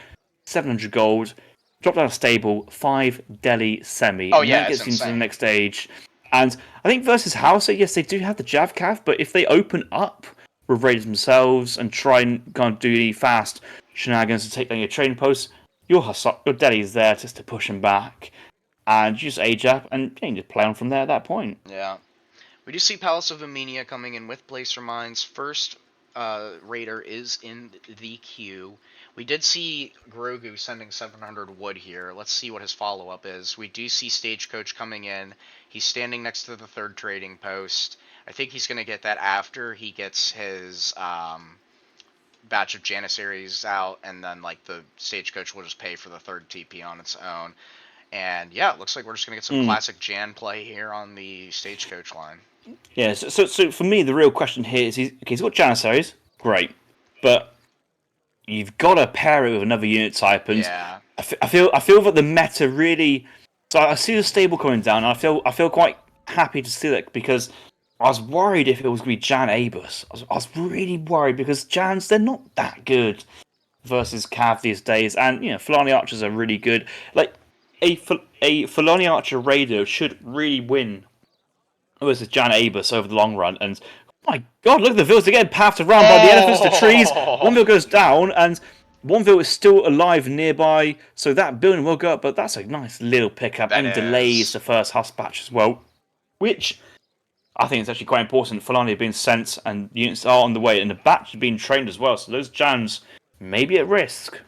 700 gold, drop down a stable, 5 Delhi semi, Oh and that yeah, it's gets you into the insane. next stage. And I think versus Hausa, yes, they do have the Jav Cav, but if they open up with Raiders themselves and try and kind of do the fast shenanigans to take down your trading posts, your Delhi is there just to push them back, and you just age up and you just play on from there at that point. Yeah. We do see Palace of Amenia coming in with Placer Mines. First Raider is in the queue. We did see Grogu sending 700 wood here. Let's see what his follow-up is. We do see Stagecoach coming in. He's standing next to the 3rd trading post. I think he's going to get that after he gets his batch of Janissaries out, and then like the Stagecoach will just pay for the 3rd TP on its own. And yeah, it looks like we're just going to get some classic Jan play here on the Stagecoach line. Yeah, so for me, the real question here is he's got Janissaries, great, but you've got to pair it with another unit type, and Yeah. I feel that the meta really. So I see the stable coming down, and I feel quite happy to see that because I was worried if it was going to be Jan Abus. I was really worried because Jans they're not that good versus Cav these days, and Fulani Archers are really good. Like a Fulani Archer Raider should really win versus Jan Abus over the long run, and oh my god, look at the vills, they're getting paffed around by the elephants, the trees. One vill goes down, and one vill is still alive nearby, so that building will go up, but that's a nice little pickup, That and delays is. the first husk batch as well, which I think is actually quite important. Fulani have been sent, and units are on the way, and the batch have been trained as well, so those Jans may be at risk.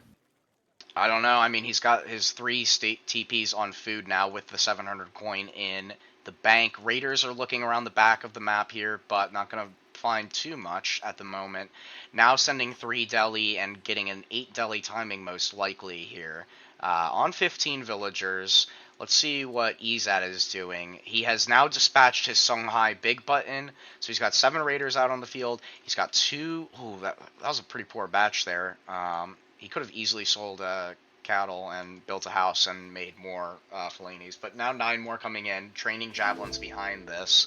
I don't know. I mean, he's got his 3 state TPs on food now with the 700 coin in the bank. Raiders are looking around the back of the map here, but not going to find too much at the moment. Now sending 3 Delhi and getting an 8 Delhi timing most likely here. On 15 villagers. Let's see what Ezad is doing. He has now dispatched his Songhai Big Button, so he's got 7 raiders out on the field. He's got 2. Ooh, that was a pretty poor batch there. He could have easily sold cattle and built a house and made more Fellinis, but now 9 more coming in, training javelins behind this.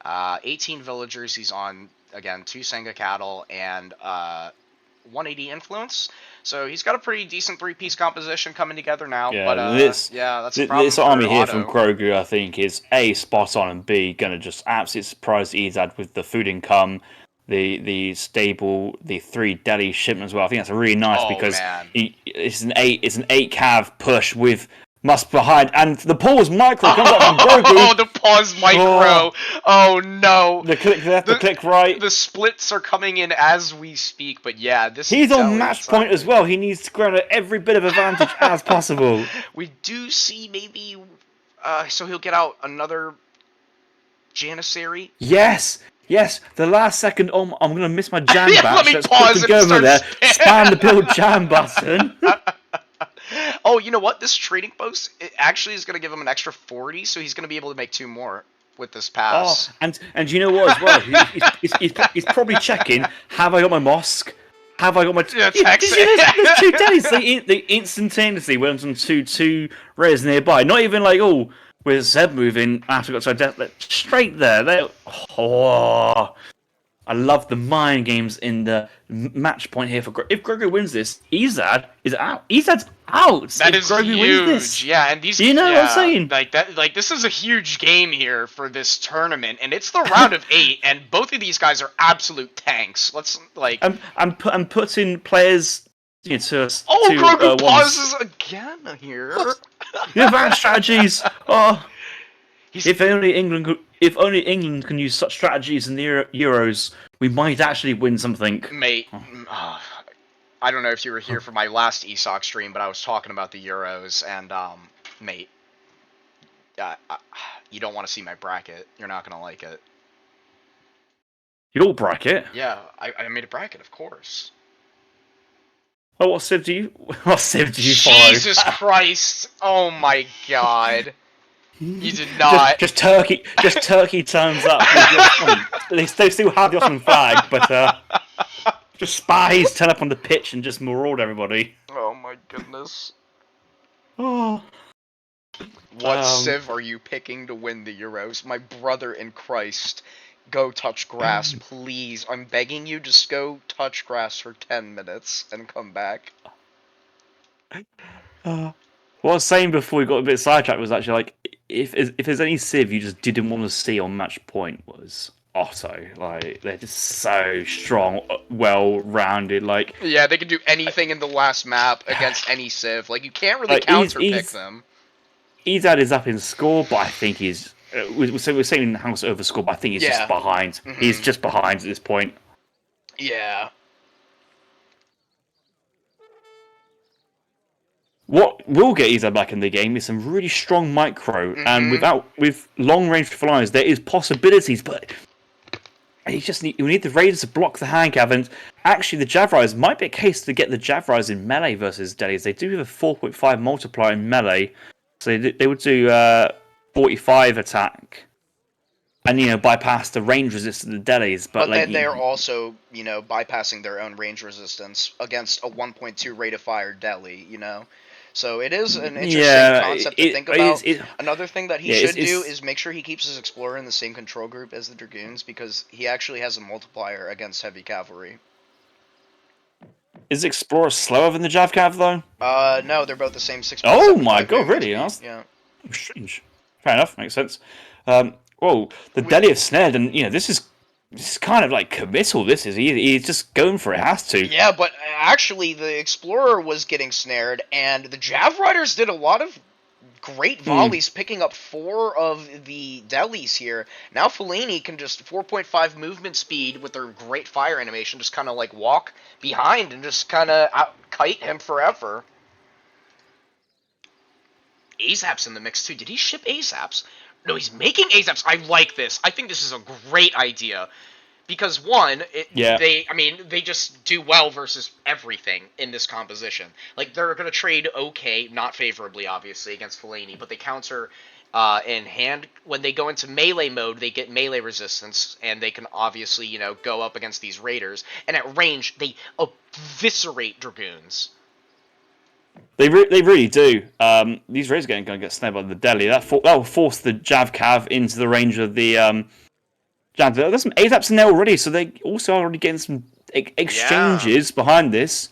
18 villagers. He's on, again, 2 Senga cattle and 180 influence. So he's got a pretty decent 3-piece composition coming together now. Yeah, but that's a problem this for army here Otto. from Grogu, I think, is A, spot on, and B, going to just absolutely surprise Ezad with the food income, the stable, the 3 deli shipment as well. I think that's really nice because man. It's an 8 cav push with Musk behind, and the pause micro comes up from Grogu. Oh, the pause micro! Oh no! The click left, the click right. The splits are coming in as we speak, but yeah, this. He's on match point as well. He needs to grab every bit of advantage as possible. We do see maybe, so he'll get out another Janissary. Yes. The last second. Oh, I'm gonna miss my jam back. Let me pause and start there. Spam the build jam button. Oh, you know what? This trading post actually is going to give him an extra 40, so he's going to be able to make 2 more with this pass. Oh, and you know what as well? He's probably checking, have I got my mosque? Have I got my... Yeah, there's 2 days. They instantaneously went on 2 rares nearby. Not even like, oh, with Zeb moving after got to death. Straight there. I love the mind games in the match point here for if Grogu wins this, Ezad is out. Ezad's out. That is Grogu huge. Wins this. Yeah, and these. You know what I'm saying? Like this is a huge game here for this tournament, and it's the round of 8, and both of these guys are absolute tanks. Let's like. I'm putting players. To Grogu pauses again here. The advanced strategies. Oh, if only England can use such strategies in the Euros, we might actually win something. Mate, I don't know if you were here for my last ESOC stream, but I was talking about the Euros, and mate, you don't want to see my bracket. You're not gonna like it. Your bracket? Yeah, I made a bracket, of course. Oh, what civ do you follow? Jesus Christ! Oh my God! You did not. Just Turkey turns up. They still have the Ottoman flag, but just spies turn up on the pitch and just maraud everybody. Oh my goodness! Oh. What civ are you picking to win the Euros, my brother in Christ? Go touch grass, please. I'm begging you, just go touch grass for 10 minutes and come back. What I was saying before we got a bit sidetracked was actually like, if there's any civ you just didn't want to see on match point was Otto. Like, they're just so strong, well-rounded. Like, yeah, they can do anything in the last map against any civ. Like, you can't really counter-pick them. Ezad is up in score, but I think he's... we're saying House over score, but I think he's just behind. Mm-hmm. He's just behind at this point. Yeah. What will get Ezad back in the game is some really strong micro, and with long range flyers, there is possibilities, but you need the Raiders to block the hand cav, and actually the Jav Riders might be a case to get the Jav Riders in melee versus delis. They do have a 4.5 multiplier in melee, so they would do 45 attack, and bypass the range resistance of the delis. But like, then they're also bypassing their own range resistance against a 1.2 rate of fire deli. So it is an interesting concept to think about. Another thing that he should do is make sure he keeps his Explorer in the same control group as the Dragoons, because he actually has a multiplier against heavy cavalry. Is Explorer slower than the Jav Cav, though? No, they're both the same 6. Oh my god, really? Yeah. Strange. Fair enough, makes sense. Whoa, the Deli have snared, and this is kind of like committal. This is he's just going for it. Has to. Yeah, but actually, the Explorer was getting snared, and the Jav Riders did a lot of great volleys, picking up 4 of the delis here. Now Fellini can just 4.5 movement speed with their great fire animation, just kind of like walk behind and just kind of kite him forever. Azap's in the mix too. Did he ship Azaps? No, he's making Azaps. I like this. I think this is a great idea. because one, Yeah. they just do well versus everything in this composition. Like they're gonna trade okay, not favorably obviously against Fellaini, but they counter in hand when they go into melee mode. They get melee resistance, and they can obviously go up against these raiders. And at range, they eviscerate dragoons. They really do. These raiders are going to get snared by the deli. That will force the Jav Cav into the range of the Jav. There's some ASAPs in there already, so they also are already getting some exchanges behind this.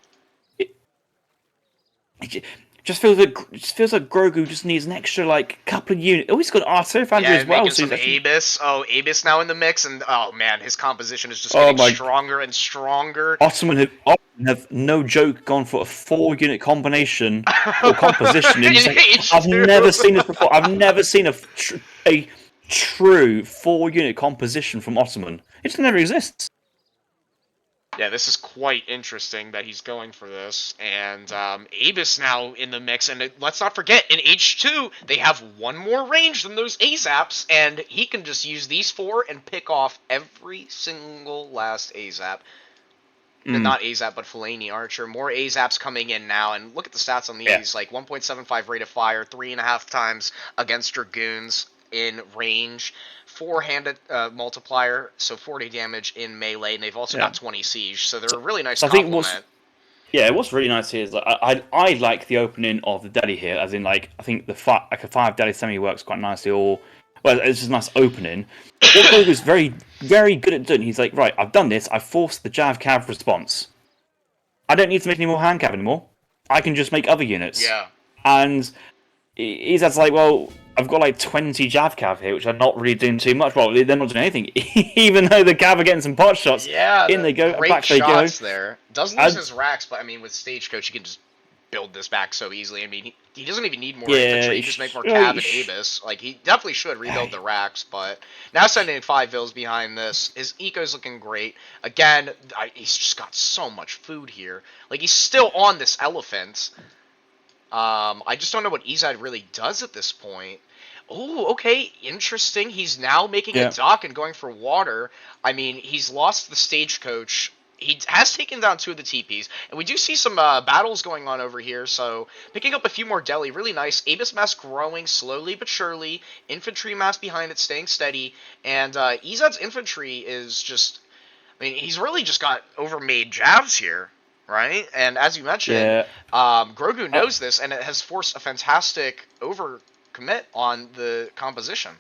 It just feels like Grogu just needs an extra couple of units. Oh, he's got Arto Foundry as well. Making So some Abus. Oh, Abus now in the mix, and oh man, his composition is just Oh getting my- stronger and stronger. Ottoman have no joke gone for a 4-unit combination or composition. I've never seen this before. I've never seen a true 4-unit composition from Ottoman. It just never exists. Yeah, this is quite interesting that he's going for this. And Abus now in the mix. And let's not forget, in H2, they have one more range than those ASAPs. And he can just use these 4 and pick off every single last ASAP. Not ASAP, but Fellaini Archer. More ASAPs coming in now. And look at the stats on these. Yeah. Like 1.75 rate of fire, 3.5 times against Dragoons in range. 4-handed multiplier, so 40 damage in melee, and they've also got 20 siege, so they're a really nice complement. What's really nice here is I like the opening of the deli here, as in I think the a 5 deli semi works quite nicely, it's just a nice opening. What Grogu's very, very good at doing, he's like, right, I've done this, I've forced the Jav Cav response. I don't need to make any more hand cav anymore. I can just make other units. Yeah. And Ezad's like, well, I've got 20 Jav Cav here, which are not really doing too much. Well, they're not doing anything, even though the Cav are getting some pot shots. Yeah, in they go, great back they go. there. Does lose his racks, but I mean, with Stagecoach, he can just build this back so easily. I mean, he doesn't even need more infantry. He just make more Cav and Abus. He definitely should rebuild the racks, but now sending 5 vills behind this. His eco's looking great. Again, he's just got so much food here. He's still on this elephant. I just don't know what Ezad really does at this point. Oh, okay, interesting. He's now making a dock and going for water. I mean, he's lost the Stagecoach. He has taken down 2 of the TPs, and we do see some battles going on over here, so picking up a few more deli, really nice. Abus mass growing slowly but surely, infantry mass behind it staying steady, and Ezad's infantry is just, I mean, he's really just got overmade Javs here, right? And as you mentioned, Grogu knows this, and it has forced a fantastic overcommit on the composition.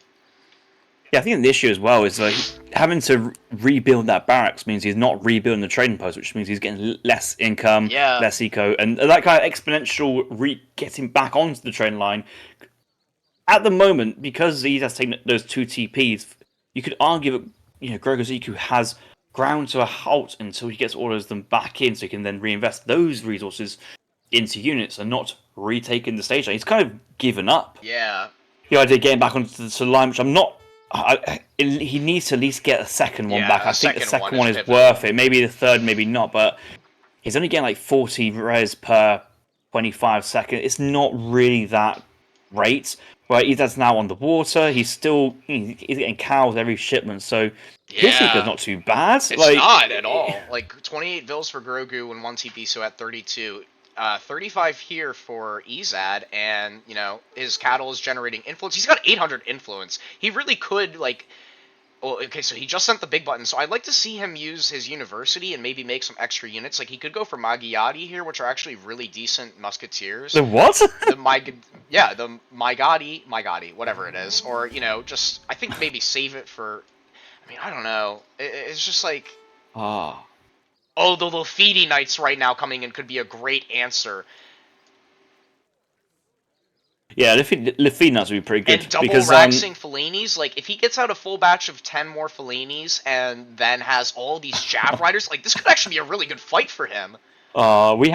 Yeah, I think the issue as well is having to rebuild that barracks means he's not rebuilding the trading post, which means he's getting less income, less eco, and that kind of exponential getting back onto the train line. At the moment, because he has taken those 2 TPs, you could argue that Grogu's eco has ground to a halt until he gets all of them back in, so he can then reinvest those resources into units and not retaking the stage line. He's kind of given up. Yeah. The idea of getting back onto the line, which I'm not. He needs to at least get a second one back. I think the second one is worth it. Maybe the third, maybe not. But he's only getting 40 res per 25 seconds. It's not really that great. Right, Ezad's now on the water. He's getting cows every shipment. So his eco's not too bad. It's not at all. 28 vills for Grogu and 1 TP, so at 32. 35 here for Ezad, and his cattle is generating influence. He's got 800 influence. He really could so he just sent the big button. So I'd like to see him use his university and maybe make some extra units. He could go for Maggiati here, which are actually really decent musketeers. The what? The Maggiati, whatever it is, or just I think maybe save it for. I mean, I don't know. It's just Oh, the Lafidi Knights right now coming in could be a great answer. Yeah, Lafidi Knights would be pretty good. And double raxing Fellaini's, if he gets out a full batch of 10 more Fellaini's and then has all these Jav Riders, this could actually be a really good fight for him. We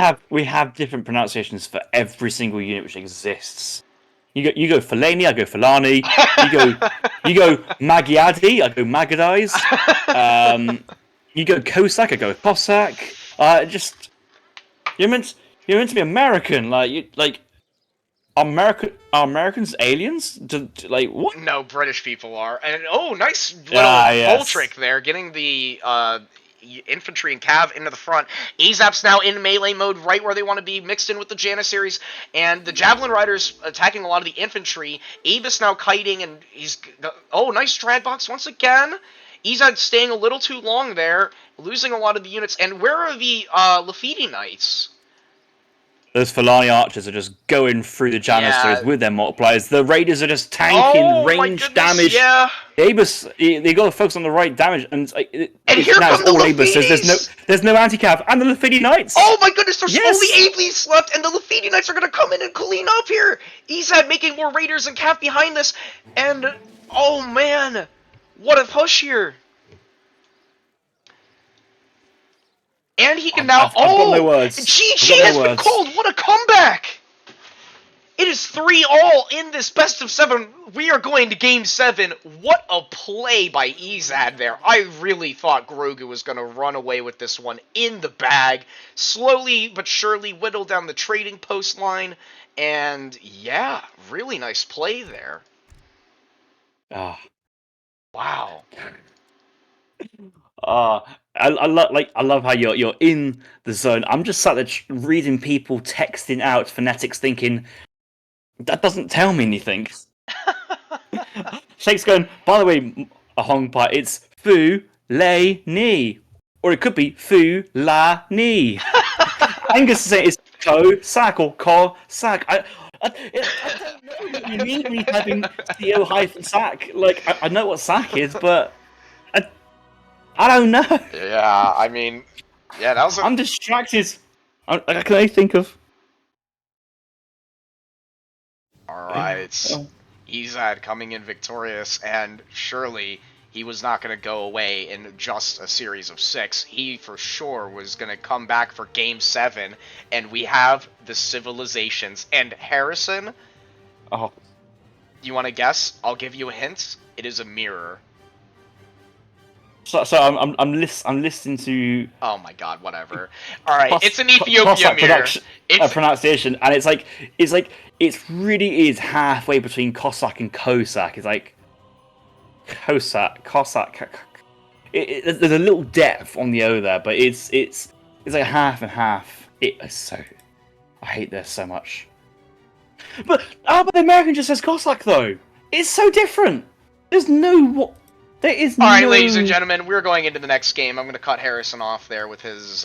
have different pronunciations for every single unit which exists. You go Fellaini, I go Filani. You go Maggiadi, I go Magadize. You go Cossack, I go Cossack. You're meant to be American. Are Americans aliens? Like what? No, British people are. And oh, nice little full Yes. trick there, getting the infantry and cav into the front. Azap's now in melee mode, right where they want to be, mixed in with the Janissaries, and the Javelin Riders attacking a lot of the infantry. Avis now kiting, and he's... Oh, nice drag box once again. Ezad staying a little too long there, losing a lot of the units. And where are the Lafiti Knights? Those Fulani archers are just going through the Janissaries with their multipliers. The Raiders are just tanking range damage. Yeah. Abus, they got to focus on the right damage, and Here come the all Abus says. There's no anti-cav, and the Lafiti Knights. Oh my goodness, there's only 8 leads left, and the Lafiti Knights are gonna come in and clean up here. Ezad making more Raiders and cav behind this, and oh man, what a push here. And he can now. I've got no words. GG has been called. What a comeback! It is 3-all in this best of 7. We are going to game 7. What a play by Ezad there. I really thought Grogu was going to run away with this one in the bag. Slowly but surely whittle down the trading post line. And yeah, really nice play there. Wow. I love how you're in the zone. I'm just sat there reading people texting out phonetics, thinking that doesn't tell me anything. Shake's going, by the way, a Hong Pai, it's Fu Lei Ni, or it could be Fu La Ni. Angus is saying it's Ko Sak or Ko Sak. I don't know what you mean when you're typing CO-Sak. Like I know what Sak is, but I don't know. Yeah, I mean, yeah, that was. I'm distracted. I can only think of. Alright, Ezad coming in victorious, and surely he was not going to go away in just a series of 6. He for sure was going to come back for game 7, and we have the Civilizations. And Harrison, you want to guess? I'll give you a hint. It is a mirror. So I'm listening to. Oh my god, whatever. All right, it's an Ethiopia mirror. Pronunciation, and it really is halfway between Cossack and Cossack. It's like Cossack. There's a little depth on the O there, but it's like half and half. I hate this so much. But the American just says Cossack though. It's so different. There's no There is All right, ladies and gentlemen, we're going into the next game. I'm going to cut Harrison off there with his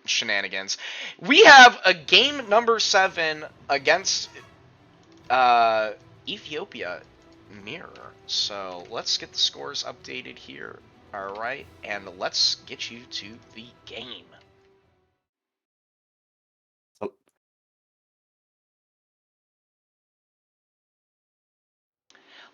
shenanigans. We have a game number 7 against Ethiopia mirror. So let's get the scores updated here. All right, and let's get you to the game.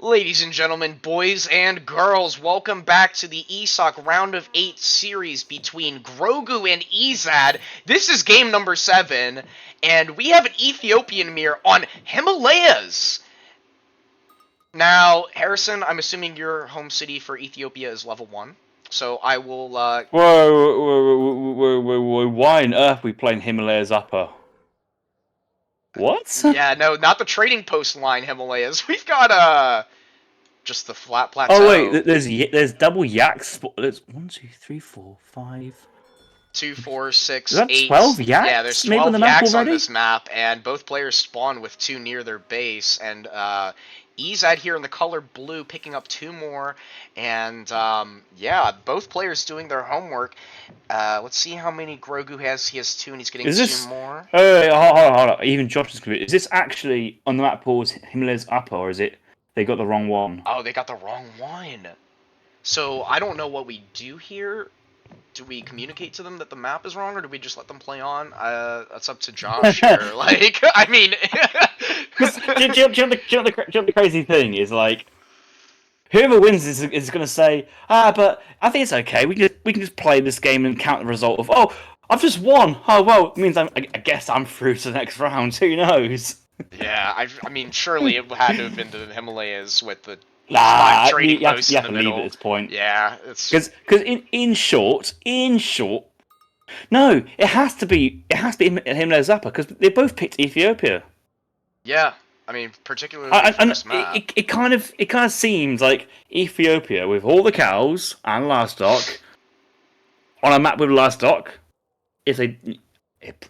Ladies and gentlemen, boys and girls, welcome back to the ESOC Round of 8 series between Grogu and Ezad. This is game number 7, and we have an Ethiopian mirror on Himalayas. Now, Harrison, I'm assuming your home city for Ethiopia is level 1, so I will, Whoa, why on earth are we playing Himalayas Upper? What? Yeah, no, not the trading post line Himalayas. We've got, just the flat plateau. Oh wait, there's double yaks. There's 1, 2, 3, 4, 5. 2, 4, 6, Is that 8. 12 yaks? Yeah, there's 12 on the map yaks already? on this map, and both players spawn with 2 near their base, and Ezad here in the color blue picking up 2 more, and yeah, both players doing their homework. Let's see how many Grogu has. He has 2, and he's getting 2 more. Hold on. Even Josh is confused. Is this actually on the map pause Himalayas Upper, or is it they got the wrong one? Oh, they got the wrong one. So I don't know what we do here. Do we communicate to them that the map is wrong, or do we just let them play on? That's up to Josh here. Like, I mean... do you know the crazy thing is, like, whoever wins is going to say, but I think it's okay. We can just play this game and count the result of, oh, I've just won. Oh, well, it means I guess I'm through to the next round. Who knows? Yeah, I mean, surely it had to have been to the Himalayas with the you have to leave at this point. Yeah, it's... Because in short, No, it has to be him and Zappa because they both picked Ethiopia. Yeah, I mean, particularly for this map. It kind of seems like Ethiopia with all the cows and livestock on a map with livestock. If they, it,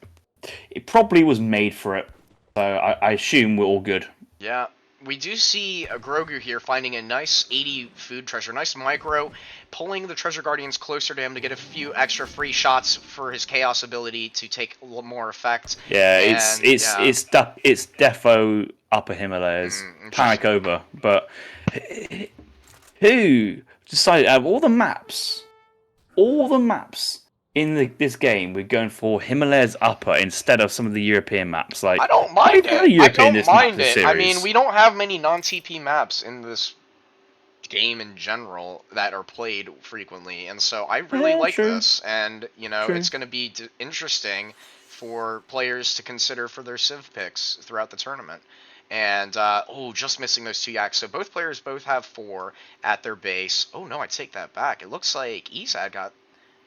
it probably was made for it. So I assume we're all good. Yeah, we do see a Grogu here finding a nice 80 food treasure, nice micro, pulling the treasure guardians closer to him to get a few extra free shots for his chaos ability to take a little more effect. Yeah, And, it's defo Upper Himalayas, panic over. But who decided out of all the maps in this game, we're going for Himalayas Upper instead of some of the European maps? Like, I don't mind it. I don't mind it. I mean, we don't have many non-TP maps in this game in general that are played frequently, and so I really like this. And it's going to be interesting for players to consider for their civ picks throughout the tournament. And just missing those 2 yaks. So both players both have 4 at their base. Oh no, I take that back. It looks like Ezad got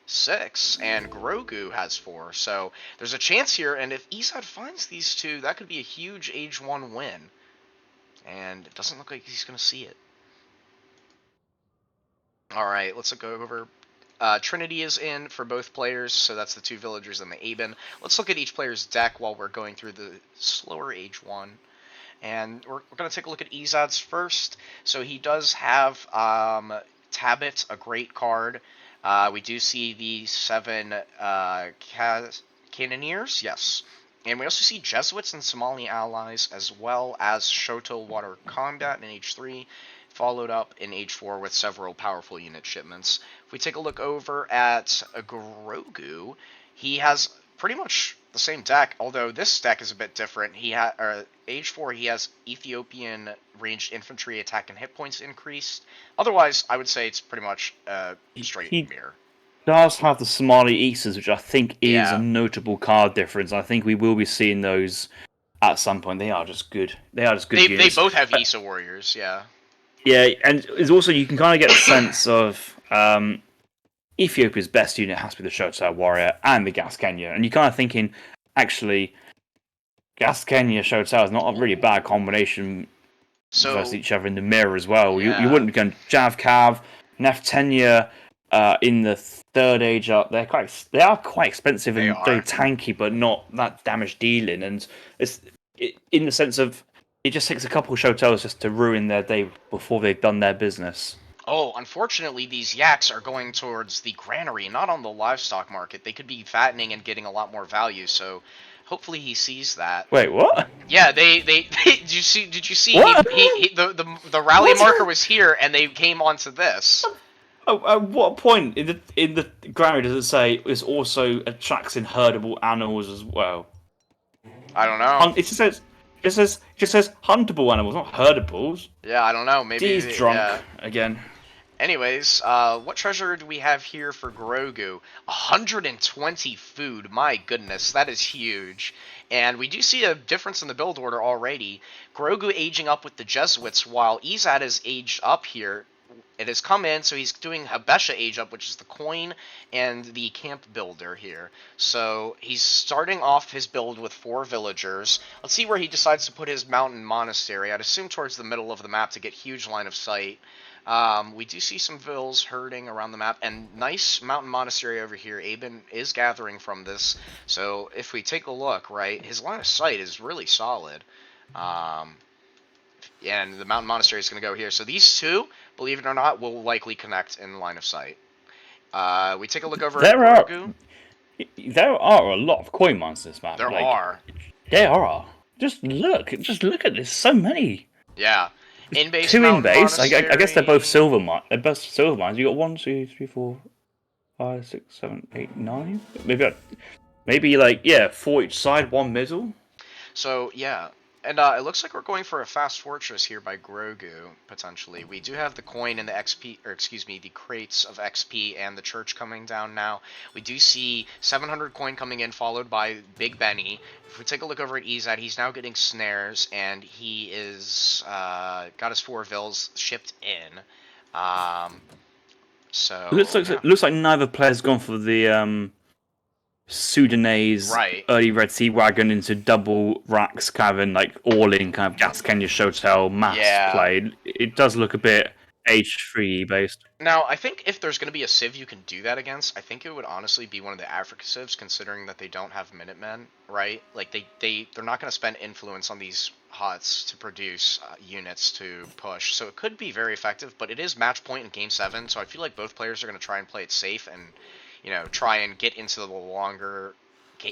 6 and Grogu has 4. So there's a chance here, and if Ezad finds these 2, that could be a huge Age 1 win. And it doesn't look like he's going to see it. Alright, let's go over. Trinity is in for both players, so that's the 2 villagers and the Aben. Let's look at each player's deck while we're going through the slower Age 1. And we're going to take a look at Ezad's first. So he does have Tabit, a great card. We do see the 7 Cannoneers, yes. And we also see Jesuits and Somali allies, as well as Shoto Water Combat in H3, followed up in H4 with several powerful unit shipments. If we take a look over at Grogu, he has pretty much the same deck, although this deck is a bit different. H4, he has Ethiopian ranged infantry attack and hit points increased. Otherwise, I would say it's pretty much straight mirror. Does have the Somali Easters, which I think is a notable card difference. I think we will be seeing those at some point. They are just good. They They both have ESA warriors, yeah. Yeah, and it's also, you can kind of get a sense of Ethiopia's best unit has to be the Shoto warrior and the Gas Kenya, and you're kind of thinking, actually, Gas Kenya Shoto is not a really bad combination versus each other in the mirror as well. Yeah. You wouldn't be going Jav Cav, Neftenia in the 3rd age up. They are quite expensive and very tanky, but not that damage dealing. And it's in the sense of, it just takes a couple of Shotos just to ruin their day before they've done their business. Oh, unfortunately, these yaks are going towards the granary, not on the livestock market. They could be fattening and getting a lot more value, so hopefully he sees that. Wait, what? Yeah, they did you see the rally marker was here, and they came onto this. At what point in the granary does it say it also attracts in herdable animals as well? I don't know. It just says huntable animals, not herdables. Yeah, I don't know. Maybe he's drunk again. Anyways, what treasure do we have here for Grogu? 120 food. My goodness, that is huge. And we do see a difference in the build order already. Grogu aging up with the Jesuits, while Ezad is aged up here. It has come in, so he's doing Habesha age up, which is the coin and the camp builder here. So he's starting off his build with 4 villagers. Let's see where he decides to put his mountain monastery. I'd assume towards the middle of the map to get huge line of sight. We do see some vills herding around the map, and nice mountain monastery over here. Aben is gathering from this. So if we take a look, right, his line of sight is really solid. And the mountain monastery is going to go here. So these 2, believe it or not, will likely connect in line of sight. We take a look over at Grogu. There are a lot of coin mines in this map. There are. Just look at this. So many. Yeah. In-base 2 in-base. I guess they're both silver mines. They're both silver mines. You got 1, 2, 3, 4, 5, 6, 7, 8, 9. Maybe 4 each side, 1 middle. So yeah. And it looks like we're going for a fast fortress here by Grogu, potentially. We do have the coin and the XP, or excuse me, the crates of XP and the church coming down now. We do see 700 coin coming in, followed by Big Benny. If we take a look over at Ezad, he's now getting snares, and he is got his 4 vills shipped in. So it looks like neither player's gone for the Sudanese Right. early Red Sea wagon into double racks, kind of like all in kind of Gas Kenya Shotel mass Yeah. play. It does look a bit H3 based. Now, I think if there's going to be a civ you can do that against, I think it would honestly be one of the Africa civs, considering that they don't have Minutemen, right? Like, they're not going to spend influence on these huts to produce units to push, so it could be very effective, but it is match point in Game 7, so I feel like both players are going to try and play it safe and, you know, try and get into the longer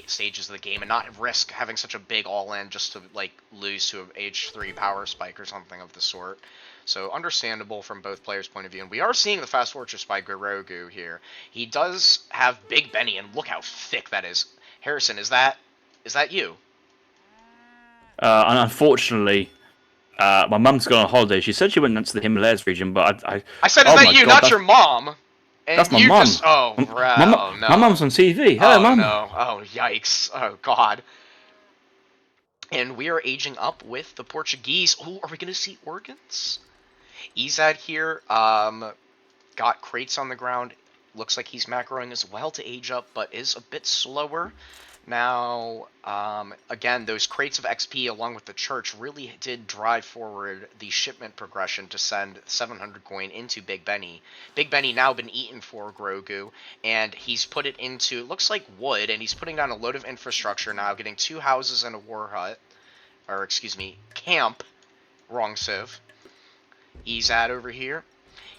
stages of the game and not risk having such a big all-in just to, like, lose to an H3 power spike or something of the sort. So understandable from both players' point of view. And we are seeing the Fast Fortress by Grogu here. He does have Big Benny, and look how thick that is. Harrison, is that you? And unfortunately, my mum's gone on holiday. She said she went to the Himalayas region, but I said, is oh that my you, God, not your mom? And that's my you mum. Just, oh, bro, no. My mum's on TV. Hello, oh, mum. no. Oh, yikes. Oh, God. And we are aging up with the Portuguese. Oh, are we going to see organs? Ezad here, got crates on the ground. Looks like he's macroing as well to age up, but is a bit slower. Now, again, those crates of XP along with the church really did drive forward the shipment progression to send 700 coin into Big Benny. Big Benny now been eaten for Grogu, and he's put it into, it looks like wood, and he's putting down a load of infrastructure now, getting 2 houses and a war hut, or excuse me, camp, wrong civ. Ezad over here.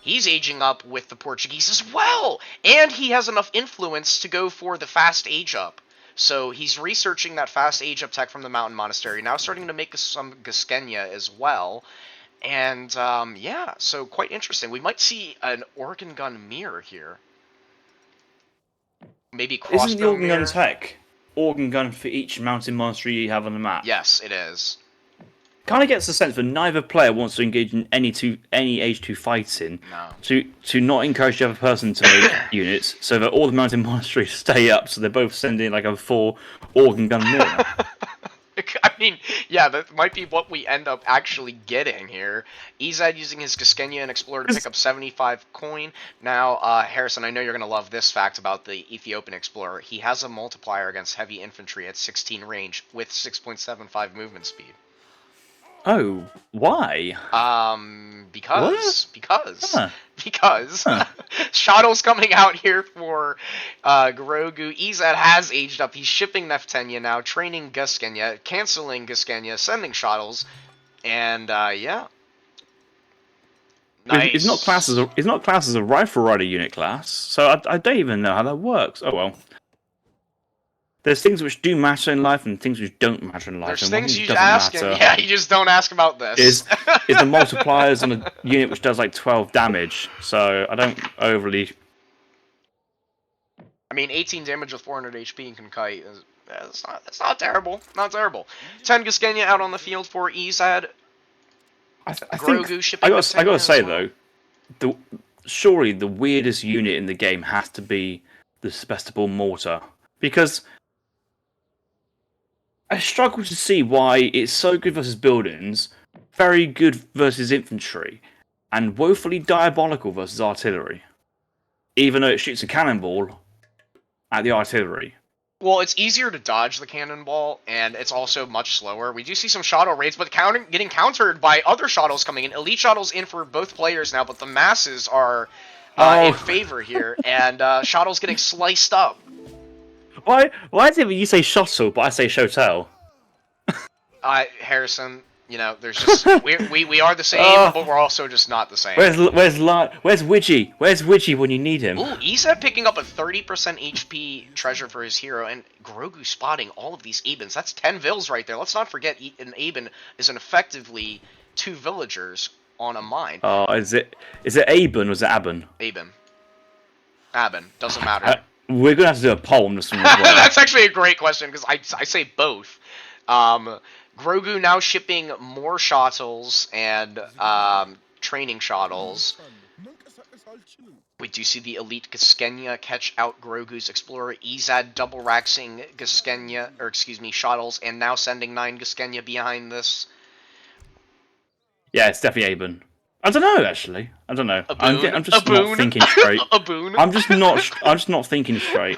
He's aging up with the Portuguese as well! And he has enough influence to go for the fast age up. So he's researching that fast age up tech from the Mountain Monastery, now starting to make some Gaskenya as well. And, yeah, so quite interesting. We might see an organ gun mirror here. Maybe crossbow Isn't the organ mirror? gun tech organ gun for each mountain monastery you have on the map? Yes, it is. Kind of gets the sense that neither player wants to engage in any H2 fighting. No. To not encourage the other person to make units, so that all the mountain monasteries stay up, so they're both sending like a full organ gun mirror. I mean, yeah, that might be what we end up actually getting here. Ezad using his Gaskenya and Explorer to pick up 75 coin. Now, Harrison, I know you're going to love this fact about the Ethiopian Explorer. He has a multiplier against heavy infantry at 16 range with 6.75 movement speed. Oh, why? Because Huh. Shadows coming out here for Grogu. Ezad has aged up. He's shipping Neftenya now, training Gaskenya, canceling Gaskenya, sending Shadows, and yeah. Nice. It's not classed as a rifle rider unit class, so I don't even know how that works. Oh well. There's things which do matter in life and things which don't matter in life. There's and things one you ask, and yeah, you just don't ask about this. Is the multipliers on a unit which does like 12 damage, so I don't overly. I mean, 18 damage with 400 HP and can kite. It's not terrible. Not terrible. 10 Gaskenya out on the field for Ezad. I Grogu think shipping I gotta say as well. though, surely the weirdest unit in the game has to be the Sebestible Mortar, because I struggle to see why it's so good versus buildings, very good versus infantry, and woefully diabolical versus artillery. Even though it shoots a cannonball at the artillery. Well, it's easier to dodge the cannonball, and it's also much slower. We do see some Shadow raids, but getting countered by other Shadows coming in. Elite Shadows in for both players now, but the masses are in favor here, and Shadows getting sliced up. Why is it when you say shuttle, but I say shotel? Harrison, you know, there's just we are the same, but we're also just not the same. Where's Widgie? Where's Widgie when you need him? Ooh, Ezad picking up a 30% HP treasure for his hero, and Grogu spotting all of these Abens. That's 10 Vils right there. Let's not forget an Aben is effectively 2 villagers on a mine. Oh, is it Aben or is it Aben? Aben. Doesn't matter. We're gonna have to do a poll on this one as well. That's actually a great question, because I say both. Grogu now shipping more shuttles and training shuttles. We do see the elite Gaskenya catch out Grogu's Explorer. Ezad double raxing Gaskenya, or excuse me, shuttles, and now sending 9 Gaskenya behind this. Yeah, it's definitely Aben. I don't know, actually. I don't know. I'm just not thinking straight. A boon. I'm just not thinking straight.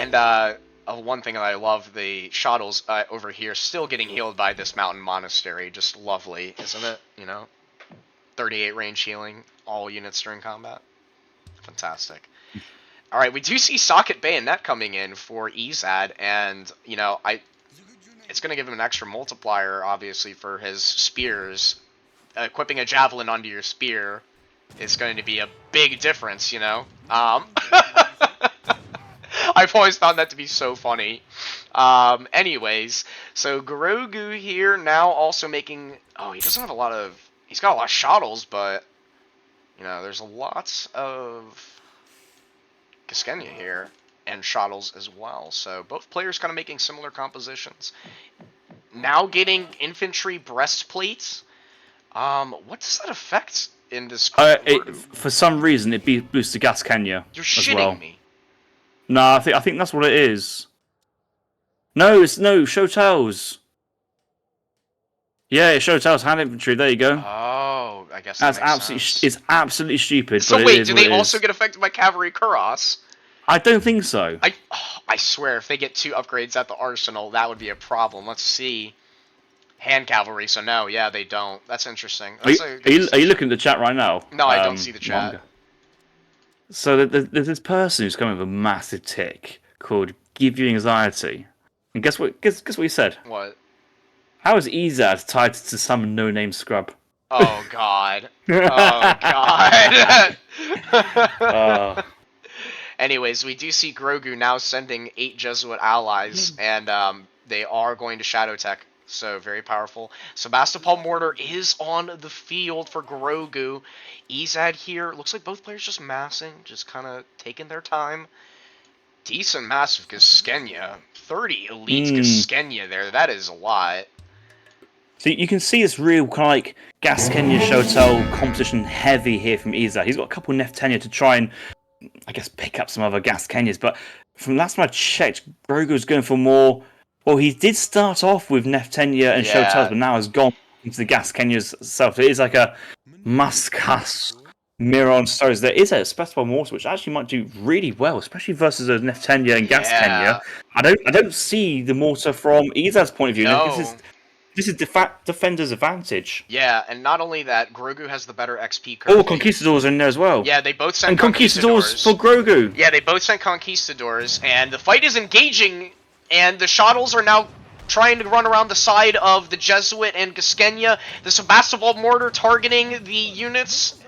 And one thing that I love, the shuttles over here still getting healed by this mountain monastery. Just lovely, isn't it? You know, 38 range healing, all units during combat. Fantastic. All right, we do see Socket Bayonet coming in for Ezad, and you know, it's going to give him an extra multiplier, obviously, for his spears. Equipping a javelin onto your spear is going to be a big difference, you know. I've always found that to be so funny. Anyways, so Grogu here now also making. Oh, he doesn't have a lot of. He's got a lot of shuttles, but you know, there's lots of Gaskenya here and shuttles as well. So both players kind of making similar compositions. Now getting infantry breastplates. What does that affect in this? For some reason, it boosts the Gaskenya. You're shitting me. No, I think that's what it is. No, it's Shotel's. Yeah, it's Shotel's hand infantry. There you go. Oh, I guess that's makes absolutely sense. It's absolutely stupid. So but wait, do they also get affected by cavalry Kuros? I don't think so. I swear, if they get 2 upgrades at the arsenal, that would be a problem. Let's see. Hand cavalry, so no, yeah, they don't. That's interesting. Are you looking at the chat right now? No, I don't see the chat. Manga. So there's this person who's coming with a massive tick called Give You Anxiety. And guess what? Guess what he said? What? How is Ezad tied to some no-name scrub? Oh god. Oh god. Anyways, we do see Grogu now sending 8 Jesuit allies, and they are going to Shadow Tech. So, very powerful. Sebastopol Mortar is on the field for Grogu. Ezad here. Looks like both players just massing, just kind of taking their time. Decent massive Gaskenya. 30 elite Gaskenya there. That is a lot. So you can see this real kind of like Gaskenya Shotel competition heavy here from Ezad. He's got a couple Neftenia to try and, I guess, pick up some other Gaskenyas. But from last time I checked, Grogu's going for more. Well, he did start off with Neftenia and Shotels, but now has gone into the Gaskenyas itself. It is like a must-cuss mirror on stories. There is a Sebastopol Mortar, which actually might do really well, especially versus a Neftenia and Gaskenya. I don't see the mortar from Ezad's point of view. No. This is defender's advantage. Yeah, and not only that, Grogu has the better XP curve. Oh, Conquistadors are in there as well. Yeah, they both sent and Conquistadors for Grogu. Yeah, they both sent Conquistadors, and the fight is engaging. And the shuttles are now trying to run around the side of the Jesuit and Gaskenya. The Sebastopol Mortar targeting the units.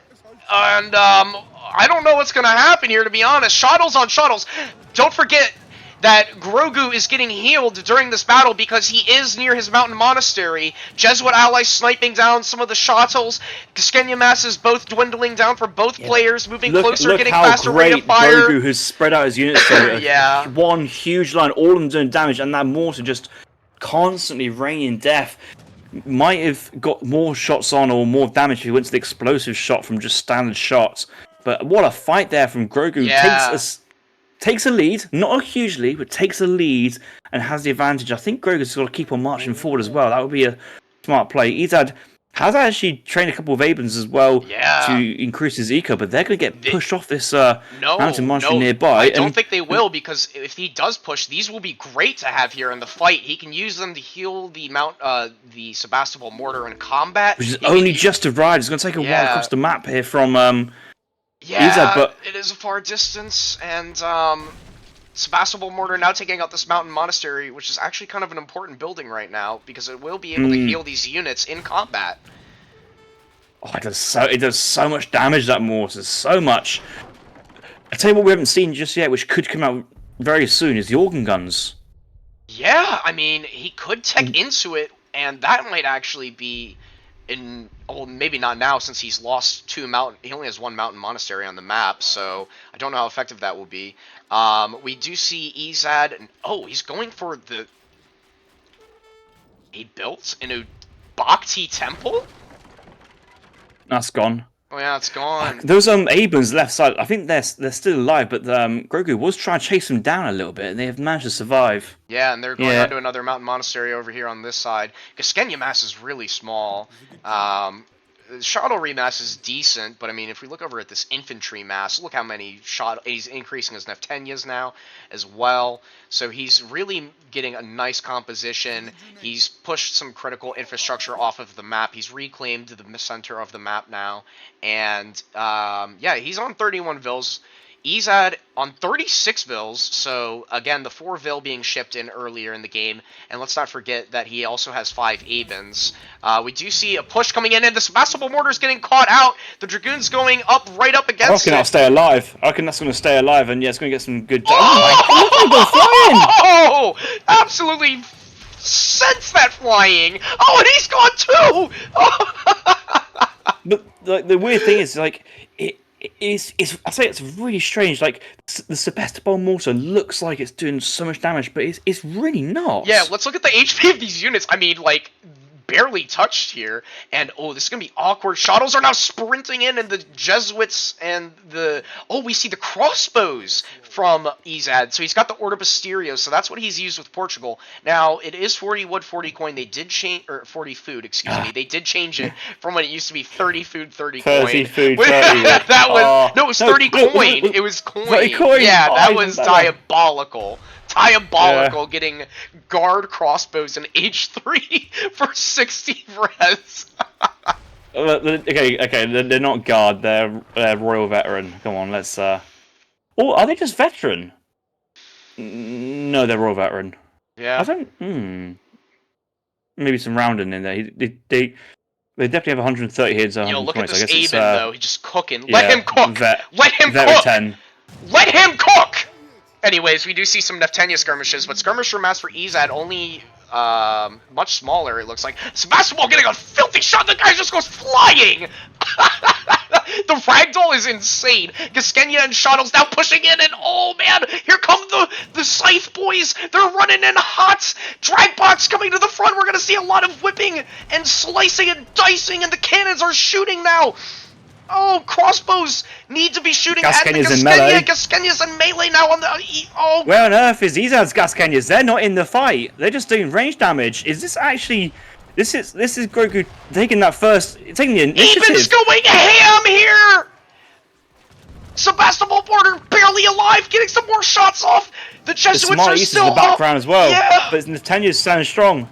And, I don't know what's going to happen here, to be honest. Shuttles on shuttles. Don't forget that Grogu is getting healed during this battle because he is near his mountain monastery. Jesuit allies sniping down some of the shuttles. Gaskenya masses both dwindling down for both players, moving closer, getting faster rate of fire. Grogu has spread out his units. So one huge line, all of them doing damage, and that mortar just constantly raining death. Might have got more shots on or more damage if he went to the explosive shot from just standard shots. But what a fight there from Grogu. Takes a lead, not a huge lead, but takes a lead and has the advantage. I think Grogu's got to keep on marching forward as well. That would be a smart play. Ezad has actually trained a couple of Abens as well to increase his eco, but they're going to get pushed off this mountain monastery nearby. I don't think they will, because if he does push, these will be great to have here in the fight. He can use them to heal the Sebastopol Mortar in combat. Which is only just arrived. It's going to take a while across the map here from Ezad, but it is a far distance, and Sebastopol Mortar now taking out this mountain monastery, which is actually kind of an important building right now, because it will be able to heal these units in combat. Oh, it does so much damage, that mortar, so much. I tell you what we haven't seen just yet, which could come out very soon, is the organ guns. Yeah, I mean, he could tech into it, and that might actually be well, maybe not now, since he's lost 2 mountain. He only has 1 mountain monastery on the map, so I don't know how effective that will be. We do see Ezad, and he's going for he built an Bhakti temple. That's gone. Oh yeah, it's gone. Those Abens left side, I think they're still alive, but Grogu was trying to chase them down a little bit, and they have managed to survive. Yeah, and they're going on to another mountain monastery over here on this side. Gaskenya mass is really small. Shadow mass is decent, but I mean, if we look over at this infantry mass, look how many he's increasing his Neftenias now as well. So he's really getting a nice composition. He's pushed some critical infrastructure off of the map. He's reclaimed the center of the map now, and yeah, he's on 31 vills. Ezad on 36 vills, so again, the 4 vill being shipped in earlier in the game, and let's not forget that he also has 5 Abens. We do see a push coming in, and the Sebastopol Mortar's getting caught out. The Dragoon's going up, right up against I reckon it. that'll stay alive. I reckon that's going to stay alive, and yeah, it's going to get some good... Oh, Oh! Absolutely sense that flying! Oh, and he's gone too! Oh. But like, the weird thing is, like, I say it's really strange. Like, the Sebastopol mortar looks like it's doing so much damage, but it's really not. Yeah, let's look at the HP of these units. I mean, like, barely touched here. And, oh, this is going to be awkward. Shuttles are now sprinting in, and the Jesuits and the... Oh, we see the crossbows from Ezad. So he's got the Order Basterios, so that's what he's used with Portugal. Now, it is 40 wood, 40 coin. They did change... Or 40 food, excuse me. They did change it from when it used to be 30 food, 30 coin. 30 food, 30 wood. That was... No, it was 30 coin. It was coin. 30 coin. Yeah, that Oh, was diabolical. Yeah. Getting guard crossbows in H3 for 60 res. Okay, they're not guard, they're royal veteran. Come on, let's... Oh, are they just veteran? No, they're royal veteran. Yeah. I don't... Maybe some rounding in there. They definitely have 130 hits. Yo, look at this so Aben, though. He's just cooking. Yeah, Let him cook! Let him cook! 10. Let him cook! Anyways, we do see some Neftenia skirmishes, but skirmisher mass for Ezad only much smaller, it looks like. Sebastopol getting a filthy shot, the guy just goes flying! The ragdoll is insane. Gaskenya and Shuttles now pushing in, and oh man, here come the Scythe boys. They're running in hot. Dragbox coming to the front. We're gonna see a lot of whipping and slicing and dicing, and the cannons are shooting now. Oh, crossbows need to be shooting at the Gaskenya. Gaskenya's in melee now on the... Oh. Where on earth is Ezad's Gaskenyas? They're not in the fight. They're just doing range damage. Is this actually... This is Grogu taking that first... Taking the initiative. Eben's going ham here! Sebastopol Border barely alive, getting some more shots off. The Jesuits are still in the background as well. Yeah. But Neftenia's standing strong.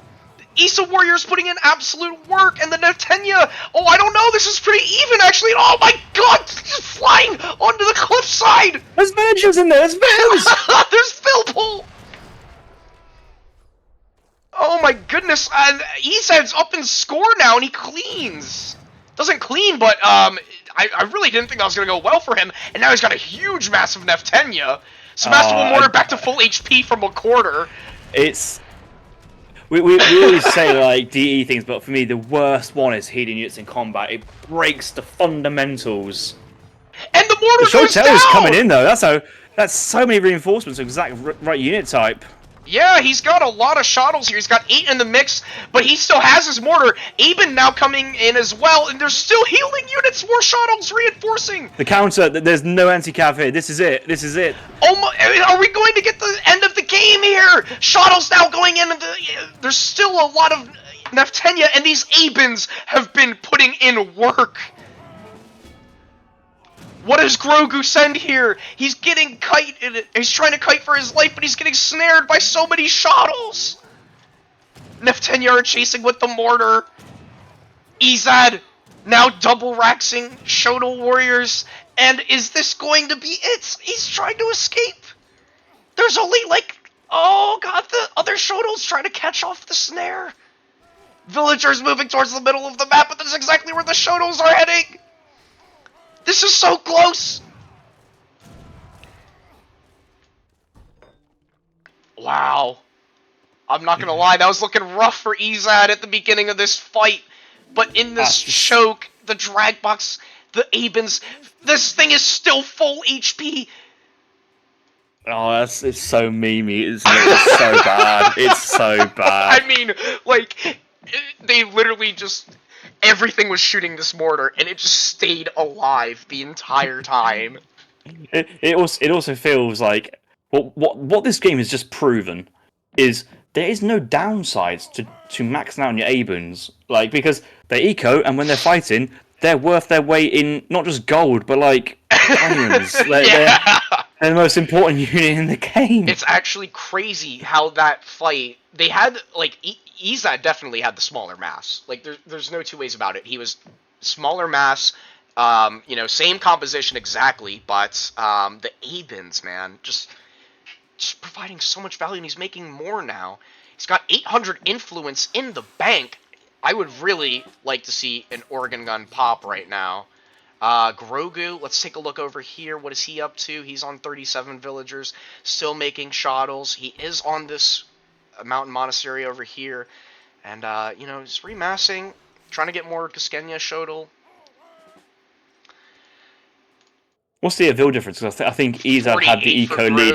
Issa Warriors putting in absolute work, and the Neftenia, oh, I don't know, this is pretty even, actually, and oh my god, he's flying onto the cliffside! There's villagers in there, there's villagers! There's Philpol! Oh my goodness, Ezad's up in score now, and he cleans. Doesn't clean, but, I really didn't think that was gonna go well for him, and now he's got a huge, massive Neftenia. Sebastopol Mortar back to full HP from a quarter. It's... We always say, like, DE things, but for me, the worst one is healing units in combat. It breaks the fundamentals. And the mortar goes down! is coming in, though. That's so many reinforcements of exact right unit type. Yeah, he's got a lot of shuttles here. He's got 8 in the mix, but he still has his mortar. Aben now coming in as well, and there's still healing units, more shuttles reinforcing. The counter, there's no anti-cav here. This is it. This is it. Oh my, are we going to get the end of the game here? Shuttles now going in, and there's still a lot of Neftenia, and these Abens have been putting in work. What does Grogu send here? He's getting kited. He's trying to kite for his life, but he's getting snared by so many shuttles. Neftenia are chasing with the mortar. Ezad now double raxing Shoto warriors. And is this going to be it? He's trying to escape. There's only like... Oh god, the other Shotos trying to catch off the snare. Villagers moving towards the middle of the map, but that's exactly where the Shotos are heading. This is so close! Wow. I'm not gonna lie, that was looking rough for Ezad at the beginning of this fight. But in this choke, the drag box, the Abens, this thing is still full HP. Oh, it's so memey, isn't it? It's so bad. It's so bad. I mean, like, they literally just... Everything was shooting this mortar, and it just stayed alive the entire time. It also feels like what this game has just proven is there is no downsides to maxing out on your Abens, like, because they eco, and when they're fighting, they're worth their weight in not just gold, but like diamonds. Yeah. They're the most important unit in the game. It's actually crazy how that fight they had like Ezad definitely had the smaller mass. Like there's no two ways about it. He was smaller mass, same composition exactly, but the Abins, man, just providing so much value, and he's making more now. He's got 800 influence in the bank. I would really like to see an Oregon gun pop right now. Grogu, let's take a look over here. What is he up to? He's on 37 villagers, still making shottles. He is on this mountain monastery over here. And, he's remassing, trying to get more Kaskenya shottle. What's the Avil difference? Because I think Ezad had the eco lead,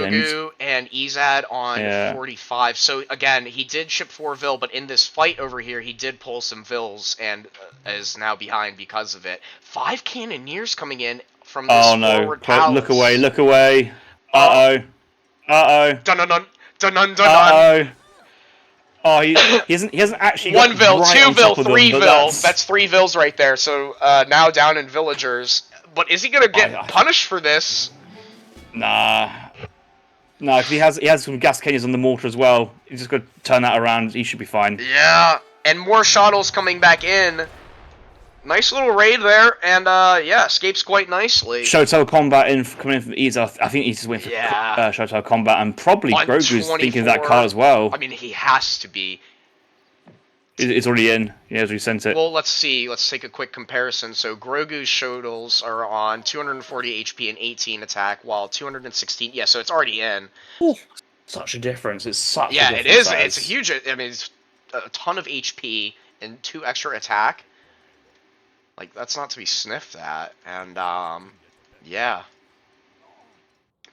and Ezad on 45. So again, he did ship 4 Vil, but in this fight over here, he did pull some Vils and is now behind because of it. 5 Cannoneers coming in from this forward palace. Look away! Look away! Uh oh! Dun dun dun dun dun dun. Oh, he hasn't actually 1 Vil, 2 Vil, 3 them, Vil. That's 3 Vils right there. So now down in villagers. But is he gonna get punished for this? Nah. No, because he has some gas canyons on the mortar as well. He's just got to turn that around. He should be fine. Yeah, and more shottles coming back in. Nice little raid there, and escapes quite nicely. Shotel combat coming in from Ezad. I think he's just waiting for Shotel combat, and probably Grogu's thinking of that card as well. I mean, he has to be. It's already in. He has resent it. Well, let's see. Let's take a quick comparison. So Grogu's shottles are on 240 HP and 18 attack, while 216. Yeah, so it's already in. Ooh, such a difference. It's such. Yeah, a difference, it is. It's a huge. I mean, it's a ton of HP and 2 extra attack. Like that's not to be sniffed at. And yeah.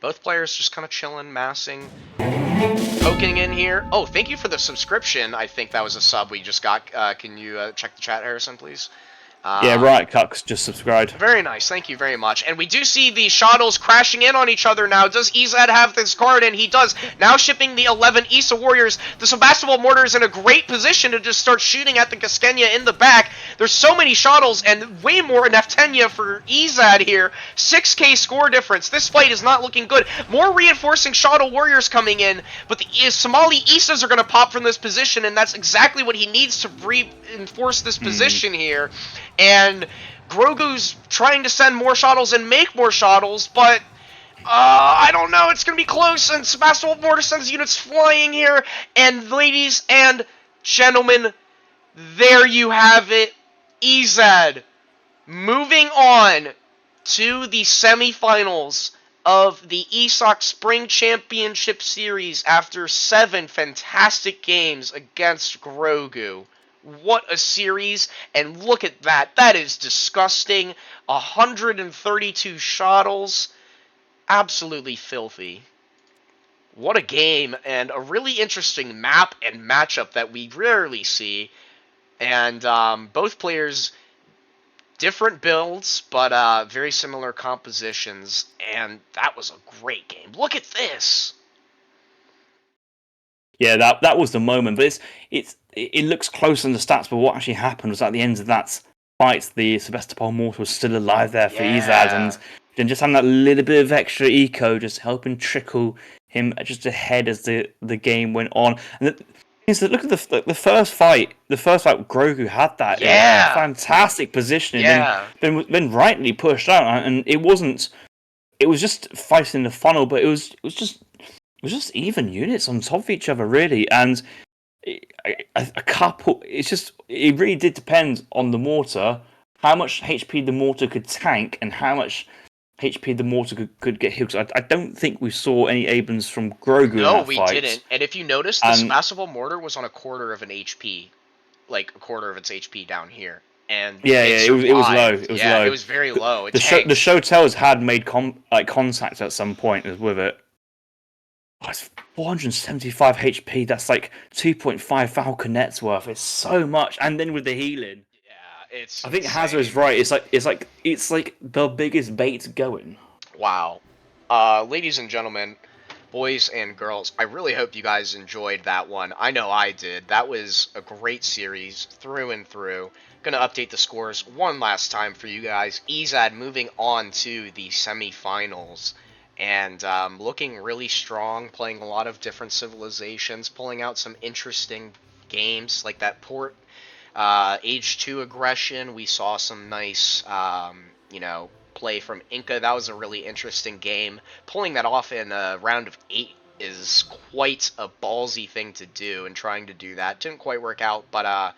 Both players just kind of chilling, massing, poking in here. Oh, thank you for the subscription. I think that was a sub we just got. Can you check the chat, Harrison, please? Yeah, right, Cucks, just subscribed. Very nice, thank you very much. And we do see the shottles crashing in on each other now. Does Ezad have this card? And he does. Now shipping the 11 Issa Warriors. The Sebastopol Mortar is in a great position to just start shooting at the Kaskenya in the back. There's so many shottles and way more Neftenya for Ezad here. 6k score difference. This fight is not looking good. More reinforcing shottle warriors coming in, but the Somali Issas are going to pop from this position, and that's exactly what he needs to reinforce this position here. And Grogu's trying to send more shottles and make more shottles, but I don't know. It's going to be close, and Sebastopol Mortar sends units flying here. And ladies and gentlemen, there you have it. Ezad moving on to the semifinals of the ESOC Spring Championship Series after 7 fantastic games against Grogu. What a series, and look at that. That is disgusting. 132 shottles. Absolutely filthy. What a game, and a really interesting map and matchup that we rarely see. And both players, different builds, but very similar compositions. And that was a great game. Look at this. Yeah, that was the moment, but it looks close in the stats, but what actually happened was at the end of that fight, the Sebastopol Mortar was still alive there for Ezad, and then just having that little bit of extra eco, just helping trickle him just ahead as the game went on. And look at the first fight. The first fight, Grogu had that fantastic positioning, and then rightly pushed out, and it was just fighting the funnel, but it was just even units on top of each other, really, and a couple. It really did depend on the mortar, how much HP the mortar could tank, and how much HP the mortar could get hit. I don't think we saw any Abens from Grogu. No, in that we fight. didn't. And if you notice, the Sebastopol Mortar was on a quarter of an HP, like a quarter of its HP down here. And it was low. It was low. It was very low. The Shotels had made contact at some point with it. Oh, it's 475 HP. That's like 2.5 Falconets worth. It's so much, and then with the healing. Yeah, it's. I think Hazard is right. It's like the biggest bait going. Wow, ladies and gentlemen, boys and girls, I really hope you guys enjoyed that one. I know I did. That was a great series through and through. Gonna update the scores one last time for you guys. Ezad moving on to the semifinals and looking really strong, playing a lot of different civilizations, pulling out some interesting games like that port Age 2 aggression. We saw some nice, play from Inca. That was a really interesting game. Pulling that off in a round of 8 is quite a ballsy thing to do, and trying to do that didn't quite work out, but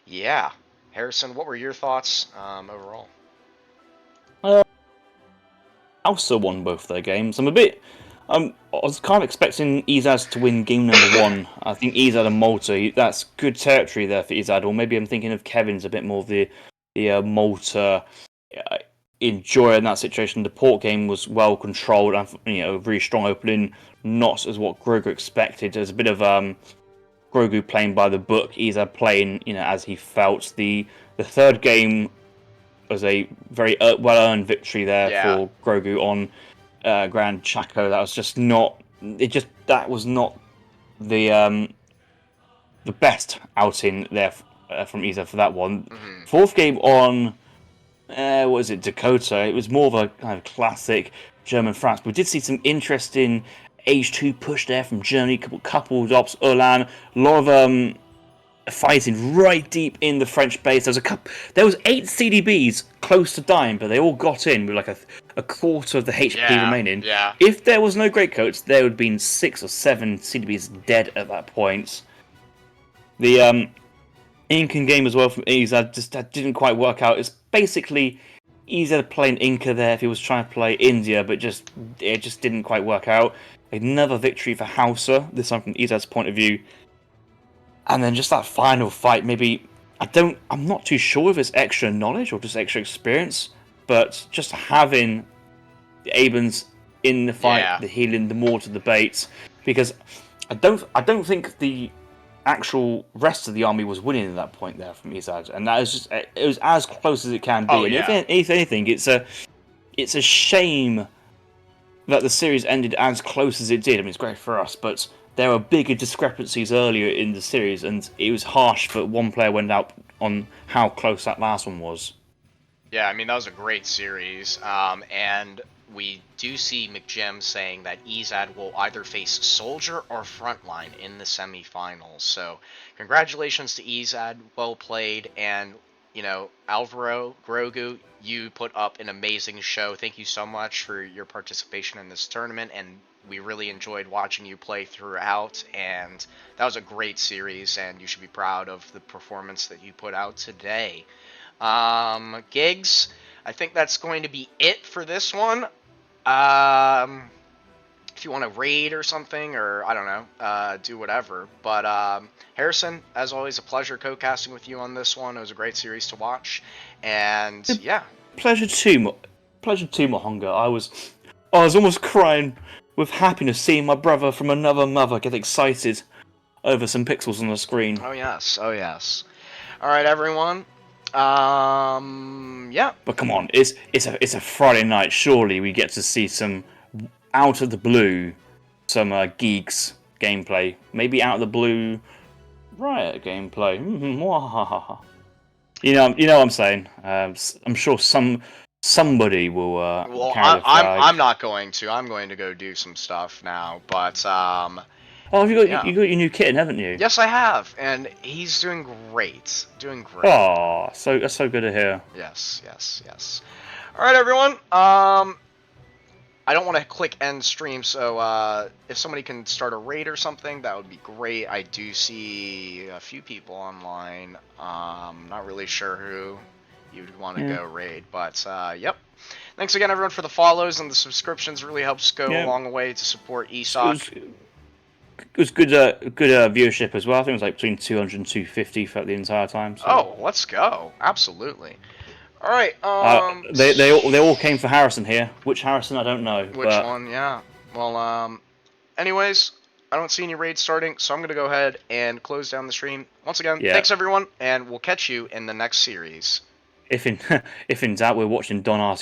yeah. Harrison, what were your thoughts overall? I also won both their games. I was kind of expecting Ezad to win game number 1. I think Ezad and Malta, that's good territory there for Ezad. Or maybe I'm thinking of Kevin's a bit more of the Malta enjoy in that situation. The port game was well controlled and very strong opening, not as what Grogu expected. There's a bit of Grogu playing by the book, Ezad playing as he felt. The third game was a very well-earned victory there for Grogu on Grand Chaco. That was just not. That was not the best outing there from Ezad for that one. Mm-hmm. Fourth game on what was it, Dakota? It was more of a kind of classic German France. We did see some interesting Age 2 push there from Germany. Couple of ops, Ulan, a lot of fighting right deep in the French base. There was 8 CDBs close to dying, but they all got in with like a quarter of the HP remaining. Yeah. If there was no great coach, there would have been 6 or 7 CDBs dead at that point. The Incan game as well from Ezad that didn't quite work out. It's basically Ezad playing Inca there if he was trying to play India, but it just didn't quite work out. Another victory for Hausa, this time from Ezad's point of view. And then just that final fight, maybe I'm not too sure if it's extra knowledge or just extra experience, but just having the Abans in the fight, the healing, the mortar, the baits, because I don't think the actual rest of the army was winning at that point there from Ezad, and that was it was as close as it can be. If anything, it's a shame that the series ended as close as it did. I mean, it's great for us, but there were bigger discrepancies earlier in the series, and it was harsh that one player went out on how close that last one was. Yeah, I mean, that was a great series, and we do see McJim saying that Ezad will either face Soldier or Frontline in the semifinals. So, congratulations to Ezad, well played, and Alvaro, Grogu, you put up an amazing show. Thank you so much for your participation in this tournament, and we really enjoyed watching you play throughout, and that was a great series, and you should be proud of the performance that you put out today. Gigs, I think that's going to be it for this one. If you want to raid or something, or I don't know, do whatever. But Harrison, as always, a pleasure co-casting with you on this one. It was a great series to watch, and yeah. Pleasure too, Mohonga. I was almost crying with happiness seeing my brother from another mother get excited over some pixels on the screen. Oh yes. All right, everyone. Yeah. But come on, it's a Friday night. Surely we get to see some out of the blue, some Geeks gameplay. Maybe out of the blue, Riot gameplay. You know what I'm saying. I'm sure somebody will. Well, carry the flag. I'm not going to. I'm going to go do some stuff now. But Oh, you got your new kitten, haven't you? Yes, I have, and he's doing great. Oh, that's so good to hear. Yes. All right, everyone. I don't want to click end stream, so if somebody can start a raid or something, that would be great. I do see a few people online. Not really sure who you'd want to go raid, but yep. Thanks again, everyone, for the follows and the subscriptions. Really helps go a long way to support ESOC. It was good viewership as well. I think it was like between 200 and 250 for the entire time. So. Oh, let's go! Absolutely. All right. They all came for Harrison here. Which Harrison, I don't know. Which one? Yeah. Well, anyways, I don't see any raids starting, so I'm gonna go ahead and close down the stream. Once again, thanks everyone, and we'll catch you in the next series. If in doubt, we're watching Don Arty